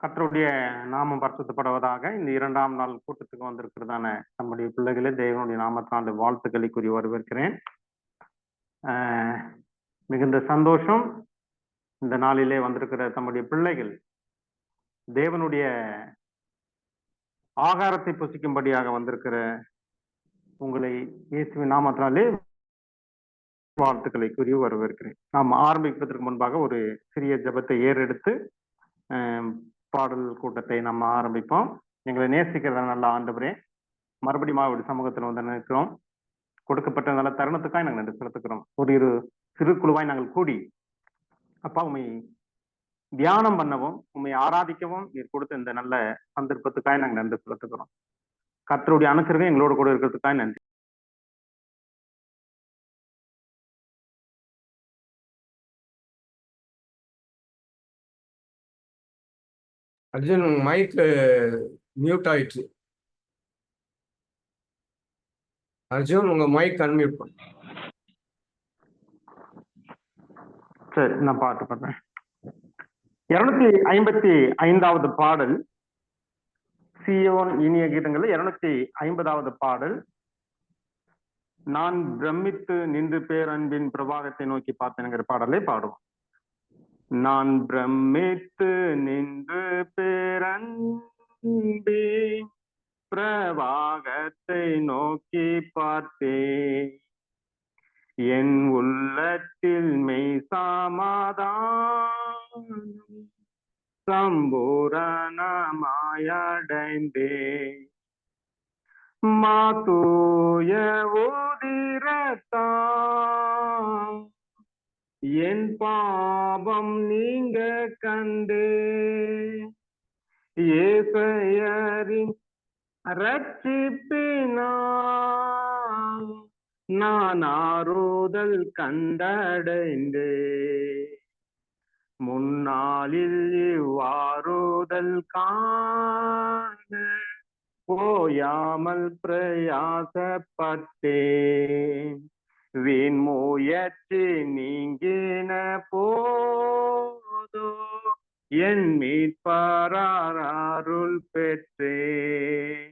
கர்த்தருடைய நாமம் பரிசுத்தப்படுவதாக. இந்த 2ஆம் நாள் கூட்டத்துக்கு வந்திருக்கிறதான நம்முடைய பிள்ளைகளே தேவனுடைய நாமத்தாண்டு வாழ்த்துக்களை கூறி வரவேற்கிறேன். மிகுந்த சந்தோஷம். இந்த நாளிலே வந்திருக்கிற தம்முடைய பிள்ளைகள் தேவனுடைய ஆகாரத்தை புசிக்கும்படியாக வந்திருக்கிற உங்களை இயேசுவின் நாமத்தினாலே வாழ்த்துக்களை கூறி வரவேற்கிறேன். நாம் ஆரம்பிப்பதற்கு முன்பாக ஒரு சிறிய ஜெபத்தை ஏறெடுத்து பாடல் கூட்டத்தை நம்ம ஆரம்பிப்போம். எங்களை நேசிக்கிறத நல்ல ஆண்டவரே, மறுபடியும் அவருடைய சமூகத்தில் வந்து நிற்கிறோம். கொடுக்கப்பட்ட நல்ல தருணத்துக்காக நாங்கள் நன்றி செலுத்துக்கிறோம். ஒரு சிறு குழுவாய் நாங்கள் கூடி அப்பா உண்மை தியானம் பண்ணவும் உண்மை ஆராதிக்கவும் நீர் கொடுத்த இந்த நல்ல சந்தர்ப்பத்துக்காக நாங்கள் நன்றி செலுத்துக்கிறோம். கர்த்தருடைய அனுசரிக்கை எங்களோட கூட இருக்கிறதுக்காக நன்றி. அர்ஜுன் மைக் மியூட் ஆயிடுச்சு. அர்ஜுன் உங்க மைக் அன்மியூட் பண்ணு. சரி, நான் பாட்டு பண்றேன். 255வது பாடல், சீயோன் இனிய கீதங்கள் 250வது பாடல். நான் பிரமித்து நின்று பேரன்பின் பிரபாகத்தை நோக்கி பார்த்தேங்கிற பாடலை பாடுவோம். நான் பிரமித்து நின்று பேரன்பின் பிரபாகத்தை நோக்கி பார்த்தேன், என் உள்ளத்தில் மெய் சமாதானம் சம்பூரணமாயடைந்தேன். மாதூய உதிரத்தால் என் பாவம் நீங்க கண்டே, இயேசுவின் ரட்சிப்பினால் நான் ஆறுதல் கண்டடைந்தே. முன்னாளில் இவ்வாறுதல் காண ஓயாமல் பிரயாசப்பட்டேன், வீண் முயற்சி நீங்கின போதோ என் மீட்பராருள் பெற்றேன்.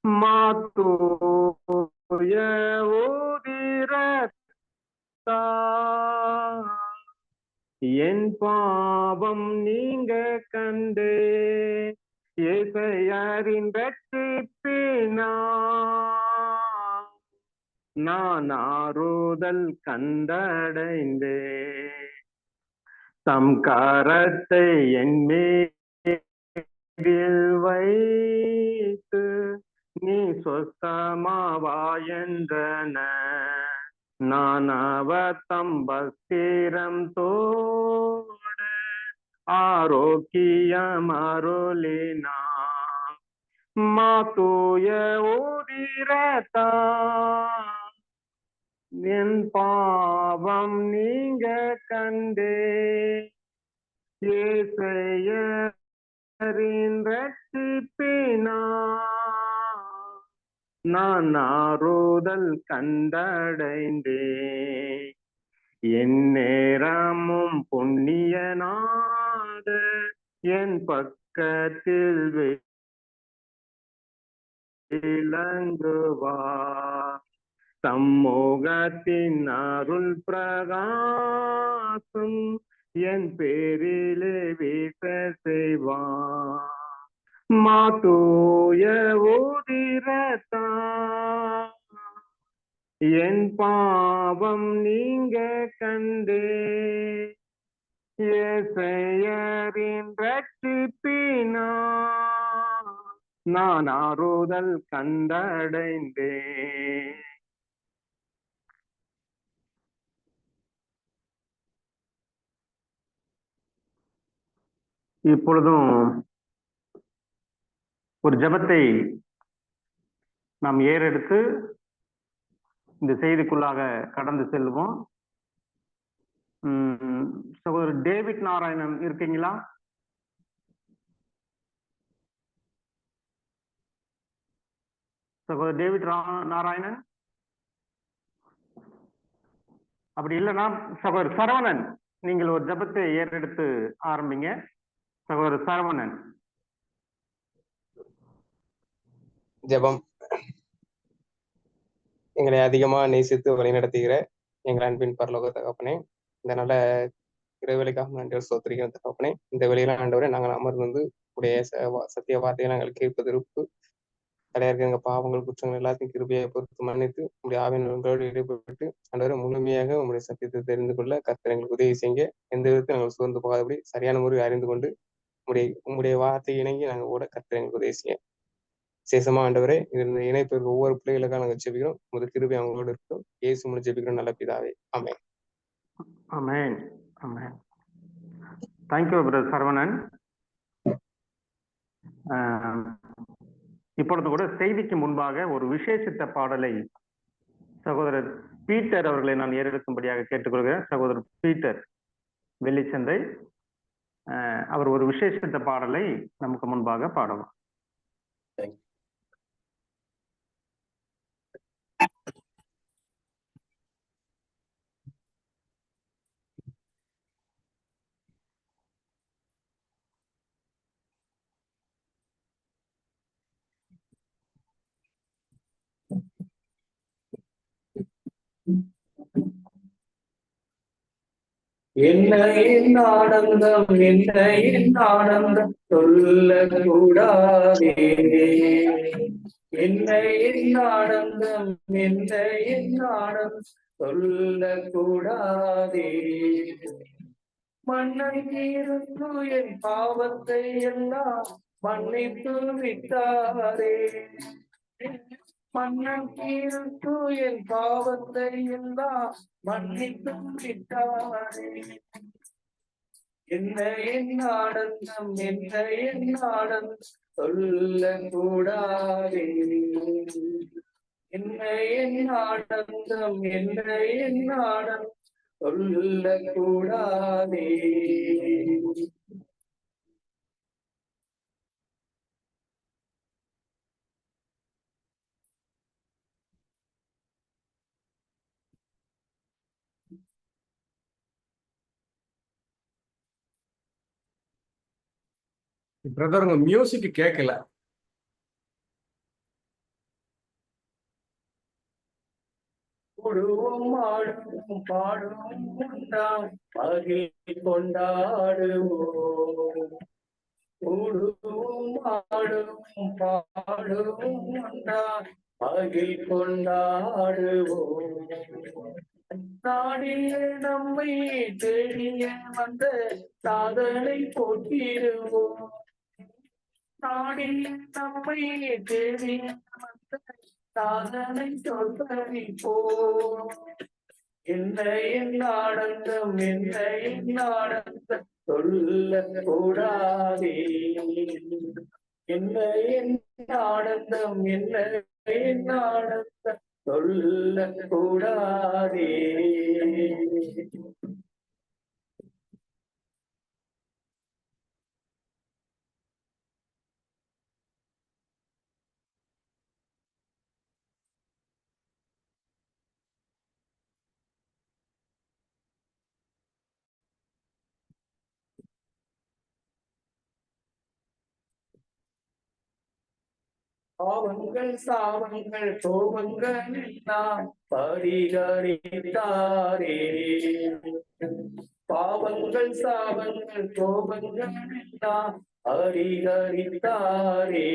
மாதூய உதிரத்தால் என் பாவம் நீங்க கண்டே, இயேசுவின் ரட்சிப்பினால் நான் ஆறுதல் கண்டடைந்தே. தம் கரத்தை என் மேல் வைத்து நீ சொஸ்தமாவாயென்றன, நான் அவத்தம் பஸ்திரம் தோட ஆரோக்கியம் அருளினான். மாதூய உதிரத்தால் என் பாவம் நீங்க கண்டே, இயேசுவின் ரட்சிப்பினால் நான் ஆறுதல் கண்டடைந்தே. என் நேரமும் புண்ணியனாக என் பக்கத்தில் விளங்குவார், சமூகத்தின் அருள் பிரகாசம் என் பேரிலே வீச செய்வார். மாதூய உதிரத்தால் என் பாவம் நீங்க கண்டே, இயேசுவின் ரட்சிப்பினால் நான் ஆறுதல் கண்டடைந்தேன். இப்பொழுதும் ஒரு ஜெபத்தை நாம் ஏறெடுத்து இந்த செய்திக்குள்ளாக கடந்து செல்வோம். சகோதரர் டேவிட் நாராயணன் இருக்கீங்களா? சகோதரர் டேவிட் நாராயணன். அப்படி இல்லைன்னா சகோதரர் சரவணன் நீங்கள் ஒரு ஜெபத்தை ஏறெடுத்து ஆரம்பிங்க. சகோதரர் சரவணன். ஜெபம். எங்களை அதிகமா நேசித்து வழிநடத்துகிற எங்கள் அன்பின் பரலோக தகப்பனே, இந்த நல்ல இறைவெளிக்காக நன்றி ஸ்தோத்திரிக்கிற தகப்பனே, இந்த வெளியில ஆண்டவரே நாங்கள் அமர்ந்து உடைய சத்திய வார்த்தைகளை நாங்கள் கேட்பதற்கு தடையா இருக்க எங்கள் பாவங்கள் குற்றங்கள் எல்லாத்தையும் கிருபையை பொறுத்து மன்னித்து உங்களுடைய ஆவியங்களோடு ஈடுபட்டு ஆண்டவரை முழுமையாக உங்களுடைய சத்தியத்தை தெரிந்து கொள்ள கர்த்தர் எங்களுக்கு உதவி செய்யுங்க. எந்த விதத்தில் நாங்கள் சோர்ந்து போகாதபடி சரியான முறையை அறிந்து கொண்டு உங்களுடைய வார்த்தை இணங்கி நாங்கள் கூட கர்த்தர் எங்களுக்கு உதவி செய்ய விசேஷமா ஆண்டவரே, இந்த இணைப்பிற்கு ஒவ்வொரு பிள்ளைகளுக்காக நாங்கள் ஜெபிக்கிறோம். முதல் கிருபை அவங்களோடு இருக்கும். இயேசு மூலம் ஜெபிக்கிறோம் நல்ல பிதாவே. ஆமென். ஆமென். ஆமென். Thank you brother Saravanan. இப்பொழுது கூட செய்திக்கு முன்பாக ஒரு விசேஷித்த பாடலை சகோதரர் பீட்டர் அவர்களை நான் ஏறெடுக்கும்படியாக கேட்டுக்கொள்கிறேன். சகோதரர் பீட்டர் வெள்ளிச்சந்தை அவர் ஒரு விசேஷித்த பாடலை நமக்கு முன்பாக பாடலாம். என்ன என் ஆனந்தம், என்ன என் ஆனந்தம் சொல்லக்கூடாதே. என்ன என் ஆனந்தம், என்ன என் ஆனந்தம் சொல்லக்கூடாதே. மன்னித்து என் பாவத்தை எல்லாம் மன்னித்து விட்டாரே. மன்னித்து என் பாவத்தை எல்லாம் மன்னித்து விட்டாரே. என்ன என் ஆனந்தம், என்ன என் ஆனந்தம் சொல்லக்கூடாதே. என்ன என் ஆனந்தம், என்ன என் ஆனந்தம் சொல்லக்கூடாதே. பிரதர் உங்க மியூசிக் கேட்கல. கூடுவோம் ஆடுவோம் பாடுவோம் கொண்டாம் மகிழ் கொண்டாடுவோம். கூடுவோம் ஆடுவோம் பாடுவோம் கொண்டாம் மகிழ் கொண்டாடுவோம். நாடிய நம்மை தேடிய வந்த சாதனை போட்டிடுவோம். நாடிய நம்மை தேடிய வந்த சாதனை சொல்பறிப்போம். என்ன என் ஆனந்தம், என்ன என் ஆனந்தம் சொல்லக்கூடாதே. என்ன என் ஆனந்தம், என்ன என் ஆனந்தம் சொல்லக்கூடாதே. பாவங்கள் சாவங்கள் கோபங்கள் எல்லாம் பரிகரித்தாரே. பாவங்கள் சாவங்கள் கோபங்கள் எல்லாம் பரிகரித்தாரே.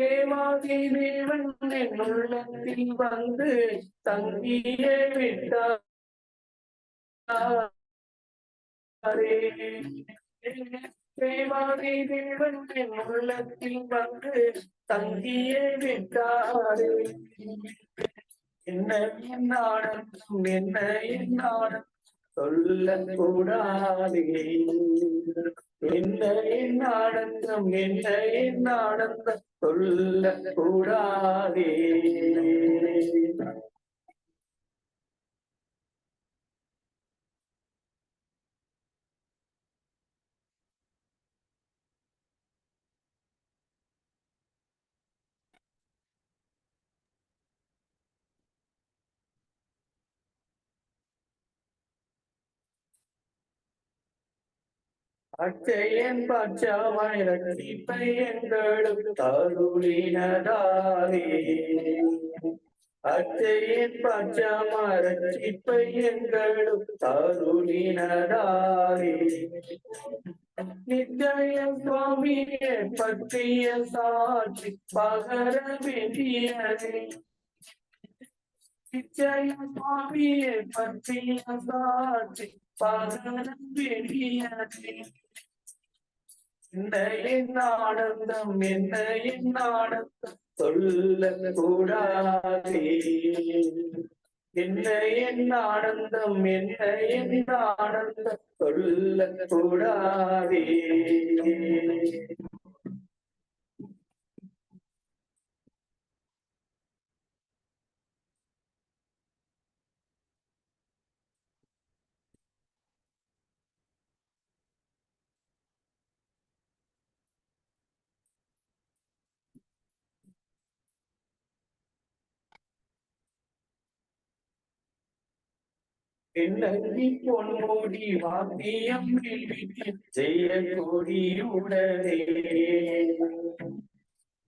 ஏமாதி தேவன் என் உள்ளத்தில் வந்து தங்கியே விட்டாரே. தேவாதி தேவன் என் உள்ளத்தில் வந்து தங்கியே விட்டாரே. என்ன என் ஆனந்தம், என்ன என் ஆனந்தம் சொல்லக்கூடாதே. என்ன என் ஆனந்தம், என்ன என் ஆனந்தம் சொல்லக்கூடாதே. அச்சையன் பச்சமாய் ரட்சிப்பை எங்களுக்கு தருளினதாரே. அச்சையன் பச்சமாய் ரட்சிப்பை எங்களுக்கு தருளினதாரே. நிச்சய சுவாமியை பற்றிய சாட்சி பகர வேண்டியதே. நிச்சய சுவாமியை பற்றிய சாட்சி பகர வேண்டியதே. என்ன என் ஆனந்தம், என்ன என் ஆனந்தம் சொல்ல கூடாதே. என்ன என் ஆனந்தம், என்ன என் ஆனந்தம் சொல்ல கூடாதே. என்னி பொன்முடி வாத்தியம் வீழ்வித்து ஜெய கொடியுடனே.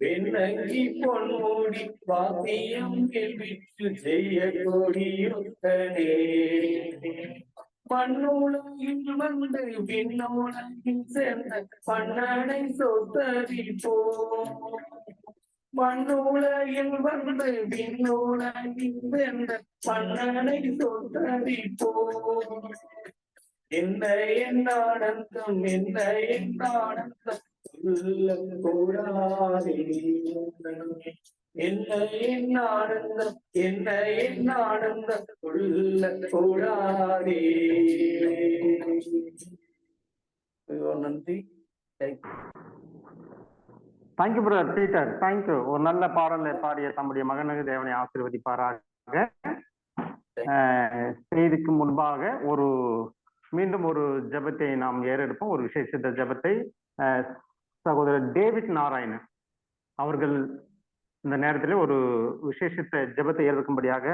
வெண்ணங்கி பொன்முடி வாத்தியம் வீழ்வித்து ஜெய கொடியுடனே. மண்ணுலகில் வந்து விண்ணுலகில் சேர்ந்த மன்னனை சொத்தரிப்போம். மண்ணுலகில் வந்து விண்ணுலகில் சேர்ந்த மன்னனை சொத்தரிப்போம். என்ன என் ஆனந்தம், என்ன என் ஆனந்தம் சொல்ல கூடாதே. என்ன என் ஆனந்தம், என்ன என் ஆனந்தம் சொல்ல கூடாதே. நன்றி. Thank you brother Peter, thank you. ஒரு நல்ல பாடலை பாடிய தம்முடைய மகனுக்கு தேவனை ஆசீர்வதிப்பாராக. செய்திக்கு முன்பாக மீண்டும் ஒரு ஜெபத்தை நாம் ஏறெடுப்போம். ஒரு விசேஷித்த ஜெபத்தை சகோதரர் டேவிட் நாராயணன் அவர்கள் இந்த நேரத்தில் ஒரு விசேஷித்த ஜெபத்தை ஏறெடுக்கும்படியாக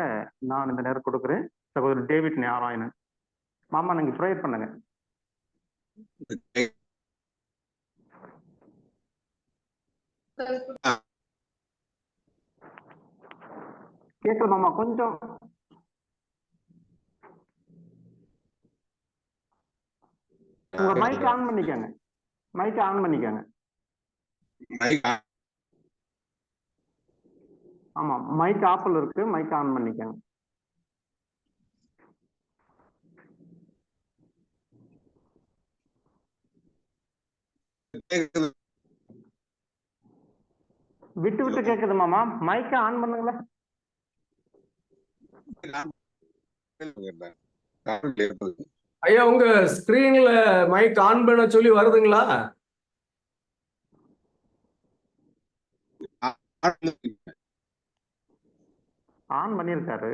நான் இந்த நேரம் கொடுக்கிறேன். சகோதரர் டேவிட் நாராயணன் மாமா, நீங்க ப்ரேயர் பண்ணுங்க. கேட்கல மாமா, கொஞ்சம் உங்க மைக் ஆன் பண்ணிக்கங்க. மைக் ஆன் பண்ணிக்கங்க. ஆமா, மைக் ஆஃப்ல இருக்கு, மைக் ஆன் பண்ணிக்கங்க. விட்டு விட்டு கேக்குது மாமா, மைக்க ஆன் பண்ணுங்களா. ஐயா, உங்க ஸ்கிரீன்ல மைக் ஆன் பண்ண சொல்லி வருதுங்களா? ஆன் பண்ணிருக்காரு.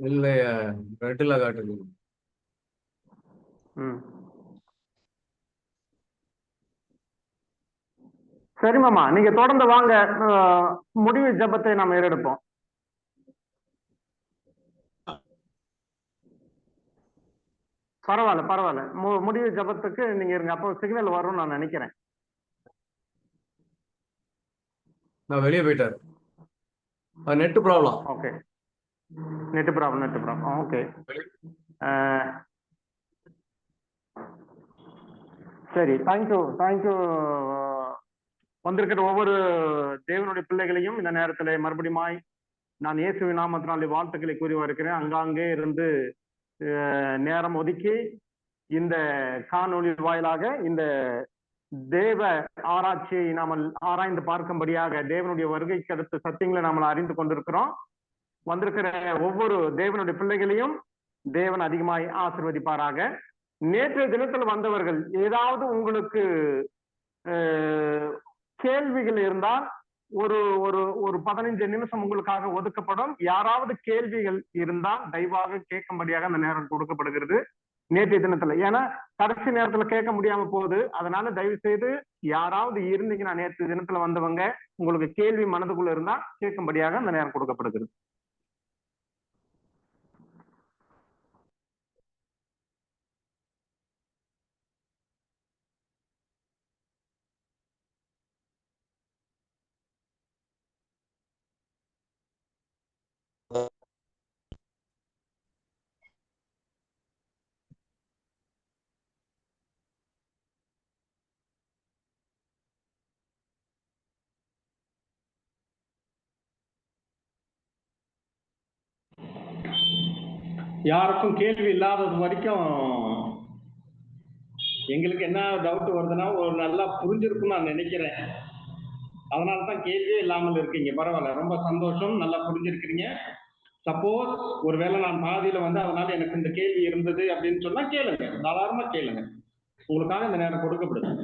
இல்லையா, ரெட்டுல காட்டுது. சரி மாமா, நீங்க தொடர்ந்து வாங்க. முடிவு ஜெபத்தை நாம் ஏறெடுப்போம். பரவாயில்ல பரவாயில்ல, முடிவு ஜெபத்துக்கு நீங்க இருங்க. அப்போ சிக்னல் வரும்னு நான் நினைக்கிறேன். நான் வெளியே போயிட்டாரு. Net problem. Okay, net problem. Okay, சரி. தேங்க்யூ. வந்திருக்கிற ஒவ்வொரு தேவனுடைய பிள்ளைகளையும் இந்த நேரத்துல மறுபடியுமாய் நான் இயேசுவின் நாமத்தினாலே வாழ்த்துக்களை கூறி வருகிறேன். அங்காங்கே இருந்து நேரம் ஒதுக்கி இந்த காணொளி வாயிலாக இந்த தேவ ஆராய்ச்சியை நாம் ஆராய்ந்து பார்க்கும்படியாக தேவனுடைய வருகைக்கு அடுத்த சத்தியங்களை நாம் அறிந்து கொண்டிருக்கிறோம். வந்திருக்கிற ஒவ்வொரு தேவனுடைய பிள்ளைகளையும் தேவன் அதிகமாய் ஆசீர்வதிப்பாராக. நேற்றைய தினத்தில் வந்தவர்கள் ஏதாவது உங்களுக்கு கேள்விகள் இருந்தால் ஒரு ஒரு ஒரு 15 நிமிஷம் உங்களுக்காக ஒதுக்கப்படும். யாராவது கேள்விகள் இருந்தால் தயவாக கேட்கும்படியாக அந்த நேரம் கொடுக்கப்படுகிறது நேற்றைய தினத்துல. ஏன்னா கடைசி நேரத்துல கேட்க முடியாம போகுது. அதனால தயவு செய்து யாராவது இருந்தீங்கன்னா நேற்றைய தினத்துல வந்தவங்க உங்களுக்கு கேள்வி மனதுக்குள்ள இருந்தா கேட்கும்படியாக அந்த நேரம் கொடுக்கப்படுகிறது. யாருக்கும் கேள்வி இல்லாதது வரைக்கும் எங்களுக்கு என்ன டவுட் வருதுன்னா ஒரு நல்லா புரிஞ்சிருக்கும்னு நான் நினைக்கிறேன். அதனால தான் கேள்வியே இல்லாமல் இருக்கீங்க. பரவாயில்ல, ரொம்ப சந்தோஷம், நல்லா புரிஞ்சிருக்கிறீங்க. சப்போஸ் ஒருவேளை நான் பாதியில வந்து அதனால எனக்கு இந்த கேள்வி இருந்தது அப்படின்னு சொன்னா கேளுங்க, தாராளமா கேளுங்க, உங்களுக்காக இந்த நேரம் கொடுக்கப்படுது.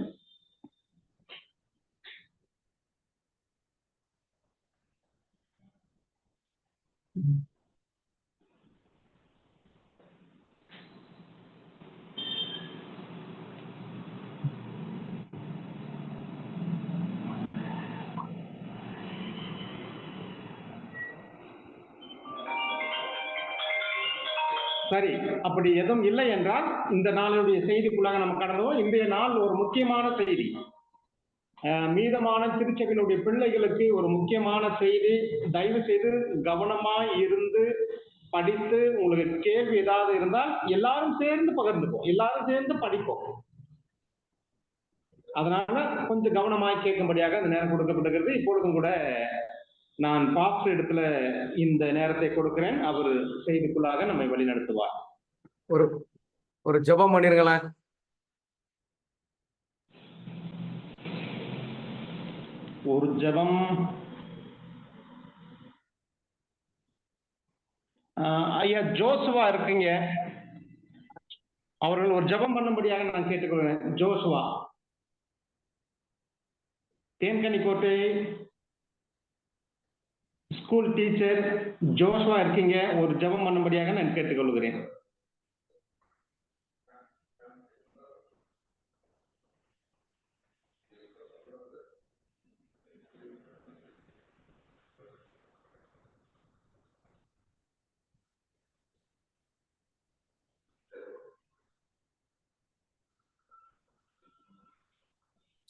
சரி, அப்படி எதுவும் இல்லை என்றால் இந்த நாளுடைய செய்திக்குள்ளாக நம்ம கடந்தோம். இன்றைய நாள் ஒரு முக்கியமான செய்தி, மீதமான திருச்சபையினுடைய பிள்ளைகளுக்கு ஒரு முக்கியமான செய்தி. தயவு செய்து கவனமாய் இருந்து படித்து, உங்களுக்கு கேள்வி ஏதாவது இருந்தால் எல்லாரும் சேர்ந்து பகிர்ந்துப்போம், எல்லாரும் சேர்ந்து படிப்போம். அதனால கொஞ்சம் கவனமாய் கேட்கும்படியாக அந்த நேரம் கொடுக்கப்பட்டிருக்கிறது. இப்பொழுதும் கூட நான் பாஸ்டர் இடத்துல இந்த நேரத்தை கொடுக்கிறேன். அவர் செய்திக்குள்ளாக நம்மை வழி நடத்துவார். ஒரு ஜெபம் பண்ணிருங்களேன். ஒரு ஜெபம். ஐயா ஜோசுவா இருக்கீங்க, அவர்கள் ஒரு ஜெபம் பண்ணும்படியாக நான் கேட்டுக்கொள்கிறேன். ஜோசுவா, தேன்கனிக்கோட்டை ஸ்கூல் டீச்சர் ஜோசுவா இருக்கீங்க, ஒரு ஜெபம் பண்ணும்படியாக நான் கேட்டுக்கொள்கிறேன்.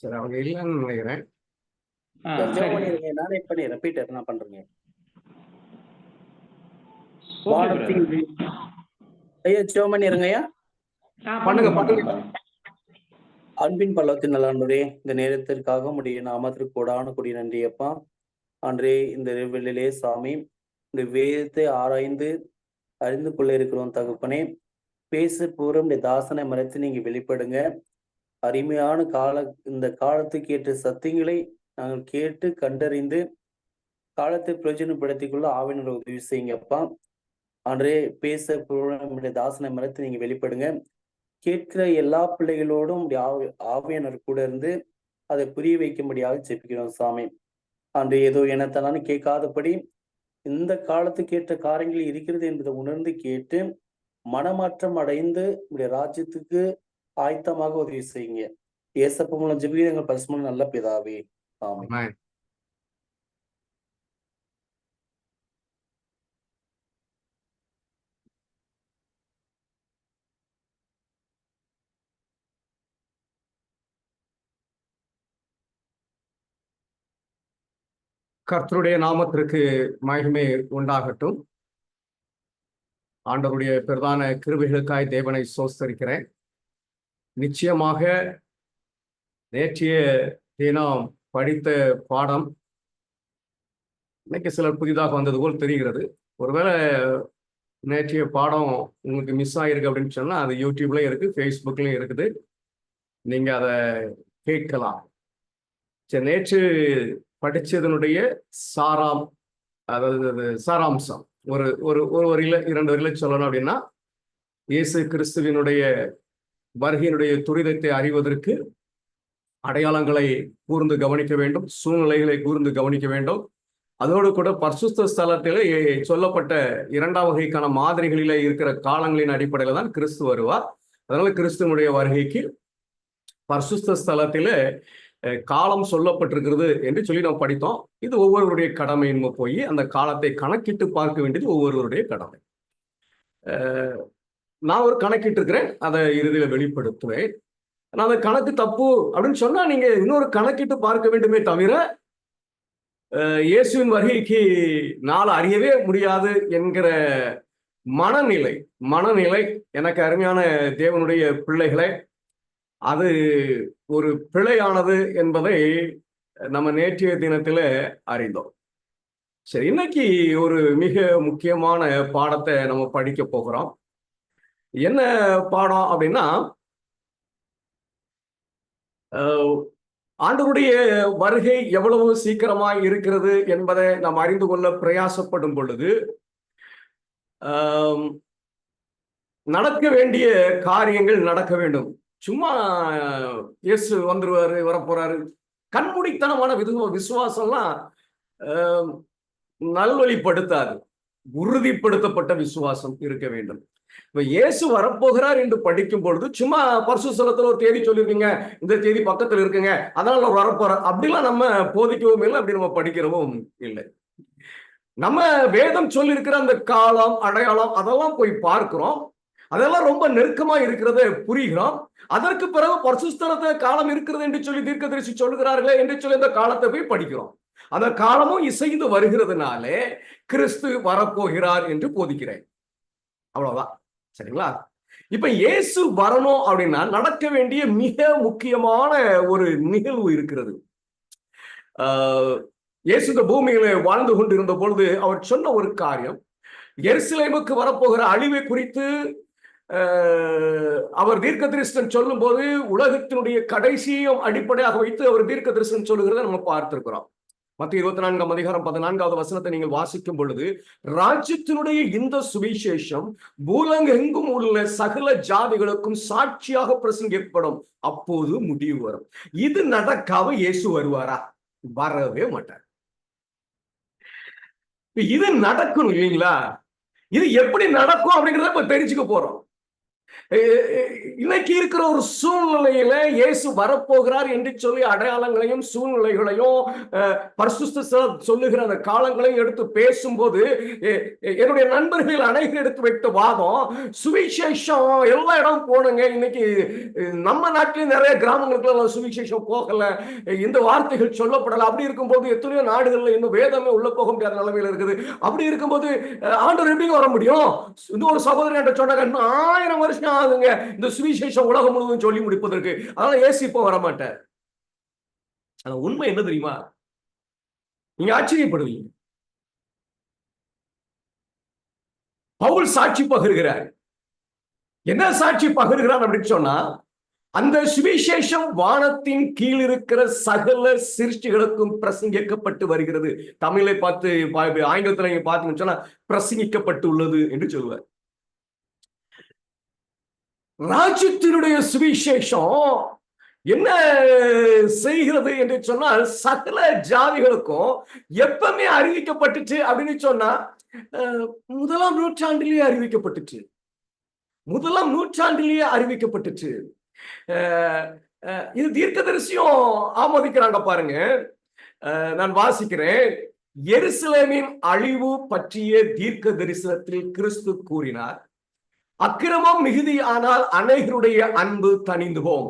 சரி, அவங்க இல்லைன்னு நினைக்கிறேன். நானே பண்ணிடுறேன். பீட்டர் நான் பண்றேங்க. ஐயா ஜெபம் பண்ணிருங்க ஐயா. பண்ணுங்க. அன்பின் பல்லவத்தின் நல்லாண்டே, இந்த நேரத்திற்காக உடைய நாமத்திற்கு கோடான கொடி நன்றி அப்பா. அன்றே இந்த வெள்ளிலே சாமி, இந்த வேதத்தை ஆராய்ந்து அறிந்து கொள்ள இருக்கிறோம் தகப்பனே. பேச பூரம் தாசனை மறைத்து நீங்க வெளிப்படுங்க. அருமையான இந்த காலத்துக்கு ஏற்ற சத்தியங்களை நாங்கள் கேட்டு கண்டறிந்து காலத்தை பிரயோஜனப்படுத்திக் கொள்ள ஆவியனோட உதவி செய்யுங்கப்பா. அன்றே பேச நம்முடைய தாசனை மறைத்து நீங்க வெளிப்படுங்க. கேட்கிற எல்லா பிள்ளைகளோடும் ஆவியனர் கூட இருந்து அதை புரிய வைக்கும்படியாக ஜெபிக்கிறோம் சாமி. அன்று ஏதோ எனத்தானு கேட்காதபடி இந்த காலத்துக்கு ஏற்ற காரியங்கள் இருக்கிறது என்பதை உணர்ந்து கேட்டு மனமாற்றம் அடைந்து உடைய ராஜ்யத்துக்கு ஆயத்தமாக உதவி செய்யுங்க. ஏசப்ப மூலம் ஜெபிக்கிற எங்கள் பரிசுத்தமுள்ள நல்ல பிதாவே, ஆமென். கர்த்தருடைய நாமத்திற்கு மகிமை உண்டாகட்டும். ஆண்டவருடைய பிரதான கிருபைகளுக்காய் தேவனை ஸ்தோத்திரிக்கிறேன். நிச்சயமாக நேற்றைய தினம் படித்த பாடம் இன்னைக்கு சிலர் புதிதாக வந்தது போல் தெரிகிறது. ஒருவேளை நேற்றைய பாடம் உங்களுக்கு மிஸ் ஆகிருக்கு அப்படின்னு சொன்னால் அது யூடியூப்லையும் இருக்குது, ஃபேஸ்புக்லையும் இருக்குது, நீங்கள் அதை கேட்கலாம். சரி, நேற்று படித்ததனுடைய சாராம்சம் ஒரு ஒரு ஒரு வரியில 2 வரியில சொல்லணும் அப்படின்னா, இயேசு கிறிஸ்துவினுடைய வருகையினுடைய துரிதத்தை அறிவதற்கு அடையாளங்களை கூர்ந்து கவனிக்க வேண்டும், சூழ்நிலைகளை கூர்ந்து கவனிக்க வேண்டும். அதோடு கூட பரிசுத்த ஸ்தலத்திலே சொல்லப்பட்ட 2ஆம் வகைக்கான மாதிரிகளிலே இருக்கிற காலங்களின் அடிப்படையில் தான் கிறிஸ்து வருவார். அதனால கிறிஸ்துவனுடைய வருகைக்கு பரிசுத்த ஸ்தலத்திலே காலம் சொல்லப்பட்டிருக்கிறது என்று சொல்லி நாம் படித்தோம். இது ஒவ்வொருவருடைய கடமையின் போய் அந்த காலத்தை கணக்கிட்டு பார்க்க வேண்டியது ஒவ்வொருவருடைய கடமை. நான் ஒரு கணக்கிட்டு இருக்கிறேன், அதை இறுதியில் வெளிப்படுத்துவேன். நான் அந்த கணக்கு தப்பு அப்படின்னு சொன்னா நீங்க இன்னொரு கணக்கிட்டு பார்க்க வேண்டுமே தவிர இயேசுவின் வருகைக்கு நாள் அறியவே முடியாது என்கிற மனநிலை எனக்கு அருமையான தேவனுடைய பிள்ளைகளை, அது ஒரு பிழையானது என்பதை நம்ம நேற்றைய தினத்தில் அறிந்தோம். சரி, இன்னைக்கு ஒரு மிக முக்கியமான பாடத்தை நம்ம படிக்க போகிறோம். என்ன பாடம் அப்படின்னா, ஆண்டவருடைய வருகை எவ்வளவு சீக்கிரமாய் இருக்கிறது என்பதை நாம் அறிந்து கொள்ள பிரயாசப்படும் பொழுது நடக்க வேண்டிய காரியங்கள் நடக்க வேண்டும். சும்மா இயேசு வந்துருவாரு, வரப்போறாரு, கண்மூடித்தனமான விசுவாசம்லாம் நல்வழிப்படுத்தாது. உறுதிப்படுத்தப்பட்ட விசுவாசம் இருக்க வேண்டும். இப்ப இயேசு வரப்போகிறார் என்று படிக்கும் பொழுது சும்மா பரிசுத்தலத்துல ஒரு தேதி சொல்லியிருக்கீங்க, இந்த தேதி பக்கத்துல இருக்குங்க, அதனால அவர் வரப்போறார் அப்படிலாம் நம்ம போதிக்கவும் இல்லை, அப்படி நம்ம படிக்கிறவும் இல்லை. நம்ம வேதம் சொல்லியிருக்கிற அந்த காலம், அடையாளம் அதெல்லாம் போய் பார்க்கிறோம். அதெல்லாம் ரொம்ப நெருக்கமா இருக்கிறத புரிகிறோம். அதற்கு பிறகு பரிசுத்தலத்துல காலம் இருக்கிறது என்று சொல்லி தீர்க்கதரிசி சொல்லுகிறார்களே என்று சொல்லி அந்த காலத்தை போய் படிக்கிறோம். அந்த காலமும் இசைந்து வருகிறதுனாலே கிறிஸ்து வரப்போகிறார் என்று போதிக்கிறேன். அவ்வளவுதான். சரிங்களா? இப்ப இயேசு வரணும் அப்படின்னா நடக்க வேண்டிய மிக முக்கியமான ஒரு நிகழ்வு இருக்கிறது. இயேசு இந்த பூமியில வாழ்ந்து கொண்டிருந்த பொழுது அவர் சொன்ன ஒரு காரியம், எருசலேமுக்கு வரப்போகிற அழிவை குறித்து அவர் தீர்க்கதரிசனம் சொல்லும் போது உலகத்தினுடைய கடைசியும் அடிப்படையாக வைத்து அவர் தீர்க்கதரிசனம் சொல்லுகிறத நம்ம பார்த்திருக்கிறோம். மத்திய 24ஆம் அதிகாரம் 14வது வசனத்தை நீங்கள் வாசிக்கும் பொழுது, ராஜ்யத்தினுடைய இந்த சுவிசேஷம் பூலங்கெங்கும் உள்ள சகல ஜாதிகளுக்கும் சாட்சியாக பிரசங்கிக்கப்படும், அப்போது முடிவு வரும். இது நடக்காம இயேசு வருவாரா? வரவே மாட்டார். இது நடக்கணும் இல்லைங்களா? இது எப்படி நடக்கும் அப்படிங்கிறத இப்ப தெரிஞ்சுக்க போறோம். இன்னைக்கு இருக்கிற ஒரு சூழ்நிலையில இயேசு வரப்போகிறார் என்று சொல்லி அடையாளங்களையும் சூழ்நிலைகளையும் பரிசுத்த சொல்லுகிற அந்த காலங்களையும் எடுத்து பேசும்போது என்னுடைய நண்பர்கள் அனைவரும் எடுத்து வைத்த வாதம், சுவிசேஷம் எல்லா இடம் போனுங்க. இன்னைக்கு நம்ம நாட்டிலும் நிறைய கிராமங்களுக்குள்ள சுவிசேஷம் போகல, இந்த வார்த்தைகள் சொல்லப்படல. அப்படி இருக்கும்போது எத்தனையோ நாடுகள்ல இன்னும் வேதமே உள்ள போக முடியாத நிலைமையில இருக்குது. அப்படி இருக்கும்போது ஆண்டவர் எப்படி வர முடியும்? இன்னொரு சகோதரன் என்ற சொன்னாங்க, 1000 வருஷம் ஆகுங்க இந்த சுவிசேஷம் உலகம் முழுவதும் சொல்லி முடிப்பதற்கு, அதனால இயேசு இப்போ வரமாட்டார். ஆனா உண்மை என்ன தெரியுமா? நீங்க ஆச்சரியப்படுவீங்க. பவுல் சாட்சி பகிர்கிறார். என்ன சாட்சி பகிர்கிறார் அப்படின்னு சொன்னா, அந்த சுவிசேஷம் வானத்தின் கீழ் இருக்கிற சகல சிருஷ்டிகளுக்கும் பிரசங்கிக்கப்பட்டு வருகிறது. தமிழை பார்த்து ஆங்கிலத்தில் நீங்க பார்த்தீங்கன்னு சொன்னா பிரசங்கிக்கப்பட்டு உள்ளது என்று சொல்லுவார். ராஜ்யத்தினுடைய சுவிசேஷம் என்ன செய்கிறது என்று சொன்னால், சகல ஜாதிகளுக்கும் எப்பவுமே அறிவிக்கப்பட்டுச்சு அப்படின்னு சொன்னா, 1ஆம் நூற்றாண்டிலேயே அறிவிக்கப்பட்டுச்சு. 1ஆம் நூற்றாண்டிலேயே அறிவிக்கப்பட்டுச்சு. இது தீர்க்கதரிசியும் ஆமோதிக்கிறாங்க பாருங்க. நான் வாசிக்கிறேன். எருசலேமின் அழிவு பற்றிய தீர்க்க தரிசனத்தில் கிறிஸ்து கூறினார், அக்கிரமம் மிகுதி ஆனால் அநேகருடைய அன்பு தணிந்து போம்,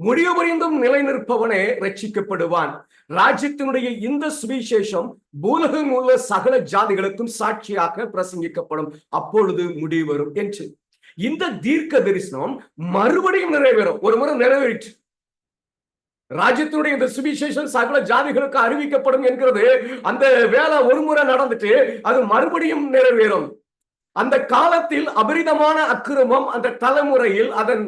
முடிவு புரிந்தும் நிலை நிற்பவனே ரட்சிக்கப்படுவான். ராஜ்யத்தினுடைய இந்த சுவிசேஷம் பூலகம் உள்ள சகல ஜாதிகளுக்கும் சாட்சியாக பிரசங்கிக்கப்படும், அப்பொழுது முடிவு வரும் என்று. இந்த தீர்க்க தரிசனம் மறுபடியும் நிறைவேறும். ஒரு முறை நிறைவேறிச்சு. ராஜ்யத்தினுடைய இந்த சுவிசேஷம் சகல ஜாதிகளுக்கு அறிவிக்கப்படும் என்கிறது, அந்த வேலை ஒரு முறை நடந்துட்டு அது மறுபடியும் நிறைவேறும். அந்த காலத்தில் அபரிதமான அக்கிரமம் அந்த தலைமுறையில் அதன்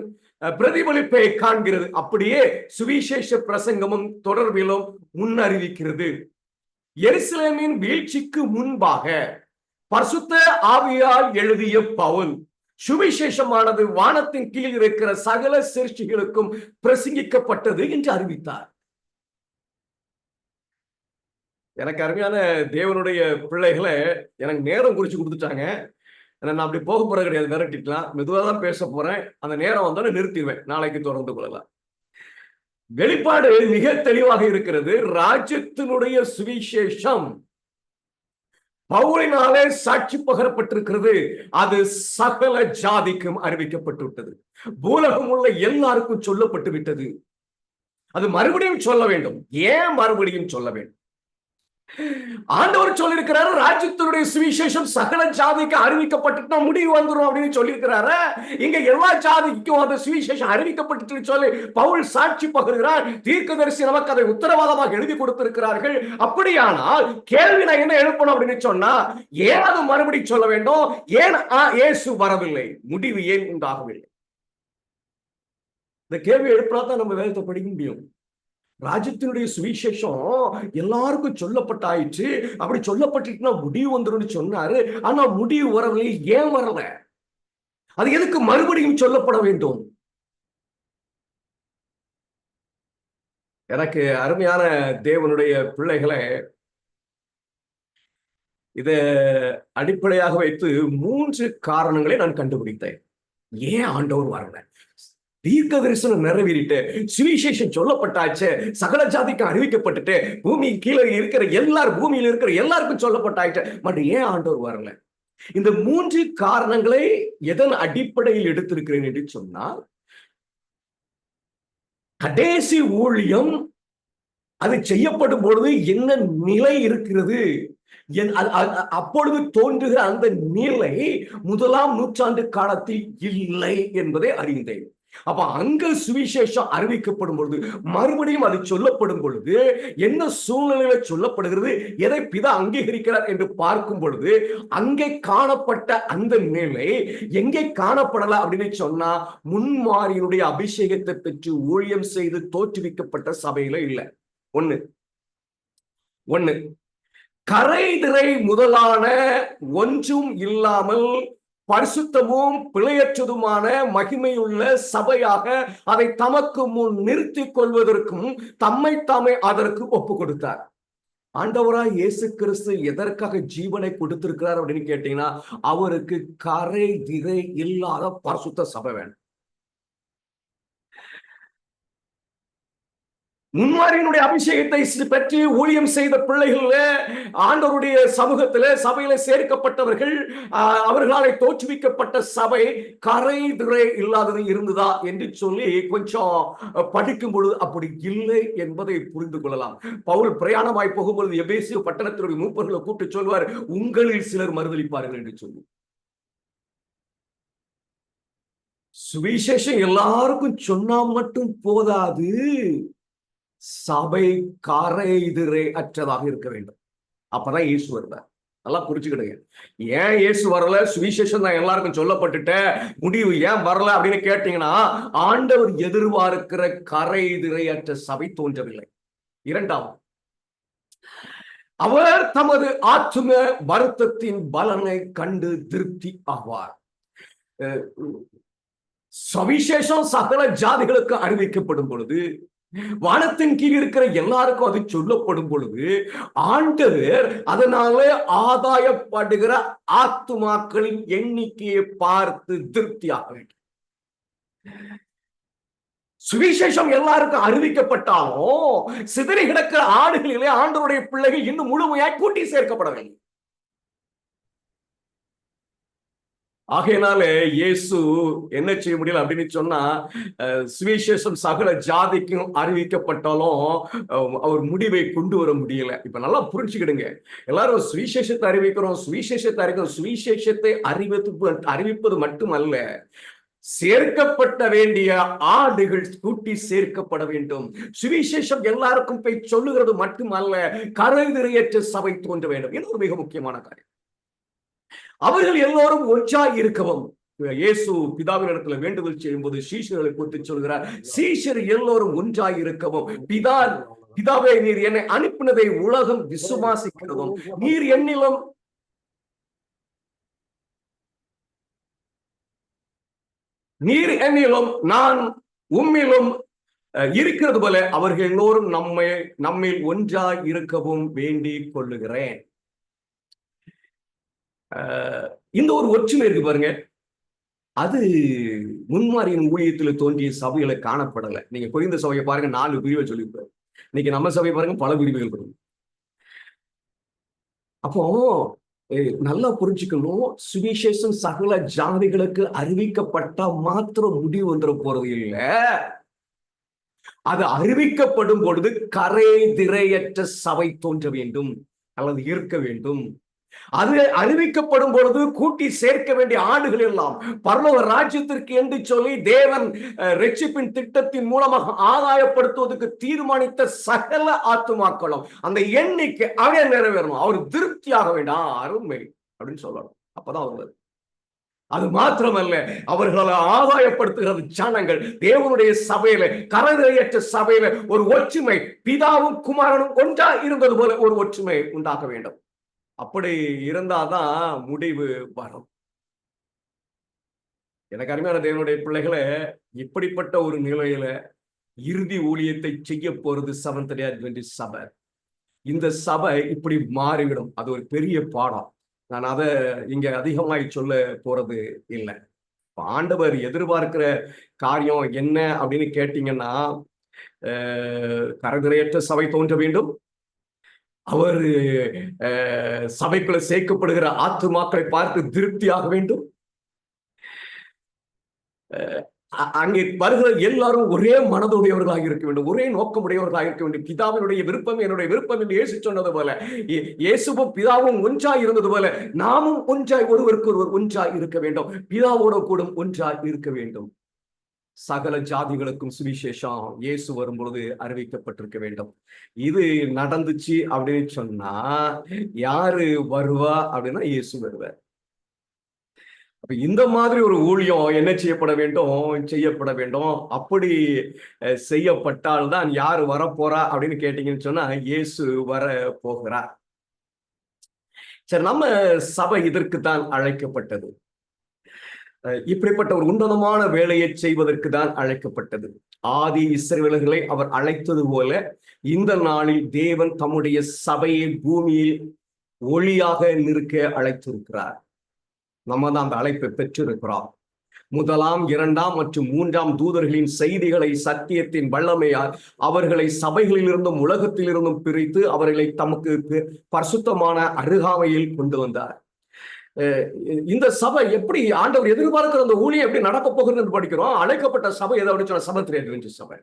பிரதிபலிப்பை காண்கிறது. அப்படியே சுவிசேஷ பிரசங்கமும் தொடர்பிலும் முன்னறிவிக்கிறது. எருசலேமின் வீழ்ச்சிக்கு முன்பாக பரிசுத்த ஆவியால் எழுதிய பவுல், சுவிசேஷமானது வானத்தின் கீழ் இருக்கிற சகல சிருஷ்டிகளுக்கும் பிரசங்கிக்கப்பட்டது என்று அறிவித்தார். எனக்கு அருமையான தேவனுடைய பிள்ளைகளை எனக்கு நேரம் குறிச்சு கொடுத்துட்டாங்க. நான் அப்படி போக போறது கிடையாது, விரட்டிக்கலாம். மெதுவாக தான் பேச போறேன். அந்த நேரம் வந்தாலும் நிறுத்திடுவேன். நாளைக்கு தொடர்ந்து கொள்ளலாம். வெளிப்பாடு மிக தெளிவாக இருக்கிறது. ராஜ்யத்தினுடைய சுவிசேஷம் பவுலினாலே சாட்சி பகரப்பட்டிருக்கிறது. அது சகல ஜாதிக்கும் அறிவிக்கப்பட்டு விட்டது. பூலகம் உள்ள எல்லாருக்கும் சொல்லப்பட்டு விட்டது. அது மறுபடியும் சொல்ல வேண்டும். ஏன் மறுபடியும் சொல்ல வேண்டும்? ஆண்டவர் சொல்லியிருக்கிறாரு, ராஜ்யத்தினுடைய சுவிசேஷம் சகல ஜாதிக்கு அறிவிக்கப்பட்டு முடிவு வந்துடும் அப்படின்னு சொல்லியிருக்கிறாரு. இங்க எல்லா ஜாதிக்கும் அந்த சுவிசேஷம் அறிவிக்கப்பட்டு சொல்லி பவுல் சாட்சி பகிர்கிறார். தீர்க்கதரிசி நமக்கு அதை உத்தரவாதமாக எழுதி கொடுத்திருக்கிறார்கள். அப்படியானால் கேள்வி நான் என்ன எழுப்பணும் அப்படின்னு சொன்னா, ஏன் அது மறுபடி சொல்ல வேண்டும்? ஏன் இயேசு வரவில்லை? முடிவு ஏன் உண்டாகவில்லை? இந்த கேள்வி எழுப்பினா தான் நம்ம வேதத்தை படிக்க முடியும். ராஜ்யத்தினுடைய சுவிசேஷம் எல்லாருக்கும் சொல்லப்பட்டாயிற்று. அப்படி சொல்லப்பட்டுனா முடிவு வந்துடும் சொன்னாரு. ஆனா முடிவு வரவில்லை. ஏன் வரல? அது எதுக்கு மறுபடியும் சொல்லப்பட வேண்டும்? எனக்கு அருமையான தேவனுடைய பிள்ளைகளை, இத அடிப்படையாக வைத்து 3 காரணங்களை நான் கண்டுபிடித்தேன். ஏன் ஆண்டவர் வரல? தீர்க்க தரிசனம் நிறைவேறிட்டு, சுவிசேஷம் சொல்லப்பட்டாச்சு, சகல ஜாதிக்கு அறிவிக்கப்பட்டுட்டு, பூமி கீழே இருக்கிற பூமியில இருக்கிற எல்லாருக்கும் சொல்லப்பட்டாச்சு. பட் ஏன் ஆண்டவர் வரல? இந்த 3 காரணங்களை எதன் அடிப்படையில் எடுத்திருக்கிறேன் என்று சொன்னால், கடைசி ஊழியம் அது செய்யப்படும் பொழுது என்ன நிலை இருக்கிறது, அப்பொழுது தோன்றுகிற அந்த நிலை 1ஆம் நூற்றாண்டு காலத்தில் இல்லை என்பதை அறிந்தேன். அப்ப அங்க சுவிசேஷம் அறிவிக்கப்படும் பொழுது, மறுபடியும் அது சொல்லப்படும் பொழுது என்ன சூழ்நிலையில சொல்லப்படுகிறது, எதை பிதா அங்கீகரிக்கிறார் என்று பார்க்கும் பொழுது, அங்கே காணப்பட்ட அந்த நிலை எங்கே காணப்படல அப்படின்னு சொன்னா, முன்மாரியினுடைய அபிஷேகத்தை பெற்று ஊழியம் செய்து தோற்றுவிக்கப்பட்ட சபையில இல்லை. ஒண்ணு கரைதிரை முதலான ஒன்றும் இல்லாமல் பரிசுத்தமும் பிழையற்றதுமான மகிமையுள்ள சபையாக அதை தமக்கு முன் நிறுத்திக் கொள்வதற்கும் தம்மை தாமே அதற்கு ஒப்பு கொடுத்தார். ஆண்டவராய் இயேசு கிறிஸ்து எதற்காக ஜீவனை கொடுத்திருக்கிறார் அப்படின்னு கேட்டீங்கன்னா, அவருக்கு கரை திரை இல்லாத பரிசுத்த சபை வேணும். முன்மாரியினுடைய அபிஷேகத்தை பற்றி ஊழியம் செய்த பிள்ளைகள் ஆண்டவருடைய சமூகத்தில சபையில சேர்க்கப்பட்டவர்கள், அவர்களால் தோற்றுவிக்கப்பட்ட சபை கரை திரை இல்லாதது இருந்ததா என்று சொல்லி கொஞ்சம் படிக்கும் பொழுது அப்படி இல்லை என்பதை புரிந்து கொள்ளலாம். பவுல் பிரயாணமாய் போகும்பொழுது எபேசிய பட்டணத்தினுடைய மூப்பர்களை கூப்பிட்டு சொல்வார், உங்களில் சிலர் மறுதலிப்பார்கள் என்று சொல்லி. சுவிசேஷம் எல்லாருக்கும் சொன்னா மட்டும் போதாது, சபை கரைதிரை அற்றதாக இருக்க வேண்டும். அப்பதான் இயேசு வருவார். நல்லா புரிச்சுக்கிடுங்க. ஏன் இயேசு வரல? சுவிசேஷம் தான் எல்லாருக்கும் சொல்லப்பட்டுட்ட, முடிவு ஏன் வரல அப்படின்னு கேட்டீங்கன்னா, ஆண்டவர் எதிர்பார்க்கிற கரைதிரை அற்ற சபை தோன்றவில்லை. 2வது, அவர் தமது ஆத்தும வருத்தத்தின் பலனை கண்டு திருப்தி ஆவார். சுவிசேஷம் சகல ஜாதிகளுக்கு அறிவிக்கப்படும் பொழுது, வானத்தின் கீழ் இருக்கிற எல்லாருக்கும் அது சொல்லப்படும் பொழுது, ஆண்டவர் அதனால ஆதாயப்படுகிற ஆத்துமாக்களின் எண்ணிக்கையை பார்த்து திருப்தியாக வேண்டும். சுவிசேஷம் எல்லாருக்கும் அறிவிக்கப்பட்டாலும் சிதறி கிடக்கிற ஆடுகளிலே ஆண்டவருடைய பிள்ளைகள் இன்னும் முழுமையாய் கூட்டி சேர்க்கப்படவில்லை. ஆகையினால இயேசு என்ன செய்ய முடியல அப்படின்னு சொன்னா, சுவிசேஷம் சகல ஜாதிக்கும் அறிவிக்கப்பட்டாலும் அவர் முடிவை கொண்டு வர முடியல. இப்ப நல்லா புரிஞ்சுக்கிடுங்க. எல்லாரும் சுவிசேஷத்தை அறிவிக்கிறோம், சுவிசேஷத்தை அறிவிப்பது மட்டுமல்ல, சேர்க்கப்பட்ட வேண்டிய ஆடுகள் கூட்டி சேர்க்கப்பட வேண்டும். சுவிசேஷம் எல்லாருக்கும் போய் சொல்லுகிறது மட்டுமல்ல, கரைதிரையற்ற சபை தோன்ற வேண்டும். இது ஒரு மிக முக்கியமான காரியம். அவர்கள் எல்லோரும் ஒன்றாய் இருக்கவும் இயேசு பிதாவின் இடத்துல வேண்டுதல் செய்யும் போது சீஷர்களை குறித்து சொல்கிறார், சீஷர் எல்லோரும் ஒன்றாய் இருக்கவும், பிதாவே நீர் என்னை அனுப்பினதை உலகம் விசுவாசிக்கிறதும், நீர் என்னிலும் நான் உம்மிலும் இருக்கிறது போல அவர்கள் எல்லோரும் நம்மில் ஒன்றாய் இருக்கவும் வேண்டிக் கொள்ளுகிறேன். இந்த ஒரு ஒற்றுமை இருக்கு பாருங்க, அது முன்மாரியின் ஊழியத்தில் தோன்றிய சபைகளை காணப்படலை. நீங்க கொரிந்த சபையை பாருங்க, 4 பிரிவை சொல்லியிருப்பாரு. இன்னைக்கு நம்ம சபை பாருங்க, பல பிரிவுகள் பாருங்க. அப்போ நல்லா புரிஞ்சுக்கணும், சுவிசேஷம் சகல ஜாதிகளுக்கு அறிவிக்கப்பட்ட மாத்திரம் முடிவு வந்துட போறது இல்லை. அது அறிவிக்கப்படும் பொழுது கரை திரையற்ற சபை தோன்ற வேண்டும். அல்லது இருக்க வேண்டும். அது அறிவிக்கப்படும் பொழுது கூட்டி சேர்க்க வேண்டிய ஆடுகள் எல்லாம் பரலோக ராஜ்யத்திற்கு என்று சொல்லி தேவன் ரட்சிப்பின் திட்டத்தின் மூலமாக ஆதாயப்படுத்துவதற்கு தீர்மானித்த சகல ஆத்துமாக்களும் அந்த எண்ணிக்கை அவரே நிறைவேறணும். அவர் திருப்தியாக வேண்டாம், அருமை அப்படின்னு சொல்லணும். அப்பதான் அவர் அது மாத்திரமல்ல, அவர்களை ஆதாயப்படுத்துகிறது ஜனங்கள். தேவனுடைய சபையில, கரையற்ற சபையில ஒரு ஒற்றுமை, பிதாவும் குமாரனும் ஒன்றா இருந்தது போல ஒரு ஒற்றுமை உண்டாக வேண்டும். அப்படி இருந்தாதான் முடிவு வரும். எனக்கு அருமையான தேவனுடைய பிள்ளைகளை, இப்படிப்பட்ட ஒரு நிலையில இறுதி ஊழியத்தை செய்ய போறது செவன்த்-டே அட்வென்டிஸ்ட் சபை. இந்த சபை இப்படி மாறிவிடும். அது ஒரு பெரிய பாடம். நான் அதை இங்க அதிகமாய் சொல்ல போறது இல்லை. ஆண்டவர் எதிர்பார்க்கிற காரியம் என்ன அப்படின்னு கேட்டீங்கன்னா, கரையற்ற சபை தோன்ற வேண்டும். அவர் சபைக்குள்ள சேர்க்கப்படுகிற ஆத்துமாக்களை பார்த்து திருப்தியாக வேண்டும். அங்கே வருகிற எல்லாரும் ஒரே மனதுடையவர்களாக இருக்க வேண்டும், ஒரே நோக்கமுடையவர்களாக இருக்க வேண்டும். பிதாவினுடைய விருப்பம் என்னுடைய விருப்பம் என்று இயேசு சொன்னது போல, இயேசுவும் பிதாவும் ஒன்றாய் இருந்தது போல நாமும் ஒன்றாய் ஒருவருக்கு ஒருவர் ஒன்றாய் இருக்க வேண்டும். பிதாவோட கூட ஒன்றாய் இருக்க வேண்டும். சகல ஜாதிகளுக்கும் சுவிசேஷம் இயேசு வரும்பொழுது அறிவிக்கப்பட்டிருக்க வேண்டும். இது நடந்துச்சு அப்படின்னு சொன்னா யாரு வருவா அப்படின்னா இயேசு வருவார். அப்ப இந்த மாதிரி ஒரு ஊழியம் என்ன செய்யப்பட வேண்டும். அப்படி செய்யப்பட்டால்தான் யாரு வரப்போறா அப்படின்னு கேட்டீங்கன்னு சொன்னா இயேசு வர போகிறார். சரி, நம்ம சபை இதற்கு தான் அழைக்கப்பட்டது. இப்படிப்பட்ட ஒரு உன்னதமான வேலையை செய்வதற்கு தான் அழைக்கப்பட்டது. ஆதி இஸ்ரவேலர்களை அவர் அழைத்தது போல இந்த நாளில் தேவன் தம்முடைய சபையை பூமியில் ஒளியாக நிற்க அழைத்திருக்கிறார். நம்ம தான் அந்த அழைப்பை பெற்றிருக்கிறோம். 1ஆம் 2ஆம் மற்றும் 3ஆம் தூதர்களின் செய்திகளை சத்தியத்தின் வல்லமையால் அவர்களை சபைகளிலிருந்தும் உலகத்திலிருந்தும் பிரித்து அவர்களை தமக்கு பரிசுத்தமான அருகாமையில் கொண்டு வந்தார். இந்த சபை எப்படி ஆண்டவர் எதிர்பார்க்கிற அந்த ஊழியம் எப்படி நடக்க போகிறது என்று படிக்கிறோம். அழைக்கப்பட்ட சபை எதாவது சொன்ன செவன்த்-டே அட்வென்டிஸ்ட் சபை.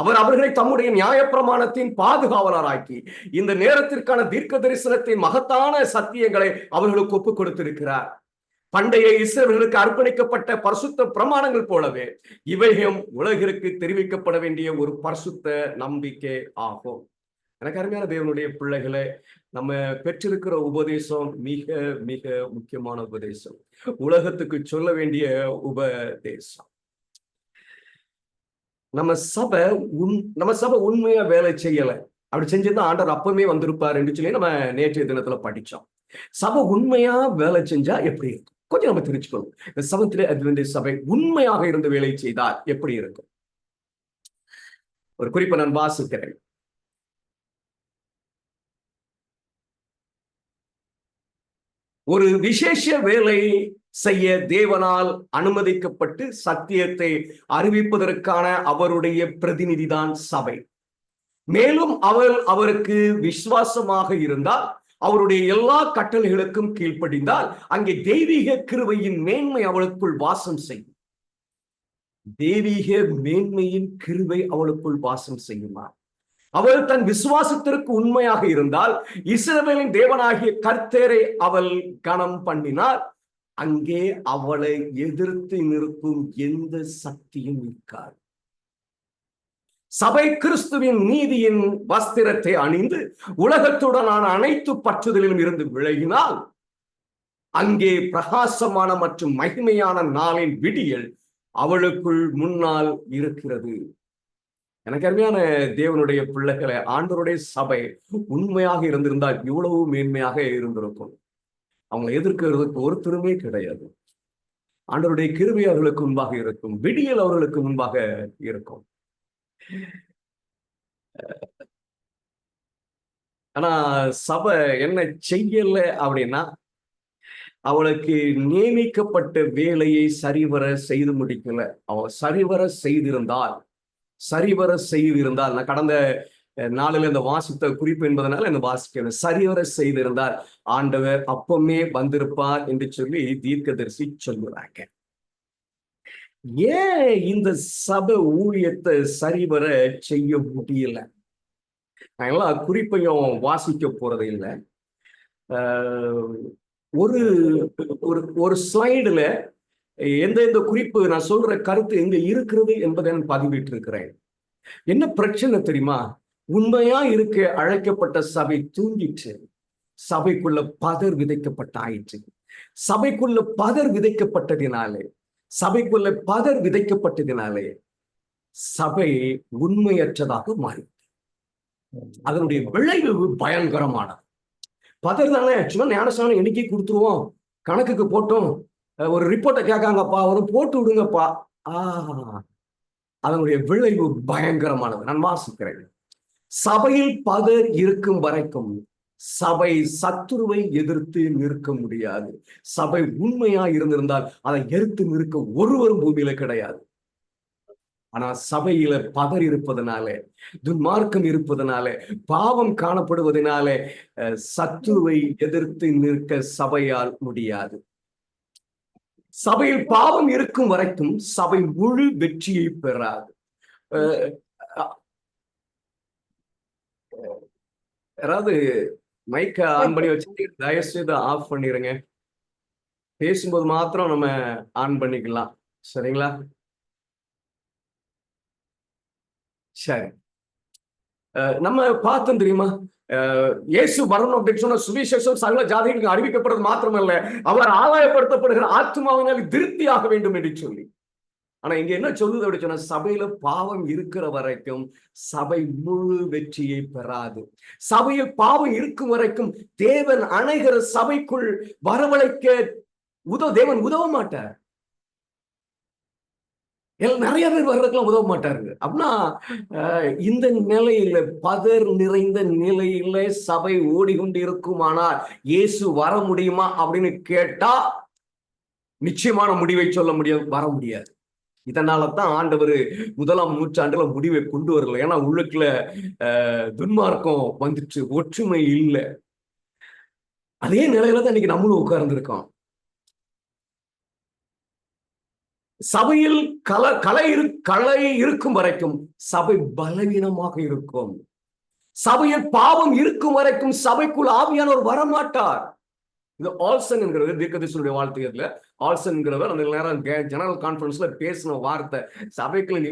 அவர் அவர்களை தம்முடைய நியாயப்பிரமாணத்தின் பாதுகாவலராக்கி இந்த நேரத்திற்கான தீர்க்க தரிசனத்தின் மகத்தான சத்தியங்களை அவர்களுக்கு ஒப்புக் கொடுத்திருக்கிறார். பண்டைய இஸ்ரவேலர்களுக்கு அர்ப்பணிக்கப்பட்ட பரிசுத்த பிரமாணங்கள் போலவே இவையும் உலகிற்கு தெரிவிக்கப்பட வேண்டிய ஒரு பரிசுத்த நம்பிக்கை ஆகும். எனக்கு அருமையான தேவனுடைய பிள்ளைகளை, நம்ம பெற்றிருக்கிற உபதேசம் மிக மிக முக்கியமான உபதேசம், உலகத்துக்கு சொல்ல வேண்டிய உபதேசம். நம்ம சபை உண்மையா வேலை செய்யல. அப்படி செஞ்சுதான் ஆண்டவர் அப்பவே வந்திருப்பார் என்று சொல்லி நம்ம நேற்றைய தினத்துல படிச்சோம். சபை உண்மையா வேலை செஞ்சா எப்படி இருக்கும் கொஞ்சம் நம்ம தெரிஞ்சுக்கணும். இந்த செவன்த்-டே அட்வென்டிஸ்ட் சபை உண்மையாக இருந்து வேலை செய்தால் எப்படி இருக்கும்? ஒரு குறிப்பை நான் வாசிக்கிறேன். ஒரு விசேஷ வேலை செய்ய தேவனால் அனுமதிக்கப்பட்டு சத்தியத்தை அறிவிப்பதற்கான அவருடைய பிரதிநிதிதான் சபை. மேலும் அவருக்கு விசுவாசமாக இருந்தால், அவருடைய எல்லா கட்டளைகளுக்கும் கீழ்ப்படிந்தால் அங்கே தெய்வீக கிருபையின் மேன்மை அவளுக்குள் வாசம் செய்யும். தெய்வீக மேன்மையின் கிருபை அவளுக்குள் வாசம் செய்யுமா? அவள் தன் விசுவாசத்திற்கு உண்மையாக இருந்தால், இஸ்ரவேலின் தேவனாகிய கர்த்தரை அவள் கனம் பண்ணினார், அங்கே அவளை எதிர்த்து நிற்கும் எந்த சக்தியும் இருக்காது. சபை கிறிஸ்துவின் நீதியின் வஸ்திரத்தை அணிந்து உலகத்துடனான அனைத்து பற்றுதலிலும் இருந்து விலகினால் அங்கே பிரகாசமான மற்றும் மகிமையான நாளின் விடியல் அவளுக்குள் முன்னால் இருக்கிறது. எனக்கு அருமையான தேவனுடைய பிள்ளைகளை, ஆண்டவருடைய சபை உண்மையாக இருந்திருந்தால் இவ்வளவு மேன்மையாக இருந்திருக்கும். அவங்களை எதிர்க்கிறதுக்கு ஒருத்தருமே கிடையாது. ஆண்டவருடைய கிருபை அவர்களுக்கு முன்பாக இருக்கும், விடியல் அவர்களுக்கு முன்பாக இருக்கும். ஆனா சபை என்ன செய்யல அப்படின்னா, அவளுக்கு நியமிக்கப்பட்ட வேலையை சரிவர செய்து முடிக்கல. அவள் சரிவர செய்திருந்தால் நான் கடந்த நாளில் இந்த வாசித்த குறிப்பு என்பதனால என்ன வாசிக்கிறேன். சரிவர செய்திருந்தால் ஆண்டவர் அப்பமே வந்திருப்பார் என்று சொல்லி தீர்க்கதரிசி சொல்லுறாங்க. ஏன் இந்த சபை ஊழியத்தை சரிவர செய்ய முடியல? நான் எல்லா குறிப்பையும் வாசிக்க போறது இல்லை. ஒரு ஒரு ஒரு ஸ்லைடுல எந்த குறிப்பு நான் சொல்ற கருத்து எங்க இருக்கிறது என்பதை நான் பதிவிட்டு இருக்கிறேன். என்ன பிரச்சனை தெரியுமா? உண்மையா இருக்க அழைக்கப்பட்ட சபை தூங்கிட்டு சபைக்குள்ள பதர் விதைக்கப்பட்டாயிற்று. சபைக்குள்ள பதர் விதைக்கப்பட்டதினாலே சபை உண்மையற்றதாக மாறி அதனுடைய விளைவு பயங்கரமானது. பதர் தானே சும்மா ஞானஸ்நானம் எண்ணிக்கை கொடுத்துருவோம், கணக்குக்கு போட்டோம், ஒரு ரிப்போர்ட்டை கேட்காங்கப்பா, ஒரு போட்டு விடுங்கப்பா. அதனுடைய விளைவு பயங்கரமானது. நான் வாசிக்கிறேன். சபையில் பதர் இருக்கும் வரைக்கும் சபை சத்துருவை எதிர்த்து நிற்க முடியாது. சபை உண்மையா இருந்திருந்தால் அதை எதிர்த்து நிற்க ஒருவரும் பூமியில கிடையாது. ஆனா சபையில பதர் இருப்பதனாலே, துன்மார்க்கம் இருப்பதனாலே, பாவம் காணப்படுவதனாலே சத்துருவை எதிர்த்து நிற்க சபையால் முடியாது. சபையில் பாவம் இருக்கும் வரைக்கும் சபை முழு வெற்றியை பெறாது. யாராவது மைக்க ஆன் பண்ணி வச்சு தயவு செய்து ஆஃப் பண்ணிருங்க. பேசும்போது மாத்திரம் நம்ம ஆன் பண்ணிக்கலாம், சரிங்களா? சரி, நம்ம பார்த்தோம் தெரியுமா, இயேசு வரணும் அப்படின்னு சொன்ன சுவிசேஷம் சகல ஜாதிகளுக்கு அறிவிக்கப்படுறது மாத்திரமல்ல, அவர் ஆதாயப்படுத்தப்படுகிற ஆத்மாவினால் திருப்தியாக வேண்டும் என்று சொல்லி. ஆனா இங்க என்ன சொல்லுது அப்படி சொன்னா, சபையில பாவம் இருக்கிற வரைக்கும் சபை முழு வெற்றியை பெறாது. சபையில் பாவம் இருக்கும் வரைக்கும் தேவன் அணைகிற சபைக்குள் வரவழைக்க தேவன் உதவ மாட்டார். நிறைய பேர் வர்றதுக்கெல்லாம் உதவ மாட்டாரு. அப்படின்னா இந்த நிலையில, பதர் நிறைந்த நிலையில சபை ஓடிக்கொண்டு இருக்குமானால் இயேசு வர முடியுமா அப்படின்னு கேட்டா நிச்சயமான முடிவை சொல்ல முடியாது, வர முடியாது. இதனாலதான் ஆண்டவர் 1ஆம் நூற்றாண்டுல முடிவை கொண்டு வரல. ஏன்னா உள்ளுக்குள்ள துன்மார்க்கம் வந்துச்சு, ஒற்றுமை இல்லை. அதே நிலையில தான் இன்னைக்கு நம்மளும் உட்கார்ந்துருக்கோம். சபையில் கலை இருக்கும் வரைக்கும் சபை பலவீனமாக இருக்கும். சபையில் பாவம் இருக்கும் வரைக்கும் சபைக்குள் ஆவியானவர் வரமாட்டார். இது ஆல்சன் என்கிறது தீர்க்கதரிசியுடைய வாழ்த்துக்கள். ஆல்சன் என்கிறவர் அந்த நேரம் ஜெனரல் கான்ஃபரன்ஸ்ல பேசின வார்த்தை, சபைக்குள்ள நீ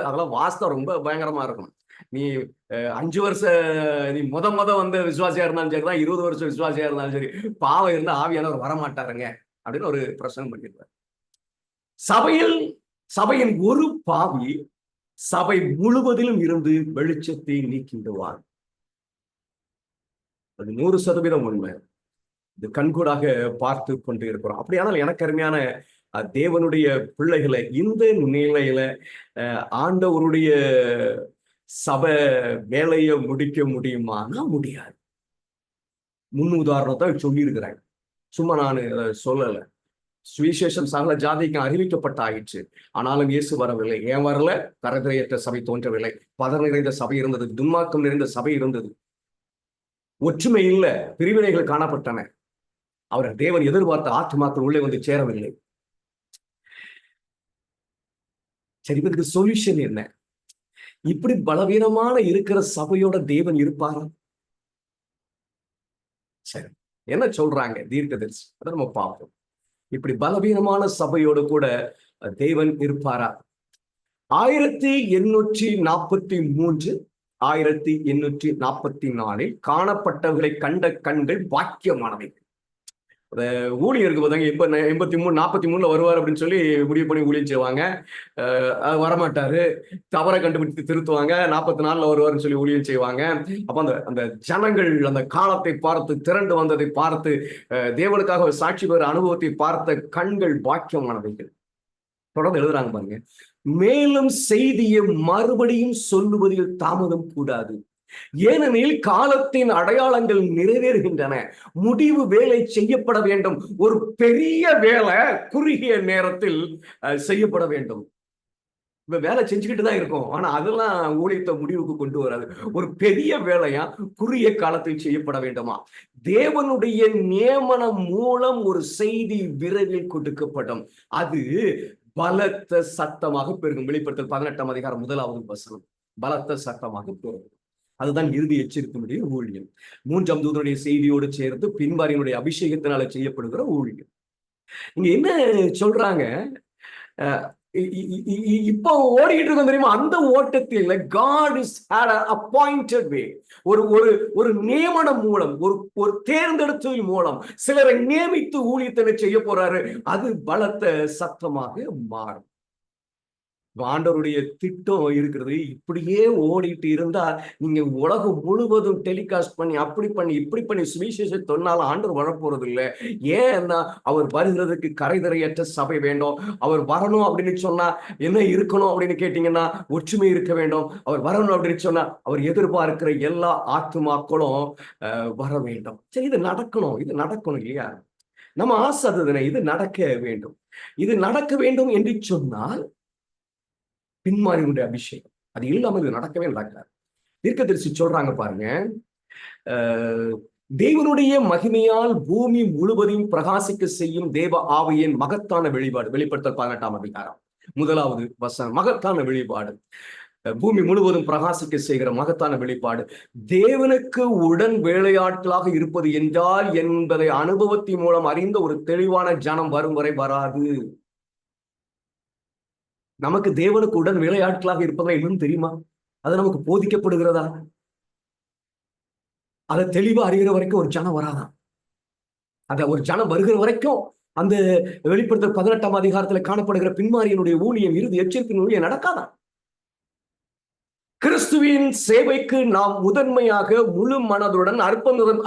அதெல்லாம் வாஸ்தவம் ரொம்ப பயங்கரமா இருக்கும். நீ 5 வருஷம் நீ முத வந்து விசுவாசியா இருந்தாலும் சரிதான், 20 வருஷம் விசுவாசியா இருந்தாலும் சரி, பாவம் இருந்தா ஆவியானவர் வரமாட்டாருங்க அப்படின்னு ஒரு பிரசங்கம் பண்ணிருப்பார். சபையின் ஒரு பாவி சபை முழுவதிலும் இருந்து வெளிச்சத்தை நீக்கிடுவார். அது 100% உண்மை. இது கண்கூடாக பார்த்து கொண்டு இருக்கிறோம். அப்படியானால் எனக்கு அருமையான தேவனுடைய பிள்ளைகளை, இந்த நிலையில ஆண்டவருடைய சபை வேலையை முடிக்க முடியுமானா முடியாது. முன் உதாரணத்தை சொல்லியிருக்கிறேன், சும்மா நான் சொல்லலை. சுவிசேஷம் சகல ஜாதிக்கு அறிவிக்கப்பட்ட ஆயிற்று, ஆனாலும் இயேசு வரவில்லை. ஏன் வரல? கரதிரையற்ற சபை தோன்றவில்லை. பதர் நிறைந்த சபை இருந்தது, துன்மார்க்கம் நிறைந்த சபை இருந்தது, ஒற்றுமை இல்லை, பிரிவினைகள் காணப்பட்டன. அவர் தேவன் எதிர்பார்த்த ஆத்துமாக்கள் உள்ளே வந்து சேரவில்லை. சரி, இதுக்கு சொல்யூஷன் என்ன? இப்படி பலவீனமான இருக்கிற சபையோட தேவன் இருப்பாரா? சரி, என்ன சொல்றாங்க தீர்க்கதரிசி, அதை நம்ம பார்ப்போம். இப்படி பலவீனமான சபையோடு கூட தேவன் இருப்பாரா? 1843 1844 காணப்பட்டவர்களை கண்ட கண்கள் பாக்கியமானவை. ஊழியருக்கு பார்த்தாங்க 83 வருவார் அப்படின்னு சொல்லி முடிவு பண்ணி ஊழியம் செய்வாங்க. வரமாட்டாரு, தவறை கண்டுபிடித்து திருத்துவாங்க. 44 வருவார்னு சொல்லி ஊழியம் செய்வாங்க. அப்ப அந்த ஜனங்கள் அந்த காலத்தை பார்த்து, திரண்டு வந்ததை பார்த்து, தேவனுக்காக சாட்சி பெற அனுபவத்தை பார்த்த கண்கள் பாக்கியமானவைகள். தொடர்ந்து எழுதுறாங்க பாருங்க. மேலும் செய்தியை மறுபடியும் சொல்லுவதில் தாமதம் கூடாது, ஏனெனில் காலத்தின் அடையாளங்கள் நிறைவேறுகின்றன, முடிவு வேலை செய்யப்பட வேண்டும். ஒரு பெரிய வேலை குறுகிய நேரத்தில் செய்யப்பட வேண்டும். இப்ப வேலை செஞ்சுக்கிட்டு தான் இருக்கும், ஆனா அதெல்லாம் ஊழியத்தை முடிவுக்கு கொண்டு வராது. ஒரு பெரிய வேலையா குறுகிய காலத்தில் செய்யப்பட வேண்டுமா? தேவனுடைய நியமனம் மூலம் ஒரு செய்தி விரைவில் கொடுக்கப்படும். அது பலத்த சத்தமாக பெருகும். வெளிப்படுத்தல் 18ஆம் அதிகாரம் 1வது வசனம். பலத்த சத்தமாக பெருகும். அதுதான் இறுதி எச்சரிப்பினுடைய ஊழியம். 3ஆம் தூதனுடைய செய்தியோடு சேர்ந்து பின்வாரியினுடைய அபிஷேகத்தினால செய்யப்படுகிற ஊழியம். இங்க என்ன சொல்றாங்க? இப்போ ஓடிக்கிட்டு இருக்கோம் தெரியுமா? அந்த ஓட்டத்தில் God is had an appointed way. ஒரு ஒரு ஒரு நியமனம் மூலம், ஒரு தேர்ந்தெடுத்தல் மூலம் சிலரை நியமித்து ஊழியத்தை செய்ய போறாரு. அது பலத்த சத்தமாக மாறும். ஆண்டவருடைய திட்டம் இருக்கிறது. இப்படியே ஓடிட்டு இருந்தா நீங்க உலகம் முழுவதும் டெலிகாஸ்ட் பண்ணி அப்படி பண்ணி இப்படி பண்ணி சுவிசேஷம் சொன்னாலும் ஆண்டவர் வரப்போறது இல்லை. ஏன்னா அவர் வருகிறதுக்கு கரைதரையற்ற சபை வேண்டும். அவர் வரணும் அப்படின்னு சொன்னா என்ன இருக்கணும் அப்படின்னு கேட்டீங்கன்னா ஒற்றுமை இருக்க வேண்டும். அவர் வரணும் அப்படின்னு சொன்னா அவர் எதிர்பார்க்கிற எல்லா ஆத்துமாக்களும் வர வேண்டும். சரி, இது நடக்கணும் இல்லையா? நம்ம ஆசை அதுதானே, இது நடக்க வேண்டும். இது நடக்க வேண்டும் என்று சொன்னால் பின்மாரியுடைய அபிஷேகம் அது இல்லாமல் இது நடக்கவே நடக்காது. தீர்க்கதரிசி சொல்றாங்க பாருங்க, தேவனுடைய மகிமையால் பூமி முழுவதையும் பிரகாசிக்க செய்யும் தேவ ஆவியின் மகத்தான வெளிப்பாடு. வெளிப்படுத்தல் 18ஆம் அதிகாரம் 1வது வசனம். மகத்தான வெளிப்பாடு, பூமி முழுவதும் பிரகாசிக்க செய்கிற மகத்தான வெளிப்பாடு. தேவனுக்கு உடன் வேலையாட்களாக இருப்பது என்றால் என்பதை அனுபவத்தின் மூலம் அறிந்த ஒரு தெளிவான ஜனம் வரும் வரை வராது. நமக்கு தேவனுக்கு உடன் வேலையாட்களாக இருப்பதா என்னன்னு தெரியுமா? அது நமக்கு போதிக்கப்படுகிறதா? அதை தெளிவா அறிகிற வரைக்கும் ஒரு ஜனம் வராதான். அத ஒரு ஜனம் வருகிற வரைக்கும் அந்த வெளிப்படுத்தல் 18ஆம் அதிகாரத்துல காணப்படுகிற பின்மாரியினுடைய ஊழியம், இறுதி எச்சரிப்பின் ஊழியம் நடக்காதான். கிறிஸ்துவின் சேவைக்கு நாம் முதன்மையாக முழு மனதுடன்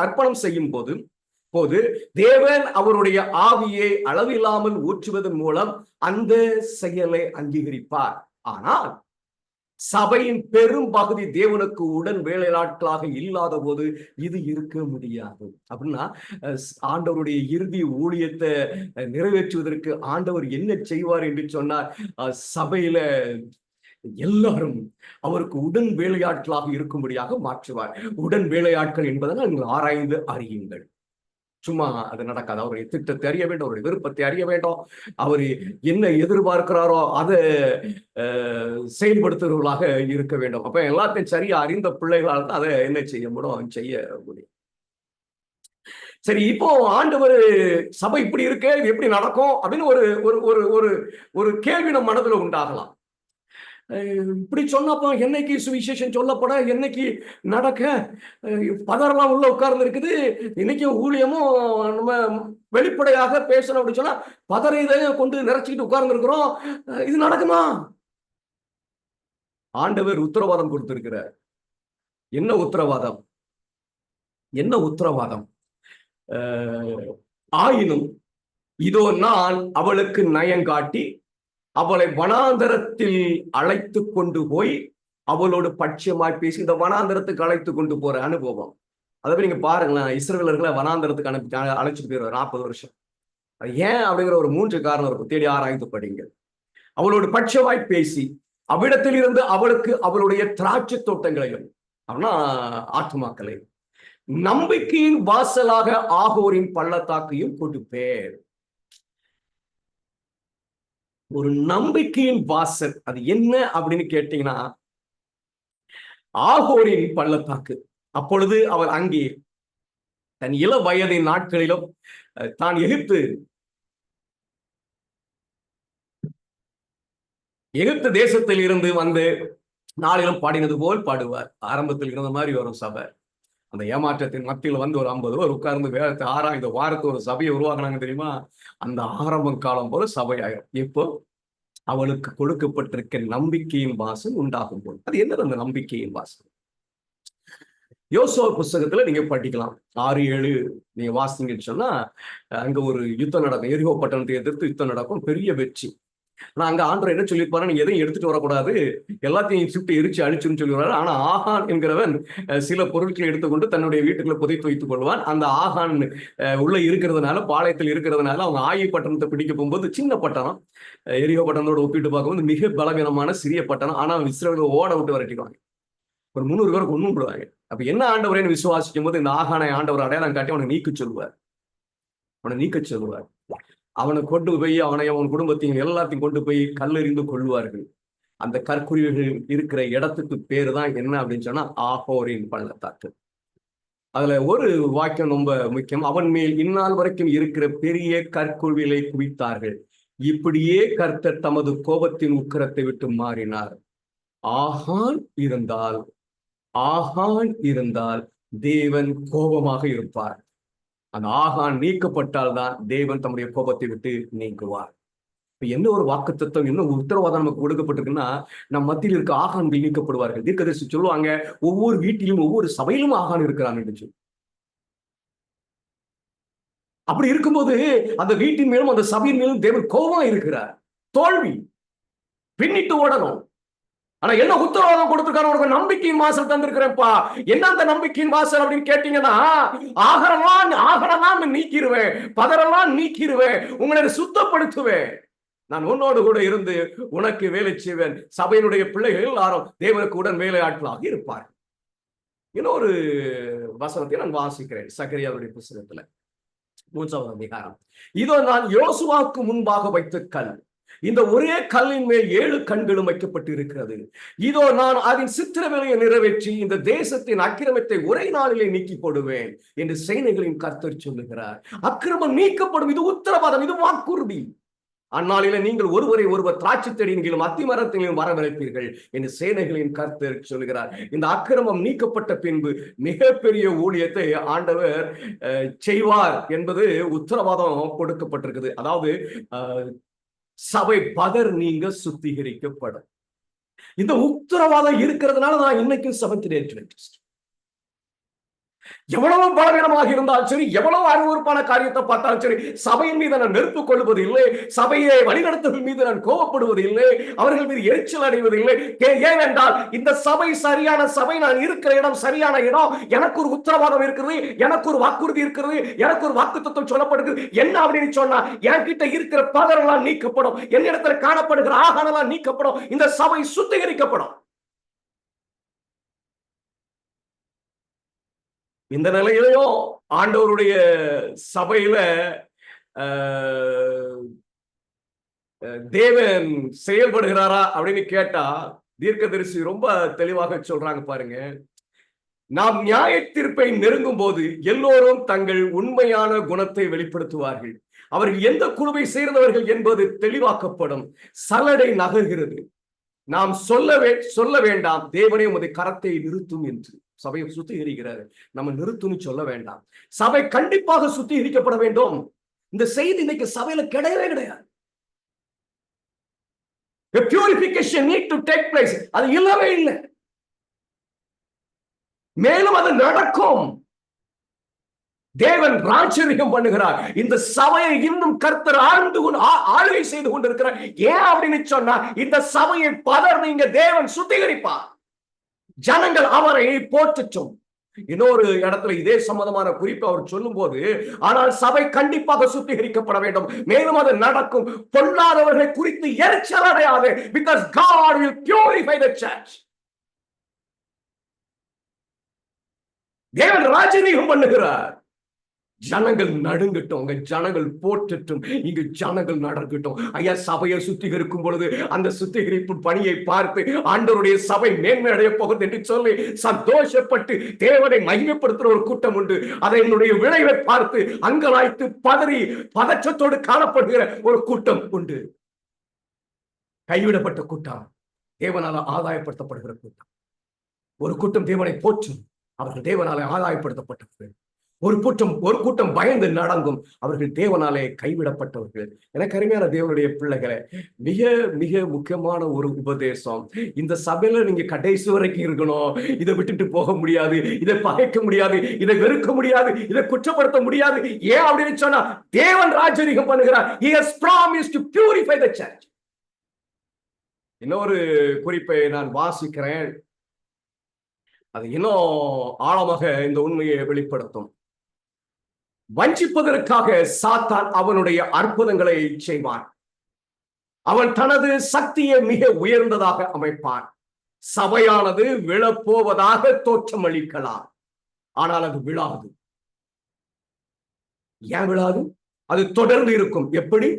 அர்ப்பணம் செய்யும் போது தேவன் அவருடைய ஆவியை அளவில்லாமல் ஊற்றுவதன் மூலம் அந்த செயலை அங்கீகரிப்பார். ஆனால் சபையின் பெரும் பகுதி தேவனுக்கு உடன் வேலையாட்களாக இல்லாத போது இது இருக்க முடியாது. அப்படின்னா ஆண்டவருடைய இறுதி ஊழியத்தை நிறைவேற்றுவதற்கு ஆண்டவர் என்ன செய்வார் என்று சொன்னார்? சபையில எல்லாரும் அவருக்கு உடன் வேலையாட்களாக இருக்கும்படியாக மாற்றுவார். உடன் வேலையாட்கள் என்பதனால் நீங்கள் ஆராய்ந்து அறியுங்கள். சும்மா அது நடக்காது. அவருடைய திட்டத்தை அறிய வேண்டும், அவருடைய விருப்பத்தை அறிய வேண்டும், அவர் என்ன எதிர்பார்க்கிறாரோ அதை செயல்படுத்துறவர்களாக இருக்க வேண்டும். அப்ப எல்லாத்தையும் சரியா அறிந்த பிள்ளைகளால் தான் அதை என்ன செய்ய முடியும். சரி, இப்போ ஆண்டவர் சபை இப்படி இருக்கு, எப்படி நடக்கும் அப்படின்னு ஒரு கேள்வி நம்ம மனதுல உண்டாகலாம். இப்படி சொன்னப்போ என்னைக்கு சுவிசேஷம் சொல்லப்பட, என்னைக்கு நடக்க, பதறலாம் உள்ள உட்கார்ந்து இருக்குது. இன்னைக்கும் ஊழியமும் நம்ம வெளிப்படையாக பேசணும் அப்படின்னு சொன்னா பதறையதையும் கொண்டு நிறைச்சிக்கிட்டு உட்கார்ந்து இருக்கிறோம். இது நடக்குமா? ஆண்டவர் உத்தரவாதம் கொடுத்திருக்கிறார். என்ன உத்தரவாதம்? ஆயினும் இதோ நான் அவளுக்கு நயங்காட்டி அவளை வனாந்தரத்தில் அழைத்து கொண்டு போய் அவளோடு பட்சமாய் பேசி, இந்த வனாந்தரத்துக்கு அழைத்து கொண்டு போற அனுபவம் அதை நீங்க பாருங்களேன். இஸ்ரவேலர்களை வனாந்தரத்துக்கு அழைச்சிட்டு போயிடுவார் 40 வருஷம். அது ஏன் அப்படிங்கிற ஒரு 3 காரணம் இருக்கும். தேடி ஆராய்ந்து படிங்க. அவளோடு பட்சமாய் பேசி அவ்விடத்தில் இருந்து அவளுக்கு அவளுடைய திராட்சை தோட்டங்களையும் அப்படின்னா ஆத்துமாக்களை நம்பிக்கையின் வாசலாக ஆகோரின் பள்ளத்தாக்கையும் கொடுப்பேன். ஒரு நம்பிக்கையின் வாசல் அது என்ன அப்படின்னு கேட்டீங்கன்னா ஆகோரின் பள்ளத்தாக்கு. அப்பொழுது அவள் அங்கே தன் இள வயதின் நாட்களிலும் தான் எகிப்து தேசத்தில் இருந்து வந்து நாளிலும் பாடினது போல் பாடுவார். ஆரம்பத்தில் இருந்த மாதிரி வரும் சபை. அந்த ஏமாற்றத்தின் மத்தியில் வந்து ஒரு 50 பேர் உட்கார்ந்து வேதத்தை ஆராய்ந்து வாரத்து ஒரு சபையை உருவாக்குனாங்க தெரியுமா? அந்த ஆரம்ப காலம் போல சபையாகும். இப்போ அவளுக்கு கொடுக்கப்பட்டிருக்க நம்பிக்கையின் வாசல் உண்டாகும் போது அது என்னது அந்த நம்பிக்கையின் வாசல்? யோசுவா புஸ்தகத்துல நீங்க படிக்கலாம். 6-7 நீங்க வாசிங்கன்னு சொன்னா அங்க ஒரு யுத்தம் நடக்கும். எரிகோ பட்டணத்தை எதிர்த்து யுத்தம் நடக்கும், பெரிய வெற்றி. ஆனா அங்க ஆண்டவர் என்ன சொல்லியிருப்பாரு? நீங்க எதையும் எடுத்துட்டு வரக்கூடாது, எல்லாத்தையும் சுட்டு எரிச்சு அழிச்சுன்னு சொல்லிடுவாரு. ஆனா ஆகான் என்கிறவன் சில பொருட்களை எடுத்துக்கொண்டு தன்னுடைய வீட்டுக்குள்ள புதைத்து வைத்துக் கொள்வான். அந்த ஆகான் உள்ள இருக்கிறதுனால, பாளையத்தில் இருக்கிறதுனால அவங்க ஆயி பட்டணத்தை பிடிக்க போகும்போது சின்ன பட்டணம், எரிகோ பட்டணத்தோட ஒப்பிட்டு பார்க்கும்போது மிக பலவீனமான சிறிய பட்டணம். ஆனா இஸ்ரவேலை ஓட விட்டு விரட்டிடுவாங்க. ஒரு 300 பேர் கொண்டு விடுவாங்க. அப்ப என்ன ஆண்டவரேன்னு விசுவாசிக்கும் போது இந்த ஆகானை ஆண்டவர் அடையாளம் காட்டி அவனை நீக்க சொல்லுவார். அவனை கொண்டு போய் அவன் குடும்பத்தையும் எல்லாத்தையும் கொண்டு போய் கல்லெறிந்து கொள்வார்கள். அந்த கற்குருவிகள் இருக்கிற இடத்துக்கு பேரு தான் என்ன அப்படின்னு சொன்னா ஆகோரின் பள்ளத்தாக்கு. அதுல ஒரு வாக்கியம் ரொம்ப முக்கியம். அவன் மேல் இந்நாள் வரைக்கும் இருக்கிற பெரிய கற்குருவிகளை குவித்தார்கள், இப்படியே கர்த்தர் தமது கோபத்தின் உக்கிரத்தை விட்டு மாறினார். ஆகான் இருந்தால் தேவன் கோபமாக இருப்பார். அந்த ஆகான் நீக்கப்பட்டால்தான் தேவன் தம்முடைய கோபத்தை விட்டு நீங்குவார். என்ன ஒரு வாக்குத்தத்தம், என்ன ஒரு உத்தரவாதம் நமக்கு கொடுக்கப்பட்டிருக்குன்னா, நம் மத்தியில் இருக்க ஆகான்கள் நீக்கப்படுவார்கள். தீர்க்கதரிசி சொல்லுவாங்க, ஒவ்வொரு வீட்டிலும் ஒவ்வொரு சபையிலும் ஆகான் இருக்கிறாங்க. அப்படி இருக்கும்போது அந்த வீட்டின் மேலும் அந்த சபையின் மேலும் தேவன் கோபமா இருக்கிறார். தோல்வி பின்னிட்டு ஓடணும். ஆனா என்ன உத்தரவாதம் கொடுத்திருக்காரு? உனக்கு நம்பிக்கையின் வாசல் தந்திருக்கிறேன்ப்பா. என்ன அந்த நம்பிக்கையின் வாசல் அப்படின்னு கேட்டீங்கன்னா, ஆகரெல்லாம் நீக்கிடுவேன், பதரெல்லாம் நீக்கிடுவேன், உங்களை சுத்தப்படுத்துவேன், நான் உன்னோடு கூட இருந்து உனக்கு வேலை செய்வேன். சபையினுடைய பிள்ளைகள் எல்லாரும் தேவனுக்கு உடன் வேலை ஆட்களாக இருப்பார். இன்னொரு வசனத்தை நான் வாசிக்கிறேன், சகரியாவுடைய புத்தகத்துல 3வது அதிகாரம். இதோ நான் யோசுவாவுக்கு முன்பாக வைத்த கல், இந்த ஒரே கல்லின் மேல் 7 கண்களும் வைக்கப்பட்டு இருக்கிறது. இதோ நான் அதன் சித்திரவேலையை நிறைவேற்றி இந்த தேசத்தின் அக்கிரமத்தை ஒரே நாளிலே நீக்கி போடுவேன் என்று சேனைகளின் கர்த்தர் சொல்லுகிறார். அக்கிரமம் நீக்கப்படும், இது உத்தரவாதம், இது வாக்குறுதி. அந்நாளில நீங்கள் ஒருவரை ஒருவர் திராட்சை செடியிலும் அத்தி மரத்திலும் வரவழைப்பீர்கள் என்று சேனைகளின் கர்த்தர் சொல்கிறார். இந்த அக்கிரமம் நீக்கப்பட்ட பின்பு மிகப்பெரிய ஊழியத்தை ஆண்டவர் செய்வார் என்பது உத்தரவாதம் கொடுக்கப்பட்டிருக்குது. அதாவது சபை பதர் நீங்க சுத்திகரிக்கப்படும். இந்த உத்தரவாதம் இருக்கிறதுனால நான் இன்னைக்கும் செவன்த் டே அட்வென்டிஸ்ட். எவ்வளவு பலவீனமாக இருந்தாலும் சரி, எவ்வளவு அருவருப்பான காரியத்தை பார்த்தாலும் சரி, சபையின் மீது நான் நெருப்பு கொள்வது இல்லை, சபையை வழிநடத்துவதன் மீது நான் கோபப்படுவது இல்லை, அவர்கள் மீது எரிச்சல் அடைவது இல்லை. ஏனென்றால் இந்த சபை சரியான சபை, நான் இருக்கிற இடம் சரியான இடம், எனக்கு ஒரு உத்தரவாதம் இருக்கிறது, எனக்கு ஒரு வாக்குறுதி இருக்கிறது, எனக்கு ஒரு வாக்குத்தத்தம் சொல்லப்படுகிறது. என்ன அப்படின்னு சொன்னா, என்கிட்ட இருக்கிற பதரெல்லாம் நீக்கப்படும், என்னிடத்துல காணப்படுகிற ஆகானெல்லாம் நீக்கப்படும், இந்த சபை சுத்திகரிக்கப்படும். இந்த நிலையிலையும் ஆண்டவருடைய சபையில தேவன் செயல்படுகிறாரா அப்படின்னு கேட்டா, தீர்க்கதரிசி ரொம்ப தெளிவாக சொல்றாங்க பாருங்க. நாம் நியாய தீர்ப்பை நெருங்கும் போது எல்லோரும் தங்கள் உண்மையான குணத்தை வெளிப்படுத்துவார்கள். அவர்கள் எந்த குழுவை சேர்ந்தவர்கள் என்பது தெளிவாக்கப்படும். சலடை நகர்கிறது. நாம் சொல்ல வேண்டாம், தேவனே உமது கரத்தை நிறுத்தும் என்று. சபையை சுத்திகரிக்கிறாரு, நம்ம நிறுத்துன்னு சொல்ல வேண்டாம். சபை கண்டிப்பாக சுத்திகரிக்கப்பட வேண்டும். இந்த செய்தி இன்னைக்கு சபையில கிடையவே கிடையாது. Purification need to take place. அது இல்லவே இல்லை. மேலும் அது நடக்கும். தேவன் ராஜ்யம் பண்ணுகிறார். இந்த சபையை இன்னும் கர்த்தர் ஆளுகை செய்து கொண்டிருக்கிறார். ஏன் அப்படின்னு சொன்னா, இந்த சபையை பதர் நீங்க தேவன் சுத்திகரிப்பார். ஜனங்கள் அவரை போற்றட்டும். இன்னொரு இடத்துல இதே சம்பந்தமான குறிப்பு அவர் சொல்லும் போது, ஆனால் சபை கண்டிப்பாக சுத்திகரிக்கப்பட வேண்டும், மேலும் அது நடக்கும். பொல்லாதவர்களை குறித்து எரிச்சல் அடையாது. Because God will purify the church. தேவன் ராஜ்யம் பண்ணுகிறார். ஜனங்கள் நடுங்கட்டும், உங்க ஜனங்கள் போற்றட்டும், இங்கு ஜனங்கள் நடக்கட்டும். ஐயா, சபையை சுத்திகரிக்கும் பொழுது அந்த சுத்திகரிப்பு பணியை பார்த்து ஆண்டவருடைய சபை மேன்மை அடைய போகிறது என்று சொல்லி சந்தோஷப்பட்டு தேவனை மகிமைப்படுத்துற ஒரு கூட்டம் உண்டு. அதை என்னுடைய விளைவை பார்த்து அங்கலாய்த்து பதறி பதற்றத்தோடு காணப்படுகிற ஒரு கூட்டம் உண்டு. கைவிடப்பட்ட கூட்டம், தேவனால ஆதாயப்படுத்தப்படுகிற கூட்டம். ஒரு கூட்டம் தேவனை போற்றும், அவர்கள் தேவனால ஆதாயப்படுத்தப்பட்டவர்கள். ஒரு கூட்டம் பயந்து நடங்கும், அவர்கள் தேவனாலே கைவிடப்பட்டவர்கள். எனக்கு அருமையான தேவனுடைய பிள்ளைகளை, மிக மிக முக்கியமான ஒரு உபதேசம். இந்த சபையில நீங்க கடைசி வரைக்கும் இருக்கணும். இதை விட்டுட்டு போக முடியாது, இதை பகைக்க முடியாது, இதை வெறுக்க முடியாது, இதை குற்றப்படுத்த முடியாது. ஏன் அப்படின்னு சொன்னா, தேவன் ராஜரீகம் பண்ணுகிறார். He has promised to purify the church. இன்னொரு குறிப்பை நான் வாசிக்கிறேன், அது இன்னும் ஆழமாக இந்த உண்மையை வெளிப்படுத்தும். வஞ்சிப்பதற்காக சாத்தான் அவனுடைய அற்புதங்களை செய்வான். அவன் தனது சக்தியை மிக உயர்ந்ததாக அமைப்பான். சபையானது விழப்போவதாக தோற்றமளிக்கலாம், ஆனால் அது விழாது. ஏன் விழாது? அது தொடர்ந்து இருக்கும். எப்படி?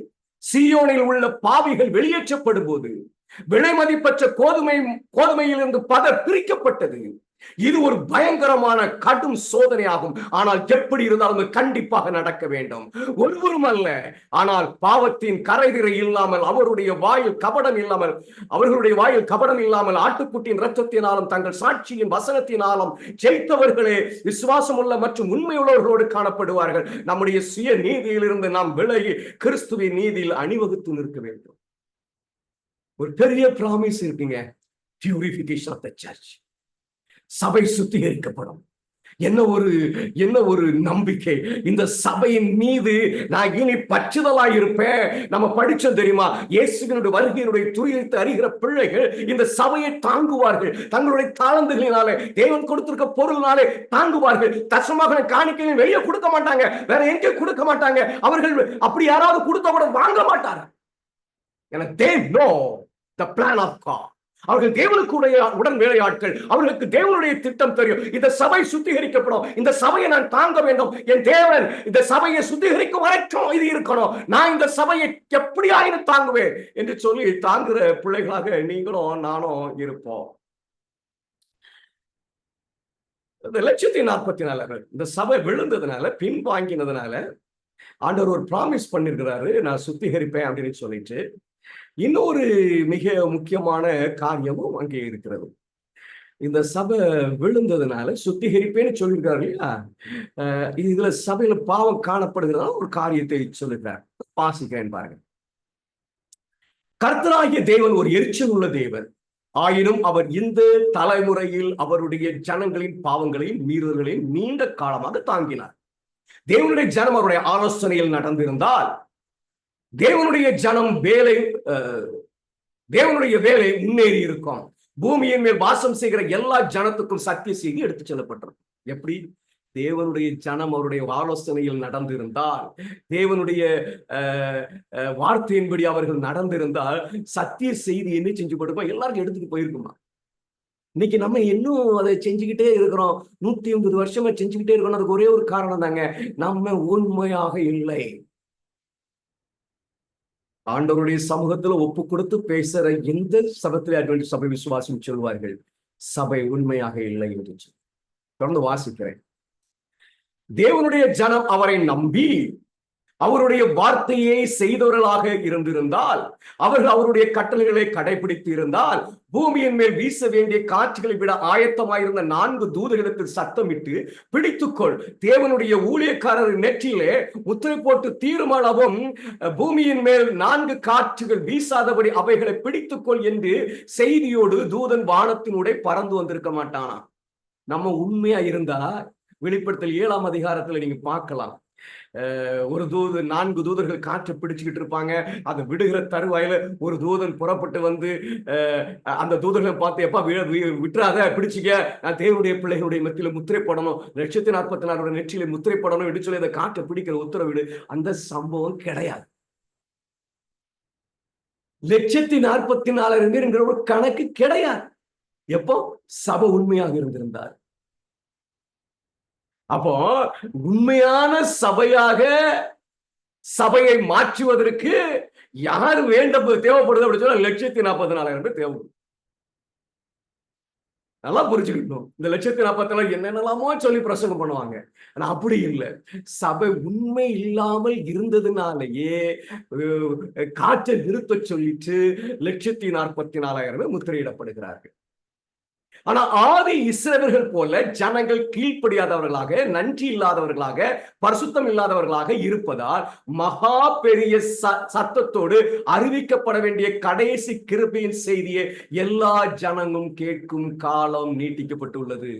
சீயோனில் உள்ள பாவிகள் வெளியேற்றப்படும் போது, விலை மதிப்பற்ற கோதுமையிலிருந்து பதர் பிரிக்கப்பட்டது. இது ஒரு பயங்கரமான கடும் சோதனையாகும். ஆனால் எப்படி இருந்தாலும் கண்டிப்பாக நடக்க வேண்டும். ஒருவரும் அல்ல, ஆனால் பாவத்தின் கரைதிரை இல்லாமல், அவருடைய வாயில் கபடம் இல்லாமல் ஆட்டுக்குட்டியின் இரத்தத்தினாலும் தங்கள் சாட்சியின் வசனத்தினாலும் ஜெயித்தவர்களே விசுவாசம் உள்ள மற்றும் உண்மையுள்ளவர்களோடு காணப்படுவார்கள். நம்முடைய சுய நீதியிலிருந்து நாம் விலகி கிறிஸ்துவின் நீதியில் அணிவகுத்து நிற்க வேண்டும். ஒரு பெரிய பிராமிஸ் இருக்குங்க, பியூரிஃபிகேஷன் ஆஃப் தி சர்ச். சபை சுத்திகரிக்கப்படும். என்ன ஒரு நம்பிக்கை! இந்த சபையின் மீது நான் இனி பற்றுதலாய் இருப்பேன். நம்ம படிச்சோம் தெரியுமா, இயேசுவினுடைய வருகையினுடைய துரியத்தை அறிகிற பிள்ளைகள் இந்த சபையை தாங்குவார்கள். தங்களுடைய தாளந்துகளினாலே, தேவன் கொடுத்திருக்க பொருளினாலே தாங்குவார்கள். தசமாக காணிக்கையை வெளியே கொடுக்க மாட்டாங்க, வேற எங்கே கொடுக்க மாட்டாங்க. அவர்கள் அப்படி யாராவது கொடுத்த கூட வாங்க மாட்டாங்க. they know the plan of God. அவர்கள் தேவனுக்குடைய உடன் வேலையாட்கள். அவர்களுக்கு தேவனுடைய திட்டம் தெரியும். இந்த சபை சுத்திகரிக்கப்படும். இந்த சபையை நான் தாங்க வேண்டும். என் தேவன் இந்த சபையை சுத்திகரிக்கும் வரைக்கும் இது இருக்கணும். நான் இந்த சபையை எப்படியாயினும் தாங்குவேன் என்று சொல்லி தாங்குற பிள்ளைகளாக நீங்களும் நானும் இருப்போம். 1,40,000 இந்த சபை விழுந்ததுனால, பின்வாங்கினதுனால ஆண்டவர் ஒரு பிராமிஸ் பண்ணிருக்கிறாரு, நான் சுத்திகரிப்பேன் அப்படின்னு சொல்லிட்டு. இன்னொரு மிக முக்கியமான காரியமும் அங்கே இருக்கிறது. இந்த சபை விழுந்ததுனால சுத்திகரிப்பேன்னு சொல்லியிருக்காரு இல்லையா? இதுல சபையில பாவம் காணப்படுகிறதால ஒரு காரியத்தை சொல்லிருக்கார். வாசிக்கிறேன் பாருங்க. கர்த்தராகிய தேவன் ஒரு எரிச்சல் உள்ள தேவன். ஆயினும் அவர் இந்த தலைமுறையில் அவருடைய ஜனங்களின் பாவங்களையும் மீறுதல்களையும் நீண்ட காலமாக தாங்கினார். தேவனுடைய ஜனம் அவருடைய ஆலோசனையில் நடந்திருந்தால், தேவனுடைய வேலை முன்னேறி இருக்கும். பூமியின் மேல் வாசம் செய்கிற எல்லா ஜனத்துக்கும் சத்திய செய்தி எடுத்து செல்லப்பட்டிருக்கும். எப்படி? தேவனுடைய ஜனம் அவருடைய ஆலோசனையில் நடந்திருந்தால், தேவனுடைய வார்த்தையின்படி அவர்கள் நடந்திருந்தால், சத்திய செய்தி என்ன செஞ்சு போட்டுமா எல்லாருக்கும் எடுத்துட்டு போயிருக்குமா? இன்னைக்கு நம்ம இன்னும் அதை செஞ்சுக்கிட்டே இருக்கிறோம். 150 வருஷமா செஞ்சுக்கிட்டே இருக்கணும். அதுக்கு ஒரே ஒரு காரணம் தாங்க, நம்ம உண்மையாக இல்லை. ஆண்டவருடைய சமூகத்துல ஒப்பு கொடுத்து பேசுற எந்த சபத்திலே அட்வென்டிஸ்ட் சபை விசுவாசம் சொல்வார்கள், சபை உண்மையாக இல்லை என்று சொல்லி. தொடர்ந்து வாசிக்கிறேன். தேவனுடைய ஜனம் அவரை நம்பி அவருடைய வார்த்தையை செய்தவர்களாக இருந்திருந்தால், அவர்கள் அவருடைய கட்டளைகளை கடைபிடித்து இருந்தால், பூமியின் மேல் வீச வேண்டிய காற்றுகளை விட ஆயத்தமாயிருந்த 4 தூதர்களுக்கு சத்தமிட்டு, பிடித்துக்கொள், தேவனுடைய ஊழியக்காரர் நெற்றியிலே முத்திரை போட்டு தீர்மானவும், பூமியின் மேல் 4 காற்றுகள் வீசாதபடி அவைகளை பிடித்துக்கொள் என்று செய்தியோடு தூதன் வானத்தினுடைய பறந்து வந்திருக்க மாட்டானா? நம்ம உண்மையா இருந்தா வெளிப்படுத்தல் 7ஆம் அதிகாரத்துல நீங்க பார்க்கலாம். ஒரு 4 தூதர்கள் காற்றை பிடிச்சுக்கிட்டு இருப்பாங்க. அதை விடுகிற தருவாயில ஒரு தூதன் புறப்பட்டு வந்து அந்த தூதர்களை பார்த்து, எப்பா விட்டுறாத, பிடிச்சிக்க, நான் தேவனுடைய பிள்ளைகளுடைய மத்தியில முத்திரை போடணும், 1,40,000 நெற்றியில முத்திரை போடணும் என்று சொல்லி அந்த காற்றை பிடிக்கிற உத்தரவிடு. அந்த சம்பவம் கிடையாது. 1,40,000 என்கிற ஒரு கணக்கு கிடையாது. எப்போ சபை உண்மையாக இருந்திருந்தார். அப்போ உண்மையான சபையாக சபையை மாற்றுவதற்கு யார் தேவைப்படுது அப்படின்னு சொன்னா 1,40,000 பேர் தேவைப்படும். நல்லா புரிஞ்சுக்கணும். இந்த 1,40,000 என்னென்னலாமோ சொல்லி பிரசங்கம் பண்ணுவாங்க. ஆனா அப்படி இல்லை. சபை உண்மை இல்லாமல் இருந்ததுனாலேயே காற்றை நிறுத்த சொல்லிட்டு 1,40,000 முத்திரையிடப்படுகிறார்கள். ஆனா ஆதி இஸ்ரவேலர்கள் போல ஜனங்கள் கீழ்ப்படியாதவர்களாக, நன்றி இல்லாதவர்களாக, பரிசுத்தம் இல்லாதவர்களாக இருப்பதால் மகா பெரிய சத்தத்தோடு அறிவிக்கப்பட வேண்டிய கடைசி கிருபையின் செய்தியை எல்லா ஜனங்களும் கேட்கும் காலம் நீட்டிக்கப்பட்டுள்ளது.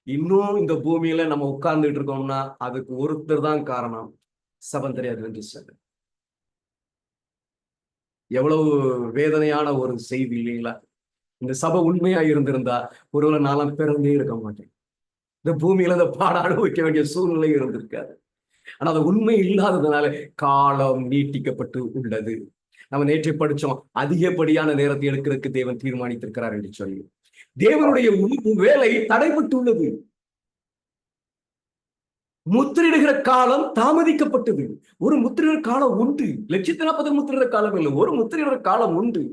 இன்னும் இந்த பூமியில நம்ம உட்கார்ந்துட்டு இருக்கோம்னா அதுக்கு ஒருத்தர் தான் காரணம், செவன்த்-டே அட்வென்டிஸ்ட். எவ்வளவு வேதனையான ஒரு செய்தி இல்லைங்களா? இந்த சபை உண்மையா இருந்திருந்தா ஒருவேளை நாளாம் பிறந்தே இருக்க மாட்டேன். இந்த பூமியில இந்த பாட அனுபவிக்க வேண்டிய சூழ்நிலை இருந்திருக்காது. ஆனா அது உண்மை இல்லாததுனால காலம் நீட்டிக்கப்பட்டு உள்ளது. நம்ம நேற்றை படிச்சோம், அதிகப்படியான நேரத்தை எடுக்கிறதுக்கு தேவன் தீர்மானித்திருக்கிறார் என்று சொல்லி. தேவனுடைய வேலை தடைபட்டுள்ளது. முத்திரிடுகிற காலம் தாமதிக்கப்பட்டது. ஒரு முத்திரிடுற காலம் உண்டு. 1,40,000 முத்திரிடுற காலம் இல்லை, ஒரு முத்திரிடுற காலம் உண்டு.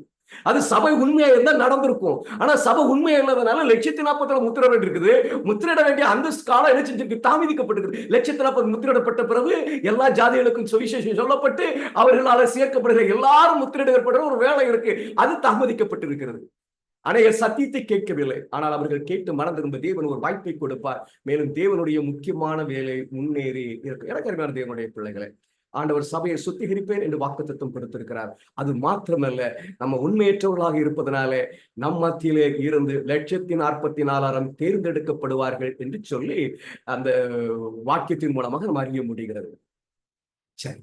அது சபை உண்மையா இருந்தா நடந்திருக்கும். ஆனா சபை உண்மையா இல்லாதனால 1,40,000 முத்திரையிட இருக்குது. முத்திரையிட வேண்டிய அந்த காலம் என்ன செஞ்சிருக்கு? தாமதிக்கப்பட்டிருக்கு. 1,40,000 முத்திரையிடப்பட்ட பிறகு எல்லா ஜாதிகளுக்கும் சுவிசேஷம் சொல்லப்பட்டு அவர்களால் சேர்க்கப்படுகிற எல்லாரும் முத்திரையிடப்படுற ஒரு வேலை இருக்கு. அது தாமதிக்கப்பட்டிருக்கிறது. அநேகர் சத்தியத்தை கேட்கவில்லை. ஆனால் அவர்கள் கேட்டு மனம் திரும்ப தேவன் ஒரு வாய்ப்பை கொடுப்பார். மேலும் தேவனுடைய முக்கியமான வேலை முன்னேறி இருக்கு. எனக்கு அருமையான தேவனுடைய பிள்ளைகளை, ஆண்டவர் சபையை சுத்திகரிப்பேன் என்று வாக்குத்தத்தம் கொடுத்திருக்கிறார். அது மாத்திரமல்ல, நம்ம உண்மையற்றவர்களாக இருப்பதனாலே நம் மத்தியிலே இருந்து 1,44,000 தேர்ந்தெடுக்கப்படுவார்கள் என்று சொல்லி அந்த வாக்கியத்தின் மூலமாக நம்ம அறிய முடிகிறது. சரி,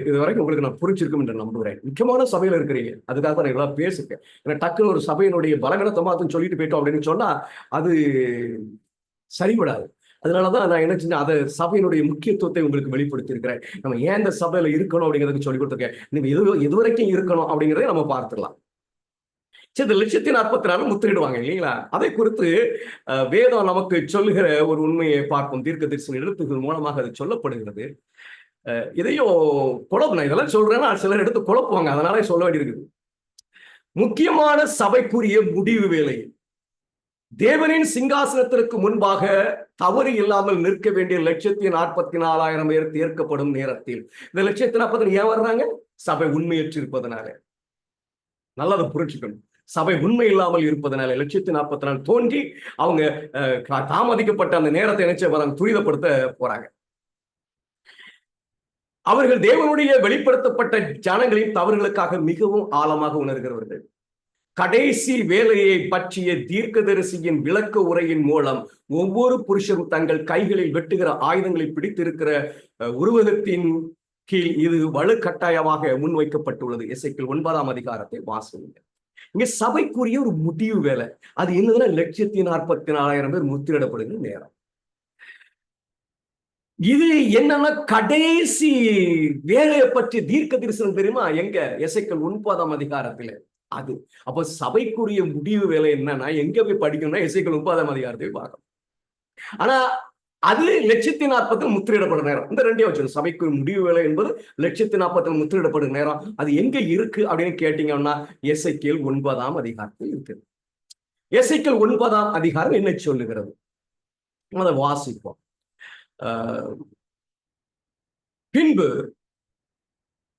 இது வரைக்கும் உங்களுக்கு நான் புரிஞ்சிருக்கும் என்று நம்புகிறேன். முக்கியமான சபையில இருக்கிறீங்க, அதுக்காக தான் நான் பேசுங்க. ஏன்னா டக்குன்னு ஒரு சபையினுடைய பலகீனத்தை மாத்தம் சொல்லிட்டு போயிட்டோம் அப்படின்னு சொன்னா அது சரிபடாது. அதனாலதான் நான் என்ன செஞ்சேன், அதை சபையினுடைய முக்கியத்துவத்தை உங்களுக்கு வெளிப்படுத்தி இருக்கிறேன். நம்ம ஏன் இந்த சபையில இருக்கணும் அப்படிங்கிறதுக்கு சொல்லி கொடுத்துருக்கேன். நீங்க எது வரைக்கும் இருக்கணும் அப்படிங்கிறத நம்ம பார்த்துக்கலாம். சரி, 1,44,000 முத்திரிடுவாங்க இல்லைங்களா? அதை குறித்து வேதம் நமக்கு சொல்லுகிற ஒரு உண்மையை பார்ப்போம். தீர்க்க தரிசன எழுத்துக்கள் மூலமாக அது சொல்லப்படுகிறது. இதையும் குழப்பம், நான் இதெல்லாம் சொல்றேன்னா சிலர் எடுத்து குழப்புவாங்க, அதனால சொல்ல வேண்டியிருக்குது. முக்கியமான சபைக்குரிய முடிவு வேலை, தேவனின் சிங்காசனத்திற்கு முன்பாக தவறு இல்லாமல் நிற்க வேண்டிய 1,44,000 பேர் தேர்க்கப்படும் நேரத்தில் இந்த 1,40,000 ஏன் வர்றாங்க? சபை உண்மையற்று இருப்பதனால. நல்லா அதை புரிஞ்சுக்கணும். சபை உண்மை இல்லாமல் இருப்பதனால 1,40,000 தோன்றி அவங்க தாமதிக்கப்பட்ட அந்த நேரத்தை நினைச்ச துரிதப்படுத்த போறாங்க. அவர்கள் தேவனுடைய வெளிப்படுத்தப்பட்ட ஜனங்களின் தவறுகளுக்காக மிகவும் ஆழமாக உணர்கிறவர்கள். கடைசி வேலையை பற்றிய தீர்க்கதரிசியின் விளக்க உரையின் மூலம் ஒவ்வொரு புருஷரும் தங்கள் கைகளில் வெட்டுகிற ஆயுதங்களை பிடித்திருக்கிற உருவகத்தின் கீழ் இது வலுக்கட்டாயமாக முன்வைக்கப்பட்டுள்ளது. எசேக்கியேல் 9ஆம் அதிகாரத்தை வாசிங்க. இங்க சபைக்குரிய ஒரு முடிவு வேலை. அது என்னதுன்னா 1,44,000 பேர் முத்திரிடப்படுகிற நேரம். இது என்னன்னா கடைசி வேலையை பற்றி தீர்க்க தரிசனம் தெரியுமா? எங்க? எசேக்கியேல் 9ஆம் அதிகாரத்துல. அது அப்ப சபைக்குரிய முடிவு வேலை என்னன்னா எங்க போய் படிக்கணும்னா எசேக்கியேல் 9ஆம் அதிகாரத்தை பார்க்கணும். ஆனா அது 1,40,000 முத்திரிடப்படும் நேரம். இந்த ரெண்டையும் வச்சிருக்கோம். சபைக்கு முடிவு வேலை என்பது 1,40,000 முத்திரிடப்படும் நேரம். அது எங்க இருக்கு அப்படின்னு கேட்டீங்கன்னா எசேக்கியேல் 9ஆம் அதிகாரத்தில் இருக்கு. எசேக்கியேல் 9ஆம் அதிகாரம் என்ன சொல்லுகிறது? அதை வாசிப்போம். பின்பு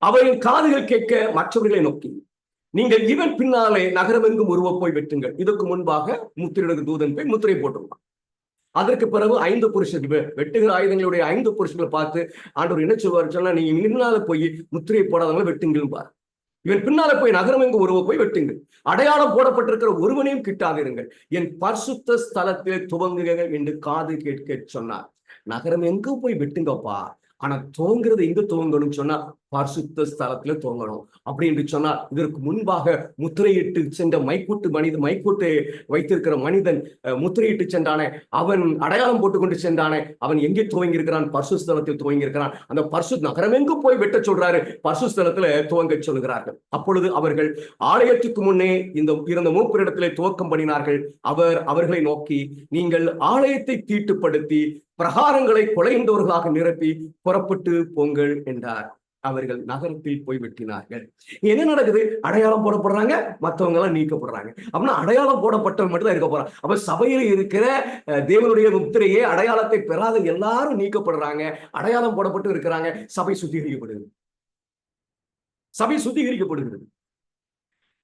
அவரின் காதுகள் கேட்க மற்றவர்களை நோக்கி, நீங்கள் இவன் பின்னாலே நகரமெங்கும் உருவ போய் வெட்டுங்கள். இதற்கு முன்பாக முத்திரிடுகிற தூதன் போய் முத்திரை போட்டுருவான். அதற்கு பிறகு 5 புருஷர்கள் வெட்டுகிற ஆயுதங்களுடைய 5 புருஷர்களை பார்த்து ஆண்டவர் என்ன சொல்வார் சொன்னா, நீங்க முன்னால போய் முத்திரையை போடாதவங்க வெட்டுங்கள் பார். இவன் பின்னால போய் நகரமெங்கும் உருவ போய் வெட்டுங்கள். அடையாளம் போடப்பட்டிருக்கிற ஒருவனையும் கிட்டாதிருங்கள். என் பரிசுத்த ஸ்தலத்திலே துவங்குக என்று காது கேட்க சொன்னார். நகரம் எங்க போய் வெட்டுங்கப்பா, ஆனா துவங்குறது எங்க துவங்கணும்னு சொன்னா பரிசுத்த ஸ்தலத்துல துவங்கணும். அப்படி என்று சொன்னால் இதற்கு முன்பாக முத்திரையிட்டு சென்ற மைக்கூட்டு வைத்திருக்கிற மனிதன் முத்திரையிட்டு சென்றானே, அவன் அடையாளம் போட்டுக்கொண்டு சென்றானே, அவன் எங்கே துவங்கி இருக்கிறான்? பரிசுத்த ஸ்தலத்தில் துவங்கி இருக்கிறான். அந்த பரிசுத்த நகரம் எங்கு போய் வெட்ட சொல்றாரு? பரிசுத்த ஸ்தலத்துல துவங்க சொல்கிறார்கள். அப்பொழுது அவர்கள் ஆலயத்துக்கு முன்னே இருந்த மூப்பரிடத்திலே துவக்கம் பண்ணினார்கள். அவர்களை நோக்கி, நீங்கள் ஆலயத்தை தீட்டுப்படுத்தி பிரகாரங்களை கொலைந்தவர்களாக நிரப்பி புறப்பட்டு போங்கள் என்றார். அவர்கள் நகரத்தில் போய் வெட்டினார்கள். என்ன நடக்குது? அடையாளம் போடப்படுறாங்க, மற்றவங்க எல்லாம் நீக்கப்படுறாங்க. அப்படின்னா அடையாளம் போடப்பட்டவங்க மட்டும் தான் இருக்க போறாங்க. அப்ப சபையில் இருக்கிற தேவனுடைய முத்திரையே அடையாளத்தை பெறாத எல்லாரும் நீக்கப்படுறாங்க, அடையாளம் போடப்பட்டு இருக்கிறாங்க. சபை சுத்திகரிக்கப்படுகிறது. சபை சுத்திகரிக்கப்படுகிறது.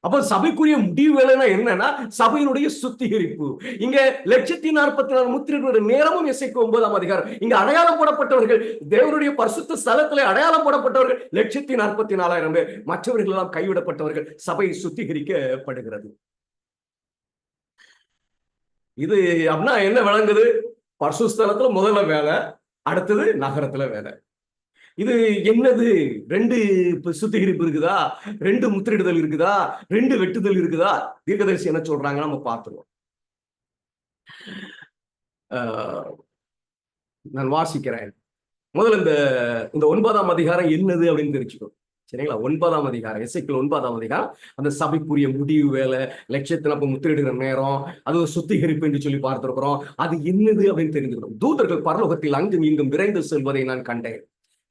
அப்ப சபைக்குரிய முடிவு வேலைன்னா என்னன்னா சபையினுடைய சுத்திகரிப்பு. இங்க 1,40,000 முத்திரைகளுடைய நேரமும் எசேக்கியேல் 9ஆம் அதிகாரம். இங்க அடையாளம் போடப்பட்டவர்கள், தேவனுடைய பரிசுத்த ஸ்தலத்திலே அடையாளம் போடப்பட்டவர்கள் 1,44,000 பேர். மற்றவர்கள் எல்லாம் கைவிடப்பட்டவர்கள். சபை சுத்திகரிக்கப்படுகிறது. இது அப்படின்னா என்ன விளங்குது? பரிசுத்த ஸ்தலத்துல முதல்ல வேலை, அடுத்தது நகரத்துல வேலை. இது என்னது? 2 சுத்திகரிப்பு இருக்குதா? 2 முத்திரிடுதல் இருக்குதா? 2 வெட்டுதல் இருக்குதா? தீர்க்கதரிசி என்ன சொல்றாங்க நம்ம பார்த்துருவோம். நான் வாசிக்கிறேன். முதல்ல இந்த 9ஆம் அதிகாரம் என்னது அப்படின்னு தெரிஞ்சுக்கணும். சரிங்களா? 9ஆம் அதிகாரம், எசேக்கியேல் 9ஆம் அதிகாரம் அந்த சபைக்குரிய முடிவு வேலை, 1,40,000 முத்திரிடுகிற நேரம், அது ஒரு சுத்திகரிப்பு என்று சொல்லி பார்த்திருக்கிறோம். அது என்னது அப்படின்னு தெரிஞ்சுக்கணும். தூதர்கள் பரலோகத்தில் அங்கும் இங்கும் விரைந்து செல்வதை நான் கண்டேன்.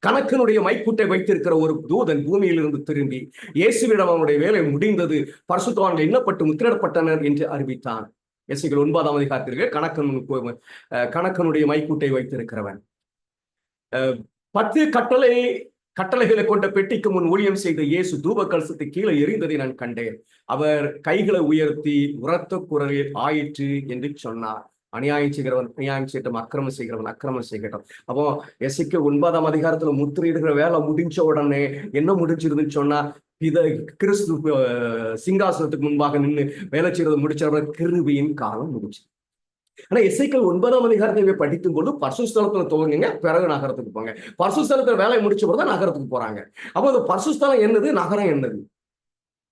கணக்கனுடைய மைக்கூட்டை வைத்திருக்கிற ஒரு தூதன் பூமியிலிருந்து திரும்பி இயேசுவிடம் அவனுடைய வேலை முடிந்தது, பரிசுத்தவான்கள் எண்ணப்பட்டு முத்திரிடப்பட்டனர் என்று அறிவித்தான். எசேக்கியேல் 9ஆம் அதிகாரத்திற்கு கணக்கனுடைய மைக்கூட்டை வைத்திருக்கிறவன் 10 கட்டளைகளை கொண்ட பெட்டிக்கு முன் ஊழியம் செய்த இயேசு தூப கலசத்தை கீழே எறிந்ததை நான் கண்டேன். அவர் கைகளை உயர்த்தி உரத்த குரலில் ஆயிற்று என்று சொன்னார். அநியாயம் செய்கிறவன் அநியாயம் செய்யட்டும், அக்கிரமம் செய்கிறவன் அக்கிரமம் செய்யட்டும். அப்போ எசேக்கியேல் 9ஆம் அதிகாரத்துல முத்திரையிடுகிற வேலை முடிஞ்ச உடனே என்ன முடிஞ்சிருதுன்னு சொன்னா, கிறிஸ்து சிங்காசனத்துக்கு முன்பாக நின்று வேலை செய்யறது முடிச்சவர் கிருபையின் காலம் முடிச்சு. ஆனா எசேக்கியேல் 9ஆம் அதிகாரத்தை படிக்கும் போது பரிசுத்தலத்துல துவங்குங்க, பிறகு நகரத்துக்கு போங்க. பரிசுத்தலத்துல வேலை முடிச்ச பிறகு நகரத்துக்கு போறாங்க. அப்போ அந்த பரிசுத்தலம் என்னது, நகரம் என்னது?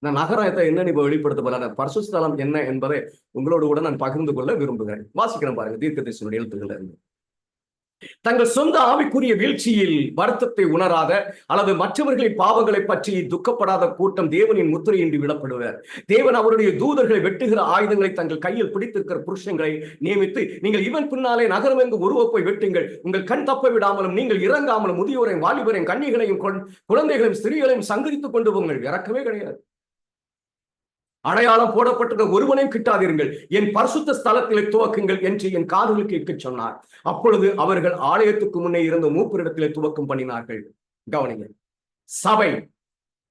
நான் நகரத்தை என்னன்னு இப்ப வெளிப்படுத்த போல பரிசுத்தலம் என்ன என்பதை உங்களோடு கூட நான் பகிர்ந்து கொள்ள விரும்புகிறேன். வாசிக்கிறேன் பாருங்க, தீர்க்கதரிசியினுடைய எழுத்துக்கள் இருந்து. தங்கள் சொந்த ஆவிக்குரிய வீழ்ச்சியில் வருத்தத்தை உணராத அல்லது மற்றவர்களின் பாவங்களை பற்றி துக்கப்படாத கூட்டம் தேவனின் முத்திரையின்றி விடப்படுவர். தேவன் அவருடைய தூதர்களை வெட்டுகிற ஆயுதங்களை தங்கள் கையில் பிடித்திருக்கிற புருஷங்களை நியமித்து, நீங்கள் இவன் பின்னாலே நகரம் எங்கு உருவப்போய் வெட்டுங்கள், உங்கள் கண் தப்ப விடாமலும் நீங்கள் இறங்காமலும் முதியோரையும் வாலிபரையும் கன்னிகளையும் குழந்தைகளையும் ஸ்திரீகளையும் சங்கரித்துக் கொண்டு போங்கள். இறக்கவே கிடையாது. அடையாளம் போடப்பட்ட ஒருவனையும் கிட்டாதீர்கள், என் பரிசுத்த ஸ்தலத்திலே துவக்குங்கள் என்று என் காதுகள் கேட்க சொன்னார். அப்பொழுது அவர்கள் ஆலயத்துக்கு முன்னே இருந்த மூப்பரிடத்திலே துவக்கம் பண்ணினார்கள். கவனிங்க, சபை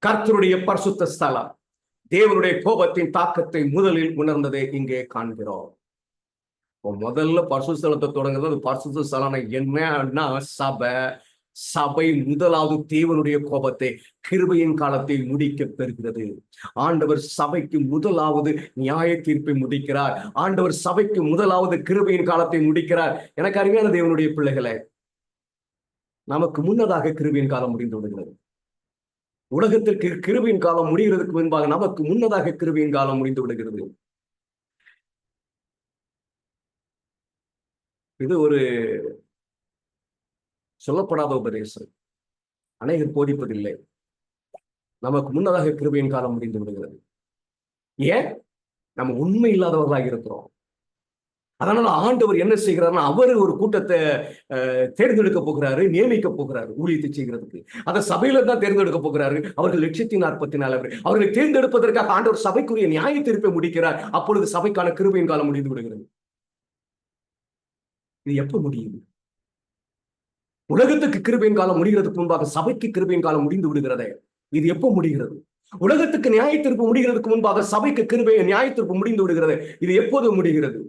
கர்த்தருடைய பரிசுத்த ஸ்தலம். தேவனுடைய கோபத்தின் தாக்கத்தை முதலில் உணர்ந்ததை இங்கே காண்கிறோம். முதல்ல பரிசுத்த ஸ்தலத்தை தொடங்குறது. பரிசுத்த ஸ்தலம் என்னன்னா சபை முதலாவது தேவனுடைய கோபத்தை, கிருபையின் காலத்தை முடிக்க பெறுகிறது. ஆண்டவர் சபைக்கு முதலாவது நியாய தீர்ப்பை முடிக்கிறார். ஆண்டவர் சபைக்கு முதலாவது கிருபையின் காலத்தை முடிக்கிறார். எனக்கு அருமையான தேவனுடைய பிள்ளைகளை, நமக்கு முன்னதாக கிருபையின் காலம் முடிந்து விடுகிறது. உலகத்திற்கு கிருபையின் காலம் முடிகிறதுக்கு முன்பாக நமக்கு முன்னதாக கிருபையின் காலம் முடிந்து விடுகிறது. இது ஒரு சொல்லப்படாத உபதேசம், அநேகர் போதிப்பதில்லை. நமக்கு முன்னதாக கிருபையின் காலம் முடிந்து விடுகிறது. ஏன்? நம்ம உண்மை இல்லாதவர்களாக இருக்கிறோம். அதனால ஆண்டவர் என்ன செய்கிறார்னா, அவர் ஒரு கூட்டத்தை தேர்ந்தெடுக்க போகிறாரு, நியமிக்க போகிறாரு ஊழியத்தை செய்கிறதுக்கு. அந்த சபையில தான் தேர்ந்தெடுக்க போகிறாரு. அவர்கள் 144 பேர். அவர்களை தேர்ந்தெடுப்பதற்காக ஆண்டவர் சபைக்குரிய நியாய தீர்ப்பை முடிக்கிறார். அப்பொழுது சபைக்கான கிருபையின் காலம் முடிந்து விடுகிறது. இது எப்ப முடியுது? உலகத்துக்கு கிருபையின் காலம் முடிகிறதுக்கு முன்பாக சபைக்கு கிருபையின் காலம் முடிந்து விடுகிறதே. இது எப்போ முடிகிறது? உலகத்துக்கு நியாய தீர்ப்பு முடிகிறதுக்கு முன்பாக சபைக்கு கிருபை நியாய தீர்ப்பு முடிந்து விடுகிறது. இது எப்போது முடிகிறது?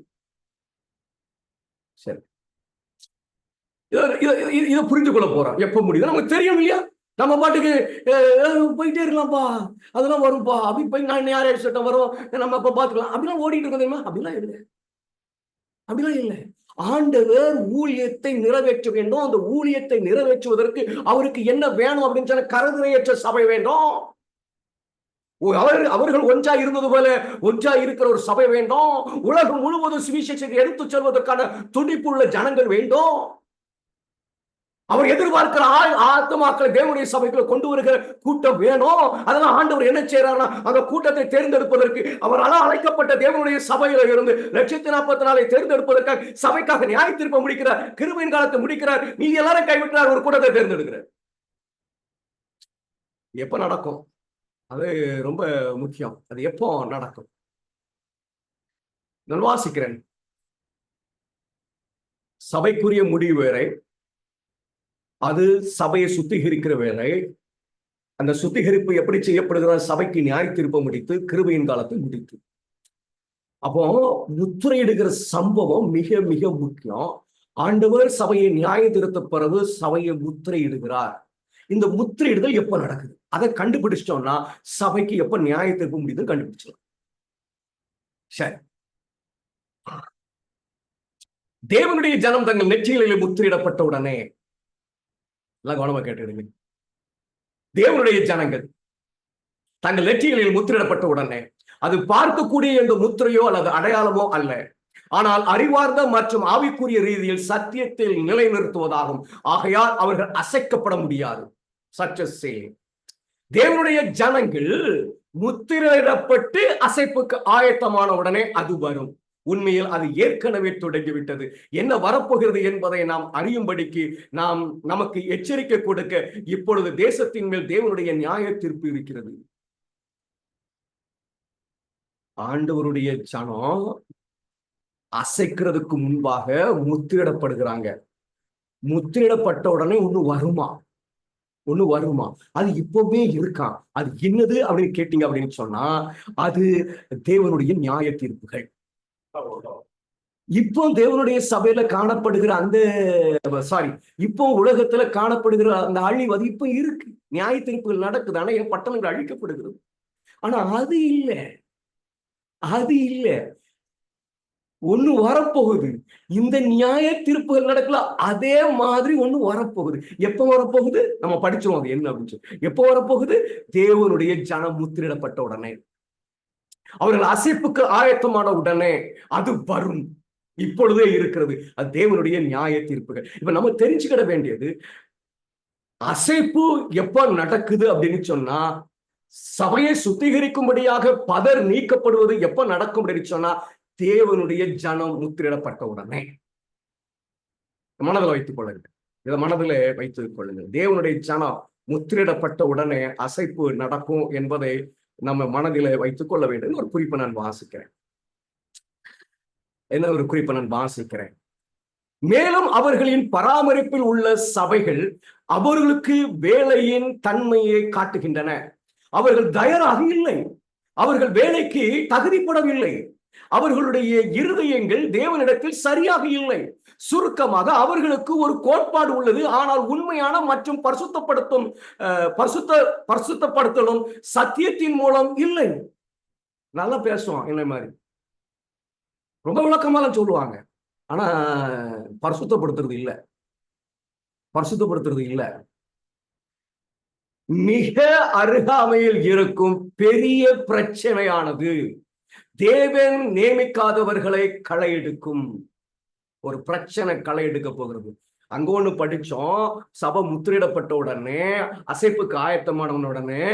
சரி, இதை புரிந்து கொள்ள போறோம். எப்ப முடியுது நமக்கு தெரியும் இல்லையா? நம்ம பாட்டுக்கு போயிட்டே இருக்கலாம்ப்பா, அதெல்லாம் வரும்பா, அப்படி போய் நான் யார் சட்டம் வரும், நம்ம அப்ப பாத்துக்கலாம் அப்படிலாம் ஓடிட்டு இருக்கோம் தெரியுமா? அப்படிலாம் இல்லை. ஆண்டவர் ஊழியத்தை நிறைவேற்ற வேண்டும். அந்த ஊழியத்தை நிறைவேற்றுவதற்கு அவருக்கு என்ன வேணும் அப்படின்னு சொன்ன, கருதுரையற்ற சபை வேண்டும். அவர்கள் ஒன்றா இருந்தது போல ஒன்றா இருக்கிற ஒரு சபை வேண்டும். உலகம் முழுவதும் சுவிசேஷத்தை எடுத்துச் செல்வதற்கான துடிப்புள்ள ஜனங்கள் வேண்டும். அவர் எதிர்பார்க்கிற ஆத்மாக்களை தேவனுடைய சபைக்குள்ள கொண்டு வருகிற கூட்டம் வேணும். அதெல்லாம் ஆண்டவர் என்ன செய்யறாருன்னா, அந்த கூட்டத்தை தேர்ந்தெடுப்பதற்கு அவரால் அழைக்கப்பட்ட தேவனுடைய சபையில இருந்து 144 தேர்ந்தெடுப்பதற்காக சபைக்காக நியாய தீர்ப்பை முடிக்கிறார், கிருபையின் காலத்தை முடிக்கிறார். நீங்க எல்லாரும் கைவிட்டார், ஒரு கூட்டத்தை தேர்ந்தெடுக்கிறார். எப்ப நடக்கும்? அது ரொம்ப முக்கியம். அது எப்போ நடக்கும்? நான் வாசிக்கிறேன். சபைக்குரிய முடிவு வேற, அது சபையை சுத்திகரிக்கிற வேலை. அந்த சுத்திகரிப்பு எப்படி செய்யப்படுகிறார்? சபைக்கு நியாய தீர்ப்பை முடித்து கிருபையின் காலத்தை முடித்து. அப்போ முத்திரையிடுகிற சம்பவம் மிக மிக முக்கியம். ஆண்டவர் சபையை நியாய திருத்த பிறகு சபையை முத்திரையிடுகிறார். இந்த முத்திரையிடுதல் எப்ப நடக்குது? அதை கண்டுபிடிச்சிட்டோம்னா சபைக்கு எப்ப நியாய தீர்ப்பு முடியுது கண்டுபிடிச்சிடலாம். சரி, தேவனுடைய ஜனம் தங்கள் நெற்றிகளிலே முத்திரையிடப்பட்ட உடனே, எல்லாம் கவனமா கேட்டுடுங்க, தேவனுடைய ஜனங்கள் தங்கள் நெற்றிகளில் முத்திரிடப்பட்ட உடனே அது பார்க்கக்கூடிய என்ற முத்திரையோ அல்லது அடையாளமோ அல்ல, ஆனால் அறிவார்ந்த மற்றும் ஆவிக்குரிய ரீதியில் சத்தியத்தில் நிலைநிறுத்துவதாகும். ஆகையால் அவர்கள் அசைக்கப்பட முடியாது. தேவனுடைய ஜனங்கள் முத்திரையிடப்பட்டு அசைப்புக்கு ஆயத்தமான உடனே அது வரும். உண்மையில் அது ஏற்கனவே தொடங்கிவிட்டது. என்ன வரப்போகிறது என்பதை நாம் அறியும்படிக்கு நமக்கு எச்சரிக்கை கொடுக்க இப்பொழுது தேசத்தின் மேல் தேவனுடைய நியாய தீர்ப்பு இருக்கிறது. ஆண்டவருடைய ஜனம் அசைக்கிறதுக்கு முன்பாக முத்திரிடப்படுகிறாங்க. முத்திரிடப்பட்ட உடனே ஒண்ணு வருமா? அது இப்பவே இருக்கான். அது என்னது அப்படின்னு கேட்டீங்க அப்படின்னு சொன்னா, அது தேவனுடைய நியாய தீர்ப்புகள். இப்போ தேவனுடைய சபையில காணப்படுகிற இப்போ உலகத்துல காணப்படுகிற அந்த அழிவு இப்ப இருக்கு. நியாய தீர்ப்புகள் நடக்குது. ஆனா என் பட்டணங்கள் அழிக்கப்படுகிறது. ஆனா அது இல்ல ஒண்ணு வரப்போகுது. இந்த நியாய தீர்ப்புகள் நடக்கல, அதே மாதிரி ஒண்ணு வரப்போகுது. எப்ப வரப்போகுது? நம்ம படிச்சோம் அது என்ன அப்படின்னு சொல்லி. எப்ப வரப்போகுது? தேவனுடைய ஜனம் முத்திரிடப்பட்ட உடனே, அவர்கள் அசைப்புக்கு ஆயத்தமான உடனே அது வரும். இப்பொழுதே இருக்கிறது. அது தேவனுடைய நியாய தீர்ப்புகள். இப்ப நம்ம தெரிஞ்சுக்கிட வேண்டியது, அசைப்பு எப்ப நடக்குது அப்படின்னு சொன்னா, சபையை சுத்திகரிக்கும்படியாக பதர் நீக்கப்படுவது எப்ப நடக்கும் அப்படின்னு சொன்னா, தேவனுடைய ஜனம் முத்திரிடப்பட்ட உடனே. மனதில் வைத்துக் கொள்ளுங்கள். இதை மனதில் வைத்துக் கொள்ளுங்கள். தேவனுடைய ஜனம் முத்திரிடப்பட்ட உடனே அசைப்பு நடக்கும் என்பதை நம்ம மனதில வைத்துக் கொள்ள வேண்டும். ஒரு குறிப்பை நான் வாசிக்கிறேன். மேலும் அவர்களின் பராமரிப்பில் உள்ள சபைகள் அவர்களுக்கு வேலையின் தன்மையை காட்டுகின்றன. அவர்கள் தயாராக இல்லை. அவர்கள் வேலைக்கு தகுதிப்படவில்லை. அவர்களுடைய இருதயங்கள் தேவனிடத்தில் சரியாக இல்லை. சுருக்கமாக, அவர்களுக்கு ஒரு கோட்பாடு உள்ளது. ஆனால் உண்மையான மற்றும் பரிசுத்தப்படுத்தலும் சத்தியத்தின் மூலம் இல்லை. நல்லா பேசுவோம், என்ன மாதிரி ரொம்ப விளக்கமாலாம் சொல்லுவாங்க. ஆனா பரிசுத்தப்படுத்துறது இல்ல. மிக அருகாமையில் இருக்கும் பெரிய பிரச்சனையானது தேவன் நியமிக்காதவர்களை களை எடுக்கும். ஒரு பிரச்சனை களை எடுக்க போகிறது. அங்க ஒண்ணு படிச்சோம், சபை முத்திரிடப்பட்ட உடனே, அசைப்புக்கு ஆயத்தமான உடனே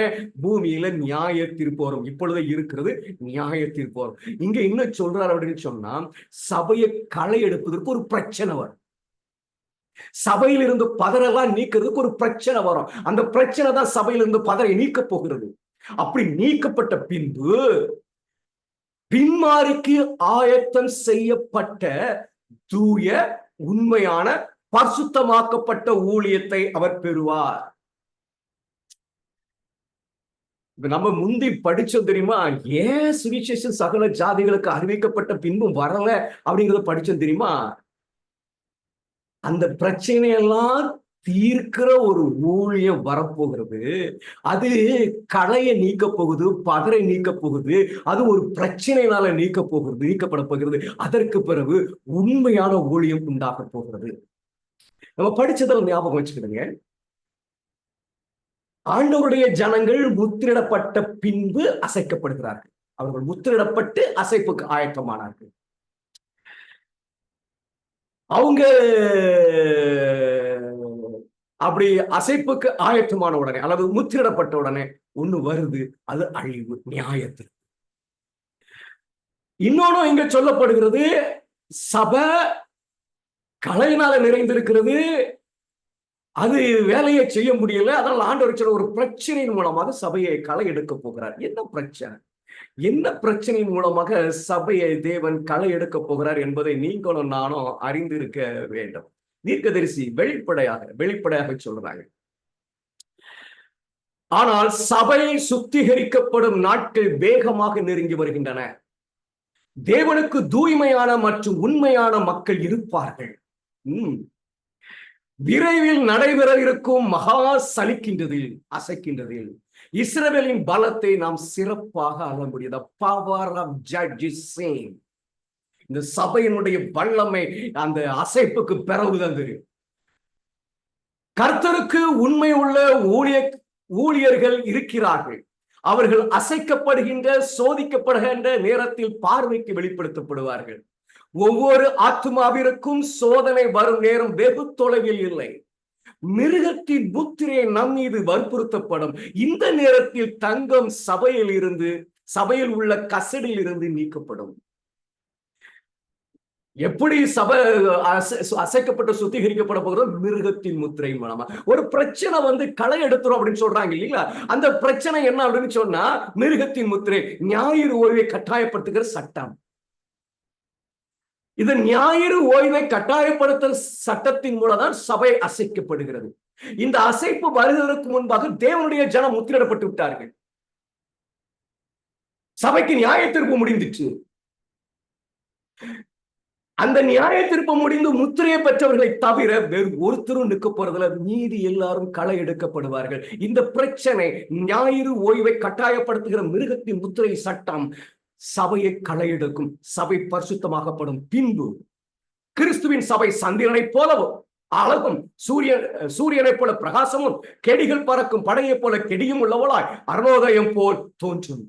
பூமியில நியாய தீர்ப்பு வரும். இப்பொழுதே இருக்கிறது நியாய தீர்ப்பு வரும். இங்க இன்னும் சொல்றாரு அப்படின்னு சொன்னா, சபையை களை எடுப்பதற்கு ஒரு பிரச்சனை வரும். சபையில் இருந்து பதரெல்லாம் நீக்கிறதுக்கு ஒரு பிரச்சனை வரும். அந்த பிரச்சனை தான் சபையிலிருந்து பதரை நீக்க போகிறது. அப்படி நீக்கப்பட்ட பின்பு பின்மாரிக்கு ஆயத்தம் செய்யப்பட்ட தூய உண்மையான பரிசுத்தமாக்கப்பட்ட ஊழியத்தை அவர் பெறுவார். நம்ம முந்தி படிச்சோம் தெரியுமா? ஏன் சுவிசேஷம் சகல ஜாதிகளுக்கு அறிவிக்கப்பட்ட பின்பும் வரல அப்படிங்கறத படிச்சோம் தெரியுமா? அந்த பிரச்சனையெல்லாம் தீர்க்கிற ஒரு ஊழியம் வரப்போகிறது. அது களையை நீக்க போகுது, பதரை நீக்க போகுது. அது ஒரு பிரச்சனையினால நீக்கப்பட போகிறது. அதற்கு பிறகு உண்மையான ஊழியம் உண்டாக போகிறது. நம்ம படிச்சதில் ஞாபகம் வச்சுக்கிடுங்க. ஆண்டவருடைய ஜனங்கள் முத்திரிடப்பட்ட பின்பு அசைக்கப்படுகிறார்கள். அவர்கள் முத்திரிடப்பட்டு அசைப்புக்கு ஆயத்தமானார்கள். அவங்க அப்படி அசைப்புக்கு ஆயத்தமான உடனே அல்லது முத்திரிடப்பட்ட உடனே ஒண்ணு வருது, அது அழிவு, நியாயத்தில். இன்னொன்னு இங்க சொல்லப்படுகிறது, சபை களையினால நிறைந்திருக்கிறது, அது வேலையை செய்ய முடியல. அதனால ஆண்டவர் சொல்ற ஒரு பிரச்சனையின் மூலமாக சபையை களை எடுக்க போகிறார். என்ன பிரச்சனையின் மூலமாக சபையை தேவன் களை எடுக்க போகிறார் என்பதை நீங்களும் நானும் அறிந்திருக்க வேண்டும். தீர்க்கதரிசி வெளிப்படையாக சொல்றாங்க. ஆனால் சபை சுத்திகரிக்கப்படும் நாட்கள் வேகமாக நெருங்கி வருகின்றன. தேவனுக்கு தூய்மையான மற்றும் உண்மையான மக்கள் இருப்பார்கள். விரைவில் நடைபெற இருக்கும் மகா சலிக்கின்றதில் அசைக்கின்றதில் இஸ்ரவேலின் பலத்தை நாம் சிறப்பாக அள முடியும். Power of judges same. இந்த சபையினுடைய வல்லமை அந்த அசைப்புக்கு பிறகுதான் தெரியும். கர்த்தருக்கு உண்மை உள்ள ஊழியர்கள் இருக்கிறார்கள். அவர்கள் அசைக்கப்படுகின்ற சோதிக்கப்படுகின்ற நேரத்தில் பார்வைக்கு வெளிப்படுத்தப்படுவார்கள். ஒவ்வொரு ஆத்துமாவிற்கும் சோதனை வரும் நேரம் வெகு தொலைவில் இல்லை. மிருகத்தின் முத்திரை நம் மீது வற்புறுத்தப்படும். இந்த நேரத்தில் தங்கம் சபையில் உள்ள கசடில் இருந்து நீக்கப்படும். எப்படி சபை அசைக்கப்பட்டு சுத்திகரிக்கப்பட போகிறோம்? மிருகத்தின் முத்திரை மூலமா. ஒரு பிரச்சனை வந்து களை எடுத்துரும் அப்படின்னு சொல்றாங்க இல்லைங்களா? அந்த பிரச்சனை என்ன அப்படின்னு சொன்னா மிருகத்தின் முத்திரை, ஞாயிறு ஓய்வை கட்டாயப்படுத்துகிற சட்டம். இது ஞாயிறு ஓய்வை கட்டாயப்படுத்த சட்டத்தின் மூலம் தான் சபை அசைக்கப்படுகிறது. இந்த அசைப்பு வருவதற்கு முன்பாக தேவனுடைய ஜனம் முத்திரிடப்பட்டு விட்டார்கள். சபைக்கு நியாய தீர்ப்பு முடிந்துச்சு. அந்த நியாய தீர்ப்பு முடிந்து முத்திரையை பெற்றவர்களை தவிர வேறு ஒருத்தரும் நிற்க போறதுல, மீதி எல்லாரும் களை எடுக்கப்படுவார்கள். இந்த பிரச்சனை ஞாயிறு ஓய்வை கட்டாயப்படுத்துகிற மிருகத்தின் முத்திரை சட்டம் சபையை களை எடுக்கும். சபை பரிசுத்தமாகப்படும். பின்பு கிறிஸ்துவின் சபை சந்திரனை போலவும் அழகும், சூரியனை போல பிரகாசமும், கெடிகள் பறக்கும் படையை போல கெடியும் உள்ளவளாய் அருணோதயம் போல் தோன்றும்.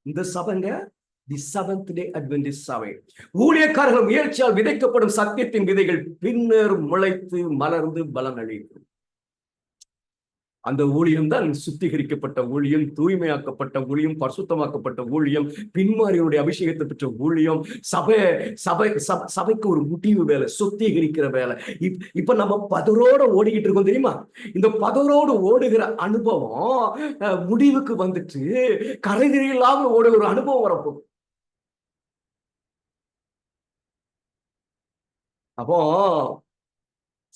இந்த சபைங்க தி செவன்த் டே அட்வென்டிஸ்ட் சபை. ஊழியக்காரர்கள் முயற்சியால் விதைக்கப்படும் சத்தியத்தின் விதைகள் பின்னர் முளைத்து மலர்ந்து பலன் அளிக்கும். அந்த ஊழியம் தான் சுத்திகரிக்கப்பட்ட ஊழியம், தூய்மையாக்கப்பட்ட ஊழியம், பரிசுத்தமாக்கப்பட்ட ஊழியம், பின்மாரியுடைய அபிஷேகத்தை பெற்ற ஊழியம். சபைக்கு ஒரு முடிவு வேலை, சுத்திகரிக்கிற வேலை. இப்ப நம்ம பதரோட ஓடிக்கிட்டு இருக்கோம் தெரியுமா? இந்த பதரோடு ஓடுகிற அனுபவம் முடிவுக்கு வந்துட்டு கரைதிரி இல்லாம ஓடுகிற ஒரு அனுபவம் வரப்போகுது. அப்போ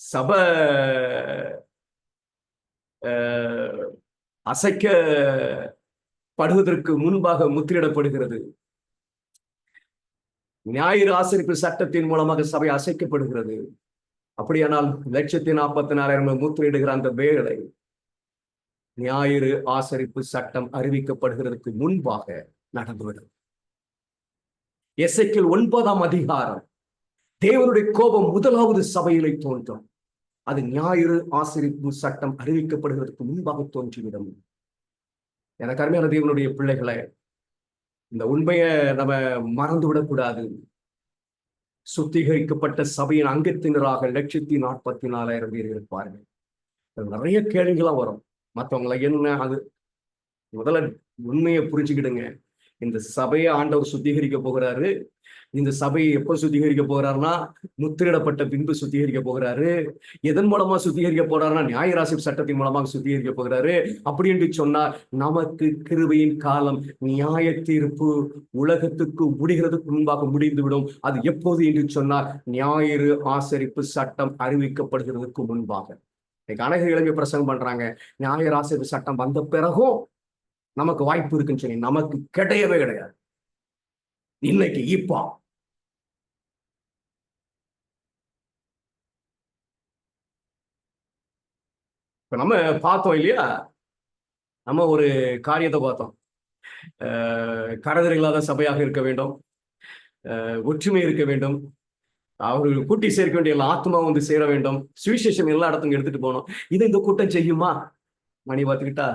சபை அசைக்கப்படுவதற்கு முன்பாக முத்திரிடப்படுகிறது. ஞாயிறு ஆசரிப்பு சட்டத்தின் மூலமாக சபை அசைக்கப்படுகிறது. அப்படியானால் 1,44,000 முத்திரையிடுகிற அந்த வேளை ஞாயிறு ஆசரிப்பு சட்டம் அறிவிக்கப்படுகிறதுக்கு முன்பாக நடந்துவிடும். எசேக்கியேல் 9ஆம் அதிகாரம், தேவனுடைய கோபம் முதலாவது சபையிலே தோன்றும். அது ஞாயிறு ஆசரிப்பு சட்டம் அறிவிக்கப்படுவதற்கு முன்பாக தோன்றிவிடும். எனக்கு அருமையான தேவனுடைய பிள்ளைகளை, இந்த உண்மையை நம்ம மறந்து விடக்கூடாது. சுத்திகரிக்கப்பட்ட சபையின் அங்கத்தினராக 1,44,000 பேர் இருப்பார்கள். நிறைய கேள்விகளாம் வரும். மற்றவங்களை என்ன அது முதல்ல உண்மையை புரிஞ்சுக்கிடுங்க. இந்த சபையை ஆண்டவர் சுத்திகரிக்க போகிறாரு. இந்த சபையை எப்ப சுத்திகரிக்க போகிறாருன்னா முத்திரிடப்பட்ட பின்பு சுத்திகரிக்க போகிறாரு. எதன் மூலமா சுத்திகரிக்க போறாருன்னா ஞாயிறு சட்டத்தின் மூலமாக சுத்திகரிக்க போகிறாரு. அப்படி என்று சொன்னால் நமக்கு கிருபையின் காலம், நியாய தீர்ப்பு உலகத்துக்கு முடிகிறதுக்கு முன்பாக முடிந்துவிடும். அது எப்போது என்று சொன்னால் ஞாயிறு ஆசரிப்பு சட்டம் அறிவிக்கப்படுகிறதுக்கு முன்பாக. இன்னைக்கு அநேக இளைஞர் பிரசங்கம் பண்றாங்க, ஞாயிறு ஆசரிப்பு சட்டம் வந்த பிறகும் நமக்கு வாய்ப்பு இருக்குன்னு சொல்லி. நமக்கு கிடையவே கிடையாது. இன்னைக்கு இப்போ நம்ம பார்த்தோம் இல்லையா, நம்ம ஒரு காரியத்தை பார்த்தோம். கரதர் இல்லாத சபையாக இருக்க வேண்டும், ஒற்றுமை இருக்க வேண்டும், அவர்கள் கூட்டி சேர்க்க வேண்டிய எல்லா ஆத்மா வந்து சேர வேண்டும், சுவிசேஷம் எல்லா இடத்துக்கும் எடுத்துட்டு போகணும். இதை இந்த கூட்டம் செய்யுமா? மணி பார்த்துக்கிட்டா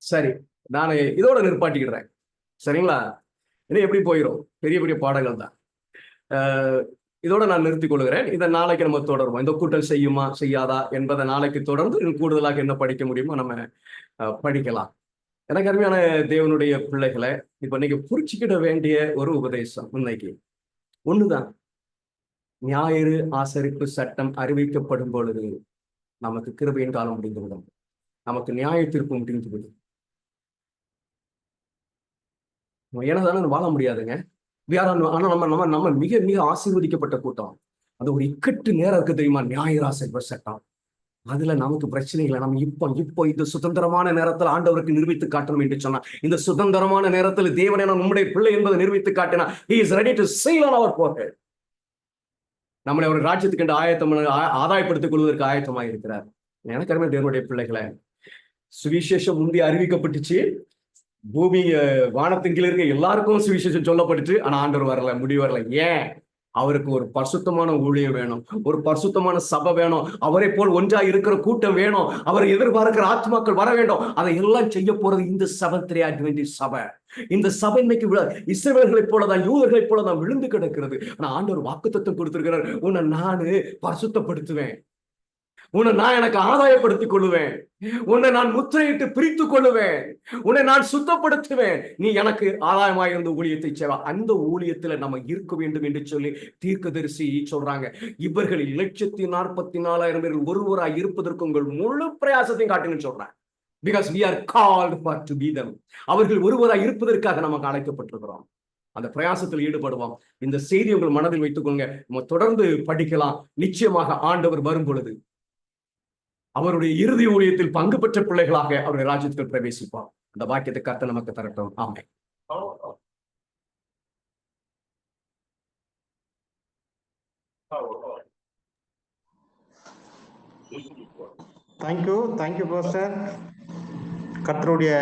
சரி, நான் இதோட நிற்பாட்டிக்கிறேன். சரிங்களா? இது எப்படி போயிடும்? பெரிய பெரிய பாடங்கள் தான். இதோட நான் நிறுத்திக் கொள்கிறேன். இதை நாளைக்கு நம்ம தொடருவோம். இந்த கூட்டம் செய்யுமா செய்யாதா என்பதை நாளைக்கு தொடர்ந்து கூடுதலாக என்ன படிக்க முடியுமோ நம்ம படிக்கலாம். எனக்கு அருமையான தேவனுடைய பிள்ளைகளை, இப்ப நீங்க புரிச்சுக்கிட வேண்டிய ஒரு உபதேசம் இன்னைக்கு ஒண்ணுதான். ஞாயிறு ஆசரிப்பு சட்டம் அறிவிக்கப்படும் பொழுது நமக்கு கிருபையின் காலம் முடிந்துவிடும், நமக்கு நியாய தீர்ப்பு முடிந்துவிடும். ஏனதான வாழ முடியாதுங்க. ஆனா நம்ம மிக மிக ஆசீர்வதிக்கப்பட்ட கூட்டம். அது ஒரு இக்கட்டு நேரம் இருக்கு தெரியுமா? ஞாயிறு ஆசரிப்பு சட்டம். அதுல நமக்கு பிரச்சனைகளை நம்ம இப்போ இந்த சுதந்திரமான நேரத்தில் ஆண்டவருக்கு நிரூபித்து காட்டணும் என்று சொன்னா, இந்த சுதந்திரமான நேரத்தில் தேவனை நம்முடைய பிள்ளை என்பதை நிரூபித்து காட்டினா he is ready to sail on our forehead. நம்மளை ஒரு ராஜ்யத்துக்கு ஆதாயப்படுத்திக் கொள்வதற்கு ஆயத்தமாக இருக்கிறார். எனக்கு அருமை தேவனுடைய பிள்ளைகளை, சுவிசேஷம் முந்தி அறிவிக்கப்பட்டுச்சு. பூமி வானத்தின் கீழ இருக்க எல்லாருக்கும் சுவிசேஷம் சொல்லப்பட்டுச்சு. ஆனா ஆண்டவர் வரல, முடிவு வரல. ஏன்? அவருக்கு ஒரு பரிசுத்தமான ஊழியம் வேணும், ஒரு பரிசுத்தமான சபை வேணும், அவரை போல் ஒன்றா இருக்கிற கூட்டம் வேணும், அவரை எதிர்பார்க்கிற ஆத்மாக்கள் வர வேண்டும். அதை எல்லாம் செய்ய போறது இந்த செவன்த் டே அட்வென்டிஸ்ட் சபை. இந்த சபை இன்னைக்கு இஸ்ரவேலர்களைப் போலதான், யூதர்களைப் போலதான் விழுந்து கிடக்கிறது. ஆனா ஆண்டவர் வாக்குத்தத்தம் கொடுத்திருக்கிறார், உன்னை நானு பரிசுத்தப்படுத்துவேன், உன்னை நான் எனக்கு ஆதாயப்படுத்திக் கொள்ளுவேன், உன்னை நான் முத்திரையிட்டு பிரித்துக் கொள்ளுவேன், உன்னை நான் சுத்தப்படுத்துவேன், நீ எனக்கு ஆதாயமாயிருந்த ஊழியத்தை செய்வா. அந்த ஊழியத்துல நம்ம இருக்க வேண்டும் என்று சொல்லி தீர்க்கதரிசி சொல்றாங்க. இவர்கள் 1,44,000 பேர் ஒருவராய் இருப்பதற்கு உங்கள் முழு பிரயாசத்தையும் காட்டுங்கன்னு சொல்றாங்க. Because we are called for to be them. அவர்கள் ஒருவராய் இருப்பதற்காக நமக்கு அழைக்கப்பட்டிருக்கிறோம். அந்த பிரயாசத்தில் ஈடுபடுவோம். இந்த செய்தி உங்கள் மனதில் வைத்துக்கொள்ளுங்க. நம்ம தொடர்ந்து படிக்கலாம். நிச்சயமாக ஆண்டவர் வரும் பொழுது அவருடைய இறுதி ஊழியத்தில் பங்கு பெற்ற பிள்ளைகளாக அவருடைய ராஜ்யத்தில் பிரவேசிப்பார். அந்த வாக்கியத்தை கர்த்தர் நமக்கு தரட்டும். ஆமென். Thank you pastor. கர்த்தருடைய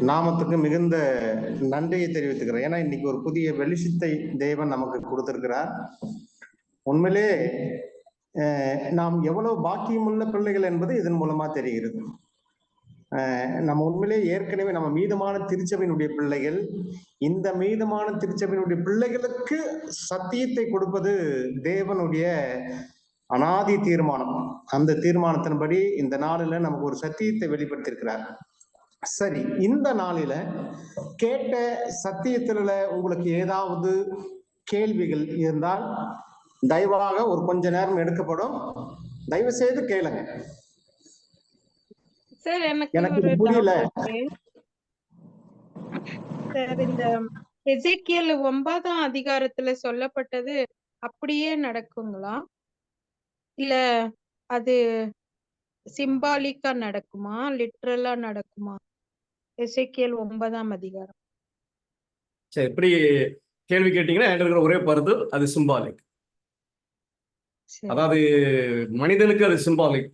நாமத்துக்கு மிகுந்த நன்றியை தெரிவித்துக்கிறேன். ஏன்னா இன்னைக்கு ஒரு புதிய வெளிச்சத்தை தேவன் நமக்கு கொடுத்திருக்கிறார். உண்மையிலே நாம் எவ்வளவு பாக்கியமுள்ள பிள்ளைகள் என்பது இதன் மூலமா தெரிகிறது. நம்ம உண்மையிலே ஏற்கனவே நம்ம மீதமான திருச்சபையினுடைய பிள்ளைகள். இந்த மீதமான திருச்சபையினுடைய பிள்ளைகளுக்கு சத்தியத்தை கொடுப்பது தேவனுடைய அனாதி தீர்மானம். அந்த தீர்மானத்தின்படி இந்த நாளில நமக்கு ஒரு சத்தியத்தை வெளிப்படுத்தியிருக்கிறார். சரி, இந்த நாளில கேட்ட சத்தியத்துல உங்களுக்கு ஏதாவது கேள்விகள் இருந்தால் தயவாக ஒரு கொஞ்ச நேரம் எடுக்கப்படும். தயவு செய்து கேளுங்க. சார், எனக்கு இது புரியல. சார், இந்த எசேக்கியேல் 9ஆம் அதிகாரத்துல சொல்லப்பட்டது அப்படியே நடக்குங்களா, இல்ல அது சிம்பாலிக்கா நடக்குமா, லிட்ரலா நடக்குமா? எசேக்கியேல் 9ஆம் அதிகாரம். சரி, இப்படி கேள்வி கேட்டீங்கன்னா என்கிட்ட இருக்கிற ஒரே கருத்து, அது சிம்பாலிக். அதாவது மனிதனுக்கு அது சிம்பாலிக்.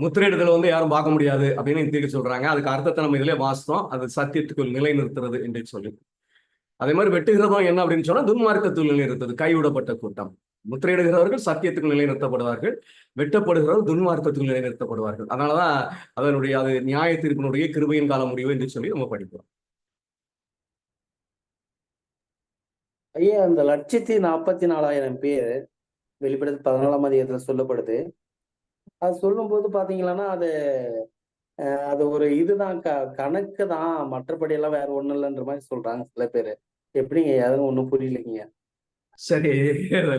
முத்திரையிடுதல் யாரும் பார்க்க முடியாது அப்படின்னு தீர்க்க சொல்றாங்க. அதுக்கு அர்த்தத்தை நம்ம இதுல வாசித்தோம். அது சத்தியத்துக்குள் நிலைநிறுத்துறது என்று சொல்லி. அதே மாதிரி வெட்டுகிறதும் என்ன அப்படின்னு சொன்னா துன்மார்க்கத்துள் நிலைநிறுத்துறது, கைவிடப்பட்ட கூட்டம். முத்திரையிடுகிறவர்கள் சத்தியத்துக்குள் நிலைநிறுத்தப்படுவார்கள், வெட்டப்படுகிறவர்கள் துன்மார்க்கத்துக்குள் நிலைநிறுத்தப்படுவார்கள். அதனாலதான் அதனுடைய அது நியாய தீர்ப்பினுடைய கிருபையின் கால முடிவு என்று சொல்லி நம்ம படிக்கிறோம். ஐயா, அந்த 1,44,000 பேர் வெளிப்படுத்தி 14ஆம் அதிகாரத்துல சொல்லப்படுது. அது சொல்லும் போது பாத்தீங்கன்னா அது ஒரு இதுதான், கணக்கு தான், மற்றபடி எல்லாம் வேற ஒண்ணும் இல்லைன்ற மாதிரி சொல்றாங்க சில பேரு. எப்படிங்க? அதுவும் ஒண்ணும் புரியலைங்க. சரி,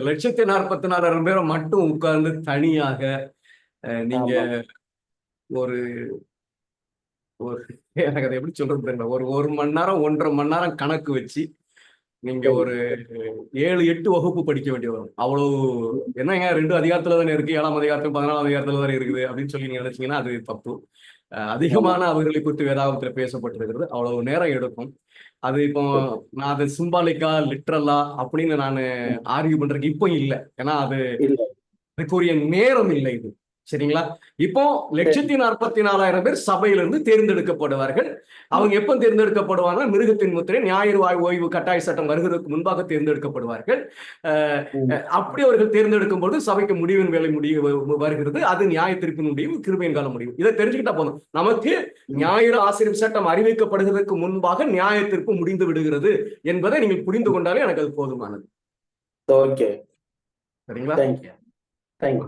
1,44,000 பேரை மட்டும் உட்கார்ந்து தனியாக நீங்க ஒரு எனக்கு அதை எப்படி சொல்றது தெரியல, ஒரு மணி நேரம் 1.5 மணி நேரம் கணக்கு வச்சு நீங்க ஒரு 7-8 வகுப்பு படிக்க வேண்டிய வரும். அவ்வளவு என்னங்க 2 அதிகாரத்துல தானே இருக்கு, 7ஆம் அதிகாரத்துல 14ஆம் அதிகாரத்துல தானே இருக்குது அப்படின்னு சொல்லி நீங்க நினைச்சீங்கன்னா அது தப்பு. அதிகமான அவர்களை குறித்து வேதாகமத்துல பேசப்பட்டிருக்கிறது. அவ்வளவு நேரம் எடுக்கும். அது இப்போ நான் அது சிம்பாலிக்கா லிட்ரலா அப்படின்னு நான் ஆர்கியூ பண்றதுக்கு இப்போ இல்லை. ஏன்னா அதுக்குரிய நேரம் இல்லை இது. சரிங்களா? இப்போ 1,44,000 பேர் சபையிலிருந்து தேர்ந்தெடுக்கப்படுவார்கள். அவங்க எப்ப தேர்ந்தெடுக்கப்படுவாங்க? மிருகத்தின் முத்திரை, ஞாயிறு ஓய்வு கட்டாய சட்டம் வருகிறதுக்கு முன்பாக தேர்ந்தெடுக்கப்படுவார்கள். அப்படி அவர்கள் தேர்ந்தெடுக்கும் பொழுது சபைக்கு முடிவின் வேலை வருகிறது. அது நியாய தீர்ப்பின் முடிவு, கிருபையின் கால முடிவு. இதை தெரிஞ்சுக்கிட்டா போதும். நமக்கு ஞாயிறு ஆசிரியர் சட்டம் அறிவிக்கப்படுவதற்கு முன்பாக நியாய தீர்ப்பு முடிந்து விடுகிறது என்பதை நீங்கள் புரிந்து கொண்டாலே எனக்கு அது போதுமானது. ஓகே, சரிங்களா? தேங்க்யூ.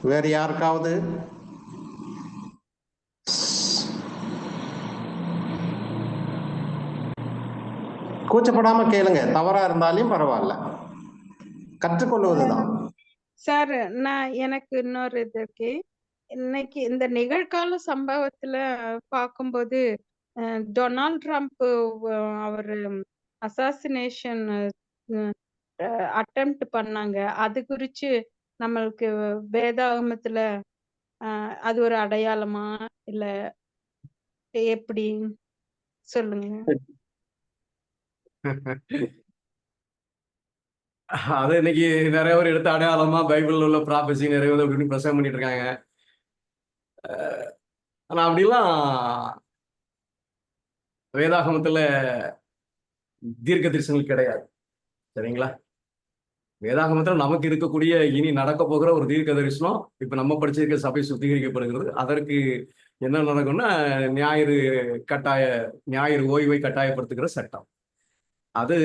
வேற யாருக்காவது? கூச்சப்படாம கேளுங்க. தவறா இருந்தாலும் பரவாயில்ல, கற்றுக்கொள்வதுதான். சார், எனக்கு இன்னொரு இது இருக்கு. இன்னைக்கு இந்த நிகழ்கால சம்பவத்துல பார்க்கும்போது டொனால்ட் ட்ரம்ப் அவர் அசாசினேஷன் அட்டெம்ப்ட் பண்ணாங்க. அது குறிச்சு நம்மளுக்கு வேதாகமத்துல அது ஒரு அடையாளமா இல்ல எப்படி சொல்லுங்க. அது இன்னைக்கு நிறைய பேர் எடுத்த அடையாளமா பைபிள்ல உள்ள ப்ராபசி நிறைய பேர் அப்படின்னு பிரசங்கம் பண்ணிட்டு இருக்காங்க. ஆனா அப்படிலாம் வேதாகமத்துல தீர்க்க தரிசனங்கள் கிடையாது. சரிங்களா? வேதாகமத்தில் நமக்கு இருக்கக்கூடிய இனி நடக்க போகிற ஒரு தீர்க்க தரிசனம் இப்ப நம்ம படிச்சிருக்க சபை சுத்திகரிக்கப்படுகிறது. அதற்கு என்ன நடக்கும்னா ஞாயிறு ஓய்வை கட்டாயப்படுத்துகிற சட்டம் அது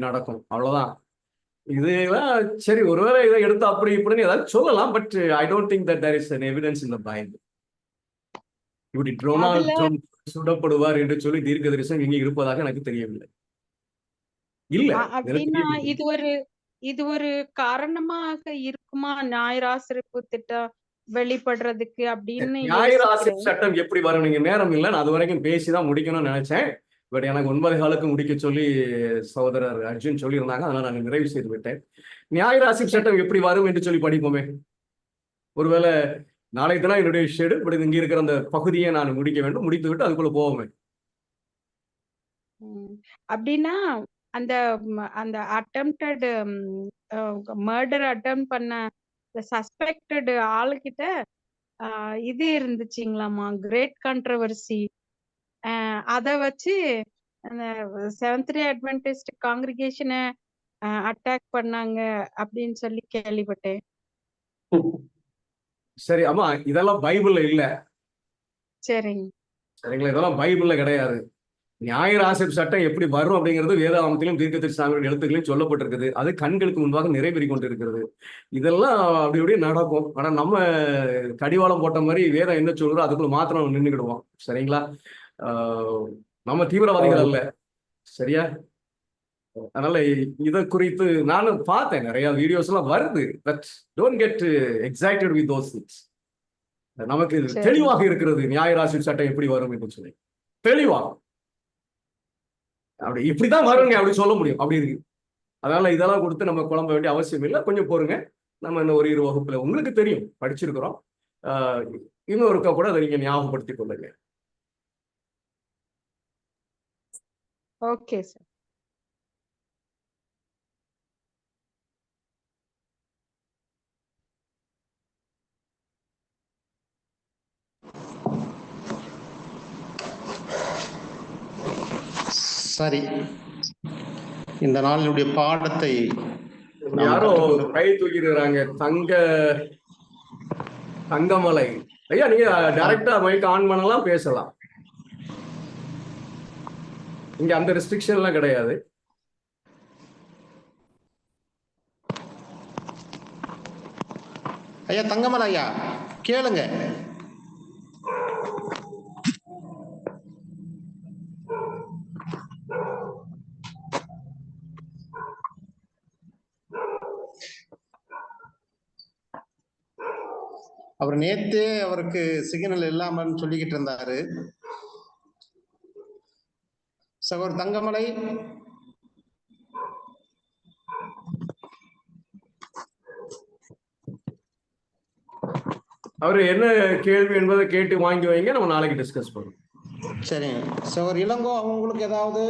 நடக்கும். அவ்வளவுதான். இதெல்லாம் சரி, ஒருவேளை இதை எடுத்து அப்படி இப்படின்னு ஏதாவது சொல்லலாம். But I don't think that there is an evidence in the Bible. இப்படி டொனால்ட் அதுல ட்ரம்ப் சுடப்படுவார் என்று சொல்லி தீர்க்க தரிசனம் இங்கே இருப்பதாக எனக்கு தெரியவில்லை. இல்ல அப்படின்னா இது ஒரு காரணமாக இருக்குமா ஞாயிறாசிரிப்பு திட்டம் வெளிப்படுறதுக்கு அப்படின்னு ஞாயிறு ஆசிரியர் யோசிக்கிறேன். சட்டம் எப்படி வரும்? நீங்க நேரம் இல்லை, நான் அது வரைக்கும் பேசிதான் முடிக்கணும்னு நினைச்சேன். பட் எனக்கு 9 காலுக்கு முடிக்க சொல்லி சகோதரர் அர்ஜுன் சொல்லியிருந்தாங்க. அதனால நான் நிறைவு செய்து விட்டேன். ஞாயிறு ஆசிரியர் சட்டம் எப்படி வரும் என்று சொல்லி படிப்போமே. ஒருவேளை நாளைக்கு தான் என்னுடைய ஷெடு, பட் இங்க இருக்கிற அந்த பகுதியை நான் முடிக்க வேண்டும். முடித்து விட்டு அதுக்குள்ள போவோமே. அப்படின்னா அந்த அந்த அட்டெம்ப்டட் மர்டர் அட்டம் பண்ண சஸ்பெக்டட் ஆளுகிட்ட இது இருந்துச்சுங்களாமா, கிரேட் கான்ட்ரவர்சி. அத வச்சு அந்த செவன்த் டே அட்வென்டிஸ்ட் காங்கிரிகேஷனை அட்டாக் பண்ணாங்க அப்படின்னு சொல்லி கேள்விப்பட்டேன். சரி, ஆமா, இதெல்லாம் பைபிள்ல இல்ல. சரிங்க. சரிங்களா, இதெல்லாம் பைபிள்ல கிடையாது. ஞாயிறு ஆசிரியர் சட்டம் எப்படி வரும் அப்படிங்கிறது வேதாகமத்திலும் தீர்க்கதரிசன எழுத்துக்களையும் சொல்லப்பட்டிருக்குது. அது கண்களுக்கு முன்பாக நிறைவேறி கொண்டு இருக்கிறது. இதெல்லாம் அப்படி அப்படியே நடக்கும். ஆனா நம்ம கடிவாளம் போட்ட மாதிரி வேதம் என்ன சொல்றோம் அதுக்குள்ள மாத்திரம் நின்றுக்கிடுவோம். சரிங்களா, நம்ம தீவிரவாதிகள் அல்ல. சரியா, அதனால இதை குறித்து நானும் பார்த்தேன், நிறைய வீடியோஸ் எல்லாம் வருது. But don't get excited with those things. நமக்கு தெளிவாக இருக்கிறது ஞாயிறு ஆசிரியர் சட்டம் எப்படி வரும் என்று சொல்லி தெளிவாக அப்படி இப்படிதான் வருங்க அப்படி சொல்ல முடியும். அப்படி இருக்கு. அதனால இதெல்லாம் கொடுத்து நம்ம குழம்ப வேண்டிய அவசியம் இல்லை. கொஞ்சம் பொறுங்க. நம்ம இந்த ஒரு 2 வகுப்புல உங்களுக்கு தெரியும், படிச்சிருக்கிறோம். இன்னொருக்கா கூட அதை நீங்க ஞாபகப்படுத்திக் கொள்ளுங்க. Okay sir. சரி, இந்த நாளினுடைய பாடத்தை யாரோ கை தூக்கிடுறாங்க. தங்கமலை ஐயா, நீங்க டைரக்டா மைக் ஆன் பண்ணலாம், பேசலாம். இங்க அந்த ரெஸ்ட்ரிக்ஷன் எல்லாம் கிடையாது. ஐயா தங்கமலை ஐயா கேளுங்க. அவர் நேத்தே அவருக்கு சிக்னல் இல்லாமன்னு சொல்லிக்கிட்டு இருந்தாரு. சகோதரர் தங்கமலை, அவரு என்ன கேள்வி என்பதை கேட்டு வாங்கி வைங்க, நம்ம நாளைக்கு டிஸ்கஸ் பண்ணுவோம். சரிங்க. சகோதரர் இளங்கோ, அவங்களுக்கு ஏதாவது?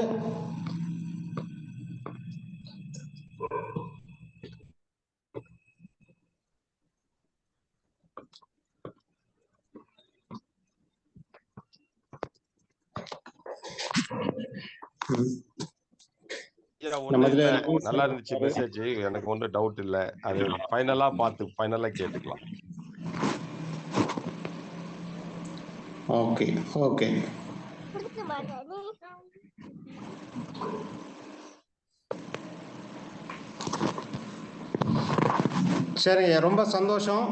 நல்லா இருந்துச்சு மெசேஜ். எனக்கு ஒன்றும் டவுட் இல்லை. அது ஃபைனலா பார்த்து ஃபைனலா கேட்டுக்கலாம். Okay okay. சரிங்க, ரொம்ப சந்தோஷம்.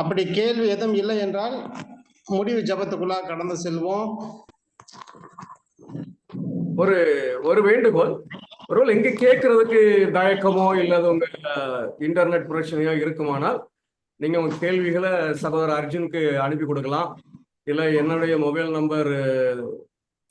அப்படி கேள்வி எதுவும் இல்லை என்றால் முடிவு ஜபத்துக்குள்ள கடந்து செல்வோம். ஒரு வேண்டுகோள், ஒருவேளை எங்க கேட்கறதுக்கு தயக்கமோ இல்லது உங்க இன்டர்நெட் பிரச்சனையோ இருக்குமானால் நீங்க உங்க கேள்விகளை சகோதரர் அர்ஜுனுக்கு அனுப்பி கொடுக்கலாம். இல்லை என்னுடைய மொபைல் நம்பர்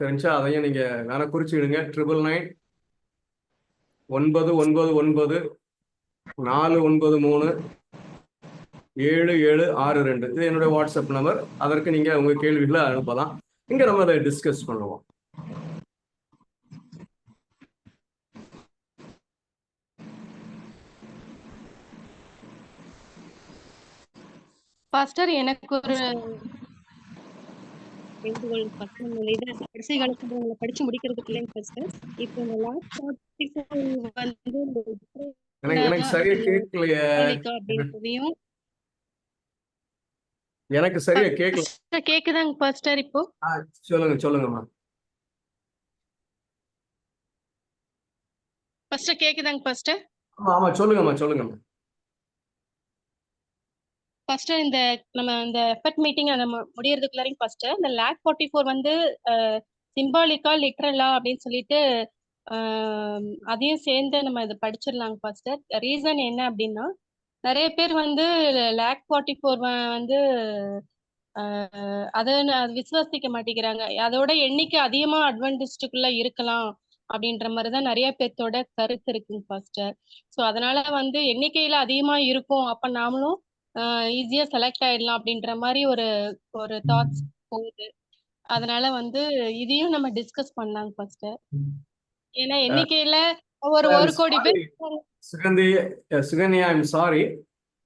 தெரிஞ்சா அதையும் நீங்க வேணா குறிச்சிடுங்க. 99994934937762. இது என்னுடைய வாட்ஸ்அப் நம்பர். அதற்கு நீங்க உங்க கேள்விகளை அனுப்பலாம். இங்க நம்ம அதை டிஸ்கஸ் பண்ணுவோம். பாஸ்டர், எனக்கு ஒரு வேண்டுகோள். கடைசி காலத்துல உங்களை படிச்சு முடிக்கிறதுக்கு இல்லைங்க பாஸ்டர். இப்போ இந்த லாஸ்ட் வந்து எனக்கு சரியா கேட்கலையே. அப்படின்றதையும் எனக்கு சரியா கேட்கல. கேக்குதாங்க பாஸ்டர் இப்போ? சொல்லுங்கம்மா. பாஸ்டர் கேக்குதாங்க பாஸ்டர்? ஆமா சொல்லுங்கம்மா. பாஸ்டர் நம்ம இந்த எஃபர்ட் மீட்டிங் அந்த முடியறதுக்குள்ளாரையும் பாஸ்டர் இந்த லேக் 44 வந்து சிம்பாலிக்கா லிட்ரலா அப்படின்னு சொல்லிட்டு அதையும் சேர்ந்து நம்ம இதை படிச்சிடலாங்க பாஸ்டர். ரீசன் என்ன அப்படின்னா நிறைய பேர் வந்து லேக் 44 வந்து அதை விசுவாசிக்க மாட்டேங்கிறாங்க. அதோட எண்ணிக்கை அதிகமா அட்வான்டிஸ்டுக்குள்ள இருக்கலாம் அப்படின்ற மாதிரிதான் நிறைய பேர்த்தோட கருத்து இருக்குங்க பாஸ்டர். ஸோ அதனால வந்து எண்ணிக்கையில அதிகமா இருக்கும், அப்ப நாமளும் ஈஸியா செலக்ட் ஆயிடலாம் அப்படின்ற மாதிரி ஒரு தாட்ஸ் போகுது. அதனால வந்து இதையும் நம்ம டிஸ்கஸ் பண்ணலாங்க பாஸ்டர். ஏன்னா எண்ணிக்கையில ஒரு கோடி பேர். சுகன்யா, ஐம் சாரி,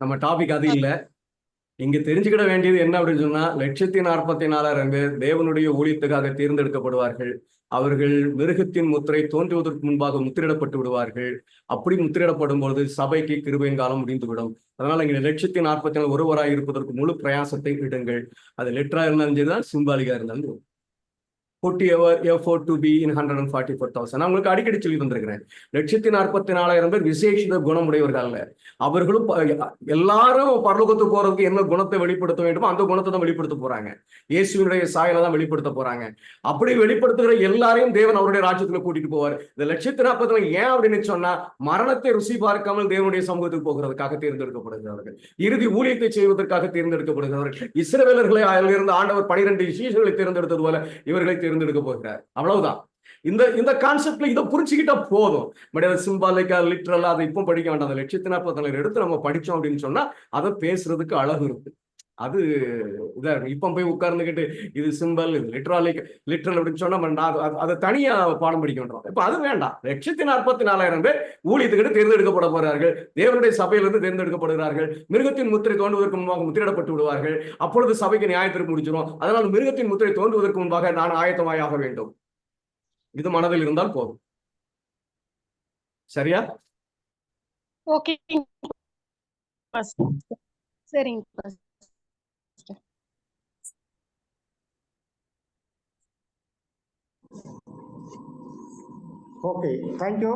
நம்ம டாபிக் அது இல்ல. இங்க தெரிஞ்சுக்கிட வேண்டியது என்ன அப்படின்னு சொன்னா 1,44,000 பேர் தேவனுடைய ஊழியத்துக்காக தேர்ந்தெடுக்கப்படுவார்கள். அவர்கள் மிருகத்தின் முத்திரை தோன்றுவதற்கு முன்பாக முத்திரிடப்பட்டு விடுவார்கள். அப்படி முத்திரிடப்படும் பொழுது சபைக்கு கிருபையின் காலம் முடிந்துவிடும். அதனால இங்க 1,44,000 ஒருவராய் இருப்பதற்கு முழு பிரயாசத்தை இடுங்கள். அது லெட்டரா இருந்தாலும் சரிதான், சிம்பாலிக்கா இருந்தாலும். 40 hour effort to be in 144,000. நான் உங்களுக்கு அடிக்கடி சொல்லி வந்திருக்கிறேன். 1,44,000 பேர் விசேஷ குணமுடையவர்கள் அல்ல. அவர்களும் எல்லாரும் பரலோகத்துக்கு போறதுக்கு என்ன குணத்தை வெளிப்படுத்த வேண்டுமோ அந்த குணத்தை தான் வெளிப்படுத்த போறாங்க. இயேசுவினுடைய சாயலை தான் வெளிப்படுத்த போறாங்க. அப்படி வெளிப்படுத்துகிற எல்லாரையும் தேவன் அவருடைய ராஜ்யத்துல கூட்டிட்டு போவார். இந்த 1,40,000 ஏன் அப்படின்னு சொன்னா மரணத்தை ருசி பார்க்காமல் தேவனுடைய சமூகத்துக்கு போகிறதுக்காக தேர்ந்தெடுக்கப்படுகிறவர்கள், இறுதி ஊழியத்தை செய்வதற்காக தேர்ந்தெடுக்கப்படுகிறவர்கள். இஸ்ரவேலர்களை அதிலிருந்து ஆண்டவர் 12 சீஷர்களை தேர்ந்தெடுத்தது போல இவர்களை தேர்ந்தெடுக்க போகிறார். அவ்வளவுதான். இந்த கான்செப்ட்ல இதை புரிஞ்சுக்கிட்டா போதும். பட் அதை சிம்பாலிக்கா லிட்ரலா அதை இப்போ படிக்க வேண்டாம். 1,40,000 எடுத்து நம்ம படிச்சோம் அப்படின்னு சொன்னா அதை பேசுறதுக்கு அழகு இருக்கு. அது இதா இருக்கும். இப்ப போய் உட்கார்ந்துக்கிட்டு இது சிம்பல், இது லிட்ரல் அப்படின்னு சொன்னா அதை தனியா பாடம் படிக்க வேண்டாம். இப்ப அது வேண்டாம். 1,44,000 பேர் ஊழியத்துக்கிட்டு தேர்ந்தெடுக்கப்பட போறார்கள். தேவனுடைய சபையிலிருந்து தேர்ந்தெடுக்கப்படுகிறார்கள். மிருகத்தின் முத்திரை தோன்றுவதற்கு முன்பாக முத்திரிடப்பட்டு விடுவார்கள். அப்பொழுது சபைக்கு நியாயத்திற்கு முடிச்சிடும். அதனால் மிருகத்தின் முத்திரை தோன்றுவதற்கு முன்பாக நான் ஆயத்தமாயாக வேண்டும். இது மனதில் இருந்தால் போதும். சரியா? ஓகே, சரிங்க. Okay, thank you.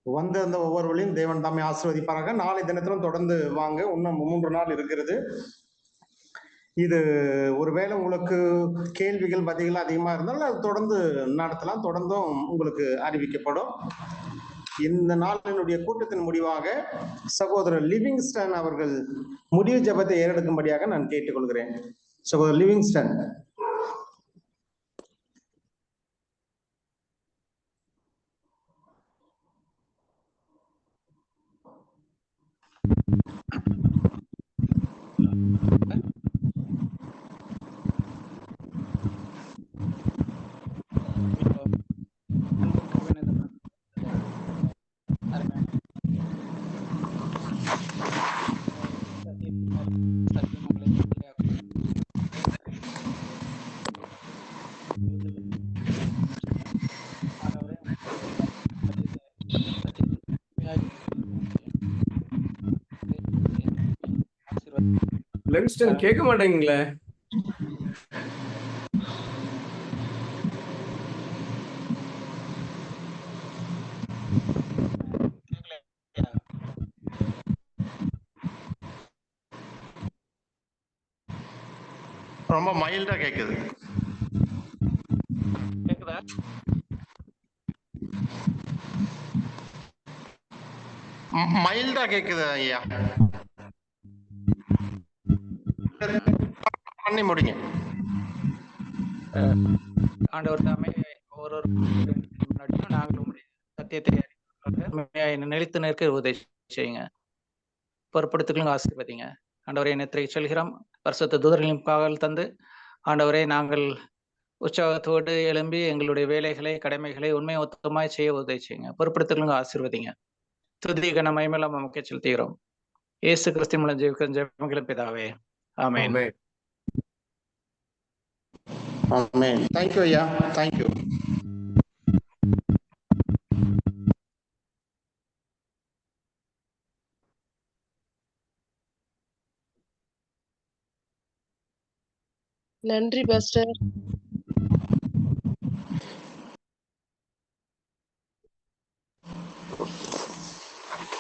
வந்து அந்த ஒவ்வொருவரையும் தேவன் தாமே ஆசீர்வதிப்பாராக. நாளை தினத்திலும் தொடர்ந்து வாங்க. இன்னும் 3 நாள் இருக்கிறது. இது ஒருவேளை உங்களுக்கு கேள்விகள் பதில்கள் அதிகமா இருந்தாலும் அது தொடர்ந்து நடத்தலாம். தொடர்ந்தும் உங்களுக்கு அறிவிக்கப்படும். இந்த நாளினுடைய கூட்டத்தின் முடிவாக சகோதரர் லிவிங்ஸ்டன் அவர்கள் முடிவு ஜெபத்தை ஏறெடுக்கும்படியாக நான் கேட்டுக்கொள்கிறேன். சகோதரர் லிவிங்ஸ்டன். லிவிங்ஸ்டன் கேட்க மாட்டேங்களே. ரொம்ப மைல்டா கேக்குது. கேக்குதா? மைல்டா கேக்குது ஐயா. பண்ணி முடிங்க. ஆண்டவர் தாமே ஒரு முன்னாடியும் நாங்களும் சத்தியத்தை நிலைத்து நிற்க உதவி செய்யுங்க. பொறுப்படுத்துக்களும் ஆசீர்வதிங்க. ஆண்டவரை நேற்றை சொல்கிறோம், பரிசுத்த தூதர்களின் காவல் தந்து ஆண்டவரை நாங்கள் உற்சாகத்தோடு எழும்பி எங்களுடைய வேலைகளை கடமைகளை உண்மை ஒத்தமாய் செய்ய உதவி செய்யுங்க. பொறுப்படுத்துக்களும் ஆசீர்வதிங்க. துதி கன மகிமையெல்லாம் நமக்கு செலுத்துகிறோம். இயேசு கிறிஸ்து மூலம் ஜெபிக்கிறோம் பிதாவே. ஆமென். ஆமென். தேங்க்யூ ஐயா. தேங்க்யூ. நன்றி பாஸ்டர்.